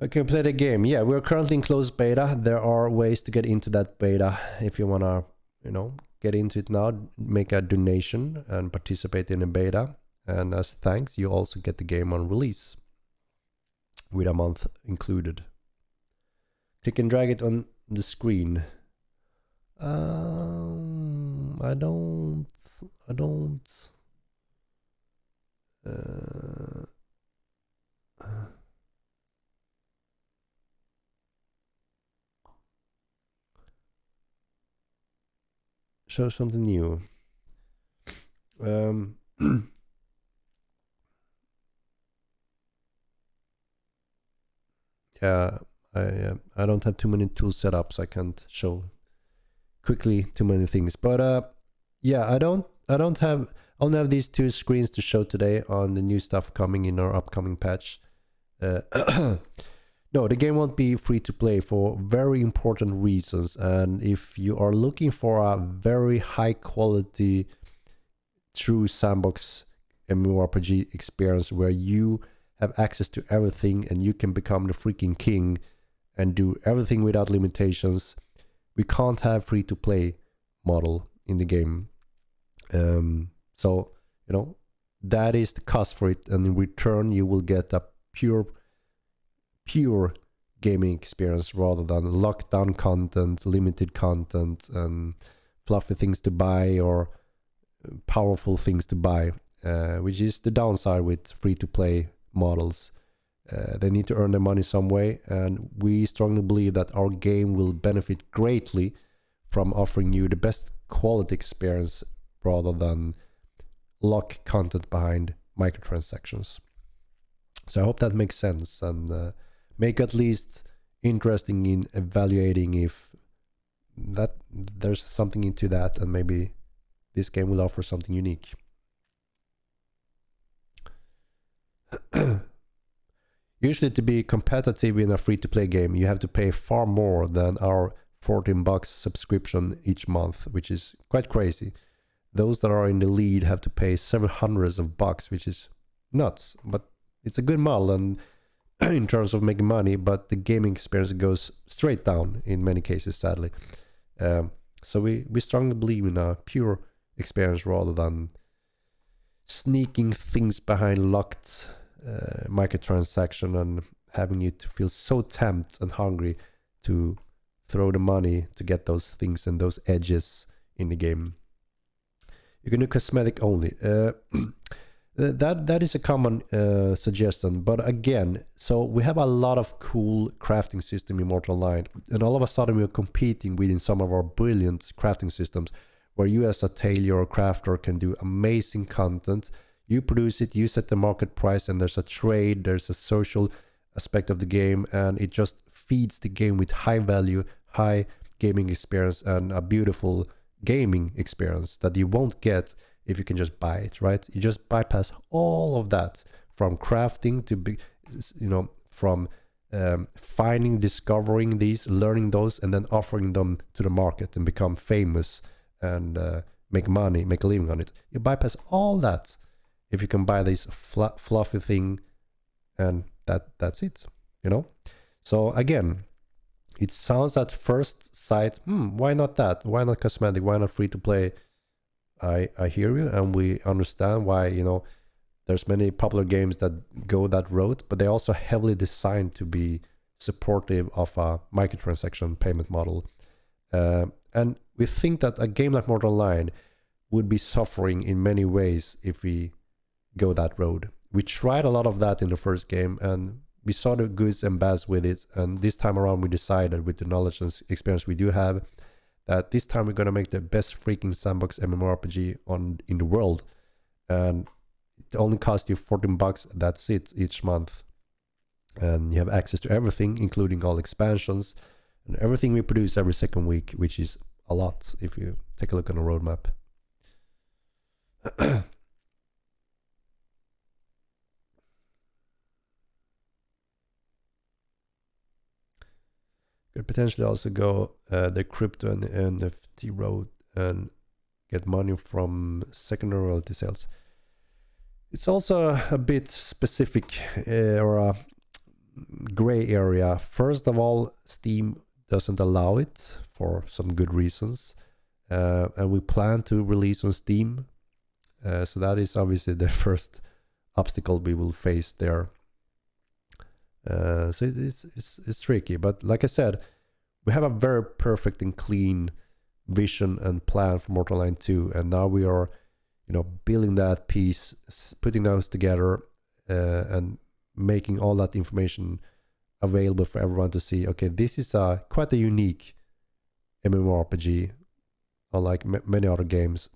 Okay, play the game. Yeah, we're currently in closed beta. There are ways to get into that beta if you want to, you know, get into it now, make a donation and participate in a beta. And as thanks, you also get the game on release with a month included. Click and drag it on the screen. I don't. Show something new. Yeah, I don't have too many tools set up, so I can't show quickly too many things. But yeah, I only have these two screens to show today on the new stuff coming in our upcoming patch. No, the game won't be free to play for very important reasons, and if you are looking for a very high quality true sandbox MMORPG experience where you have access to everything and you can become the freaking king and do everything without limitations, we can't have free to play model in the game. So, you know, that is the cost for it, and in return you will get a pure gaming experience rather than lockdown content, limited content, and fluffy things to buy or powerful things to buy, which is the downside with free-to-play models. They need to earn their money some way, and we strongly believe that our game will benefit greatly from offering you the best quality experience rather than lock content behind microtransactions. So I hope that makes sense and make at least interesting in evaluating if that there's something into that, and maybe this game will offer something unique. Usually to be competitive in a free-to-play game, you have to pay far more than our $14 subscription each month, which is quite crazy. Those that are in the lead have to pay several hundreds of bucks, which is nuts. But it's a good model and in terms of making money, but the gaming experience goes straight down in many cases, sadly. So we strongly believe in a pure experience rather than sneaking things behind locked microtransaction and having you to feel so tempted and hungry to throw the money to get those things and those edges in the game. You can do cosmetic only. That is a common suggestion, but again, so we have a lot of cool crafting system in Mortal Online, and all of a sudden we're competing within some of our brilliant crafting systems where you as a tailor or crafter can do amazing content. You produce it, you set the market price, and there's a trade, there's a social aspect of the game, and it just feeds the game with high value, high gaming experience, and a beautiful gaming experience that you won't get if you can just buy it, right? You just bypass all of that, from crafting to, from finding, discovering these, learning those, and then offering them to the market and become famous and make money, make a living on it. You bypass all that if you can buy this fluffy thing, and that's it, So again, it sounds at first sight, why not that? Why not cosmetic? Why not free to play? I hear you, and we understand why, there's many popular games that go that route, but they're also heavily designed to be supportive of a microtransaction payment model. And we think that a game like Mortal Online would be suffering in many ways if we go that road. We tried a lot of that in the first game, and we saw the goods and bads with it, and this time around we decided, with the knowledge and experience we do have, that this time we're going to make the best freaking sandbox MMORPG in the world, and it only costs you $14, that's it, each month, and you have access to everything, including all expansions and everything we produce every second week, which is a lot if you take a look on the roadmap. Could potentially also go the crypto and NFT road and get money from secondary royalty sales. It's also a bit specific or a gray area. First of all, Steam doesn't allow it for some good reasons, and we plan to release on Steam, so that is obviously the first obstacle we will face there. So it's tricky, but like I said, we have a very perfect and clean vision and plan for Mortal Online 2, and now we are, building that piece, putting those together, and making all that information available for everyone to see. Okay, this is quite a unique MMORPG, unlike many other games,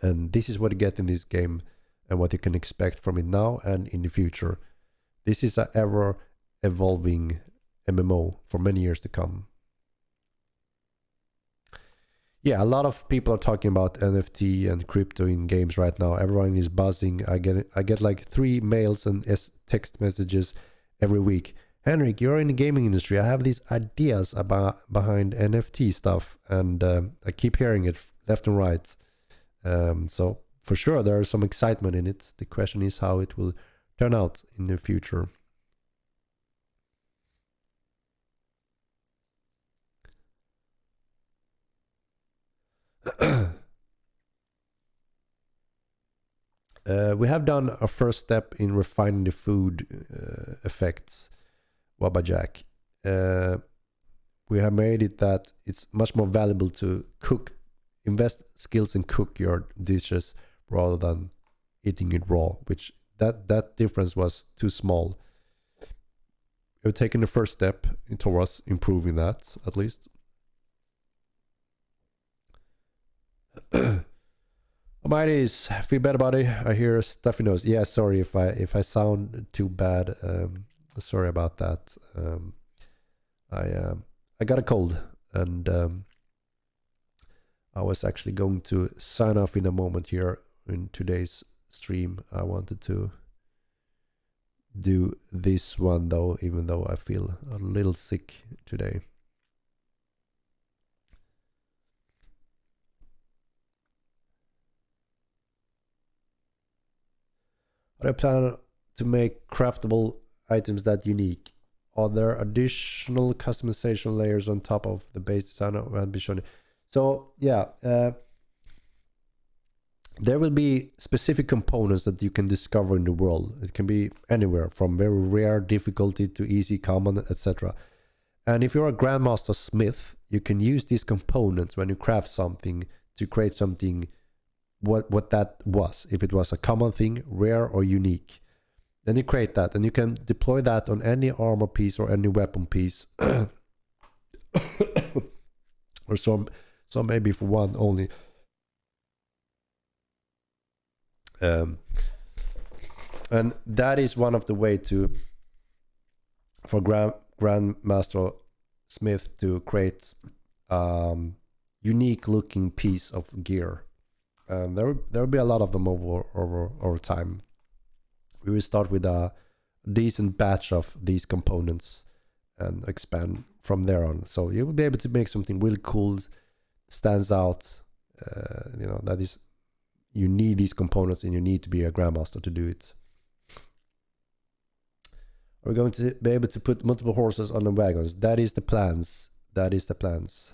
and this is what you get in this game, and what you can expect from it now and in the future. This is an ever-evolving MMO for many years to come. Yeah, a lot of people are talking about NFT and crypto in games right now. Everyone is buzzing. I get like 3 mails and text messages every week. Henrik, you're in the gaming industry. I have these ideas behind NFT stuff, and I keep hearing it left and right. So for sure, there is some excitement in it. The question is how it will turn out in the future. We have done a first step in refining the food effects. Wabajack. We have made it that it's much more valuable to cook, invest skills and cook your dishes rather than eating it raw, which that difference was too small. We've taken the first step towards improving that, at least. Almighties, feel better, buddy. I hear stuffy nose. Yeah, sorry if I sound too bad. Sorry about that. I got a cold, and I was actually going to sign off in a moment here in today's stream. I wanted to do this one though, even though I feel a little sick today. I plan to make craftable items that unique. Are there additional customization layers on top of the base design I'll be showing you? So yeah, there will be specific components that you can discover in the world. It can be anywhere from very rare difficulty to easy, common, etc. And if you're a Grandmaster Smith, you can use these components when you craft something to create something what that was. If it was a common thing, rare or unique. Then you create that and you can deploy that on any armor piece or any weapon piece. Or some maybe for one only. And that is one of the way for Grandmaster Smith to create unique looking piece of gear. And there will be a lot of them over time. We will start with a decent batch of these components and expand from there on. So you will be able to make something really cool, stands out. That is, you need these components and you need to be a Grandmaster to do it. We're going to be able to put multiple horses on the wagons. That is the plans. That is the plans.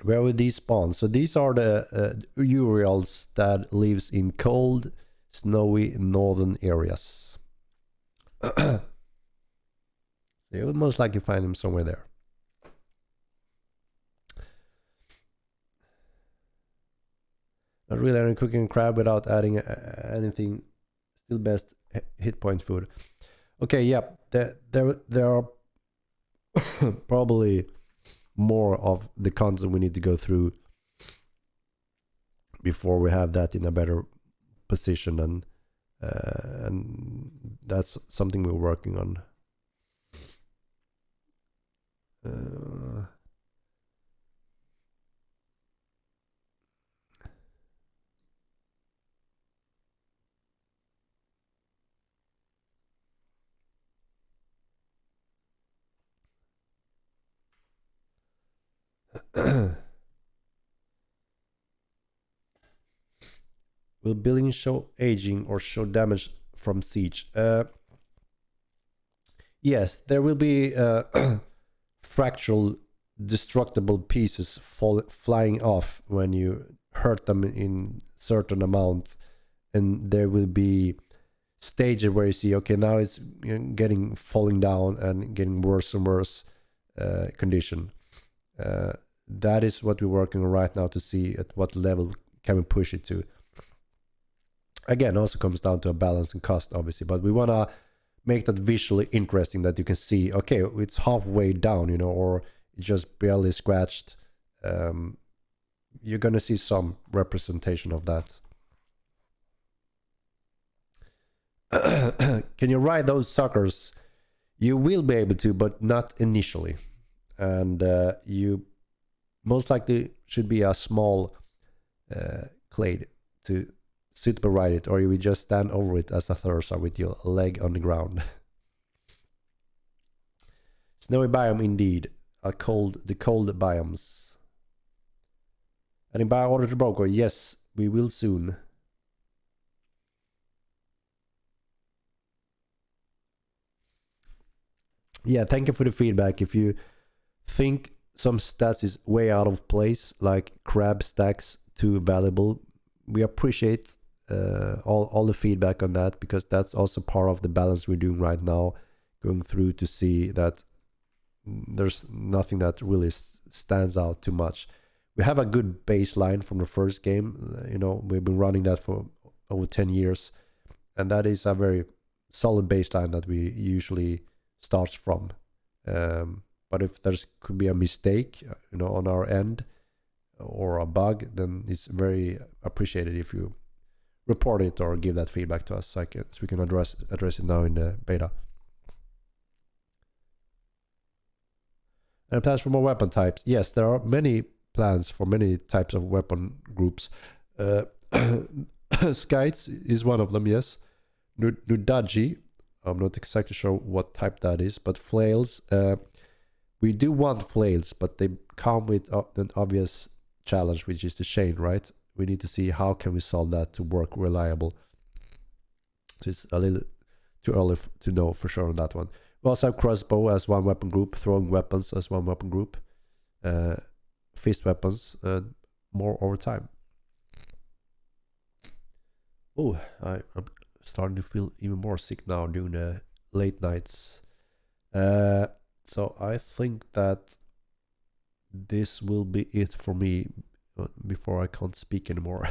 Where will these spawn? So these are the Urials that lives in cold, snowy northern areas. You will most likely find them somewhere there. Not really any cooking crab without adding anything. Still best hit point food. Okay, yeah, there are probably more of the content we need to go through before we have that in a better position, and that's something we're working on. Will buildings show aging or show damage from siege? Yes, there will be fractal destructible pieces flying off when you hurt them in certain amounts, and there will be stages where you see, okay, now it's getting falling down and getting worse and worse condition. That is what we're working on right now to see at what level can we push it to. Again, also comes down to a balance and cost, obviously, but we want to make that visually interesting, that you can see, okay, it's halfway down, or it's just barely scratched. You're going to see some representation of that. Can you ride those suckers? You will be able to, but not initially. And you most likely should be a small clade to suitable ride it, or you will just stand over it as a thirster with your leg on the ground. Snowy biome indeed. The cold biomes. And in buy order to broker, yes, we will soon. Yeah, thank you for the feedback. If you think some stats is way out of place, like crab stacks too valuable, we appreciate all the feedback on that, because that's also part of the balance we're doing right now, going through to see that there's nothing that really stands out too much. We have a good baseline from the first game. You know, we've been running that for over 10 years, and that is a very solid baseline that we usually start from. But if there's could be a mistake, you know, on our end or a bug, then it's very appreciated if you report it or give that feedback to us, so we can address it now in the beta. And plans for more weapon types. Yes, there are many plans for many types of weapon groups. Skites is one of them, yes. Nudaji, I'm not exactly sure what type that is, but flails. We do want flails, but they come with an obvious challenge, which is the chain, right? We need to see how can we solve that to work reliable. So it's a little too early to know for sure on that one. We also have crossbow as one weapon group, throwing weapons as one weapon group, fist weapons, more over time. Oh, I'm starting to feel even more sick now during the late nights. So I think that this will be it for me before I can't speak anymore.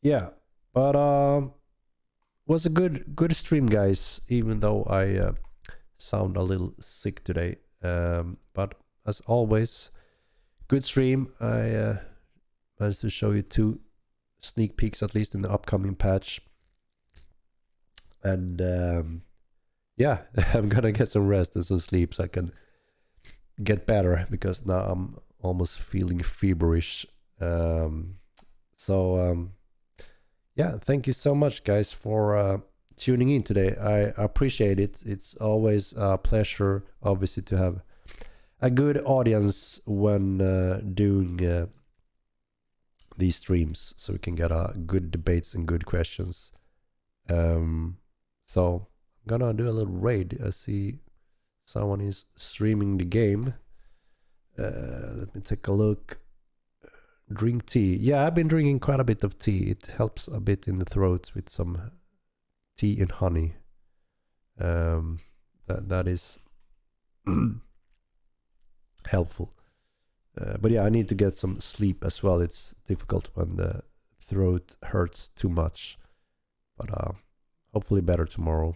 Yeah, but was a good stream, guys, even though I sound a little sick today. But as always, good stream. I managed to show you 2 sneak peeks at least in the upcoming patch. And yeah, I'm gonna get some rest and some sleep so I can get better, because now I'm almost feeling feverish. Yeah, thank you so much, guys, for tuning in today. I appreciate it. It's always a pleasure, obviously, to have a good audience when doing these streams, so we can get good debates and good questions. So I'm gonna do a little raid. I see someone is streaming the game. Let me take a look. Drink tea. Yeah, I've been drinking quite a bit of tea. It helps a bit in the throat with some tea and honey. That is helpful. But yeah, I need to get some sleep as well. It's difficult when the throat hurts too much. But hopefully better tomorrow.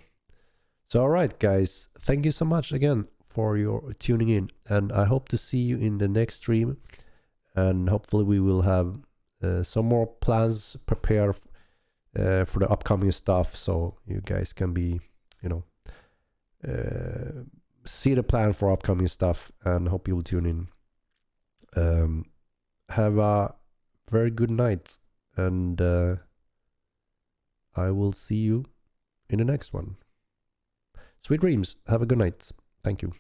So alright, guys, thank you so much again for your tuning in, and I hope to see you in the next stream, and hopefully we will have some more plans prepared for the upcoming stuff, so you guys can be, you know, see the plan for upcoming stuff, and hope you will tune in. Have a very good night, and I will see you in the next one. Sweet dreams. Have a good night. Thank you.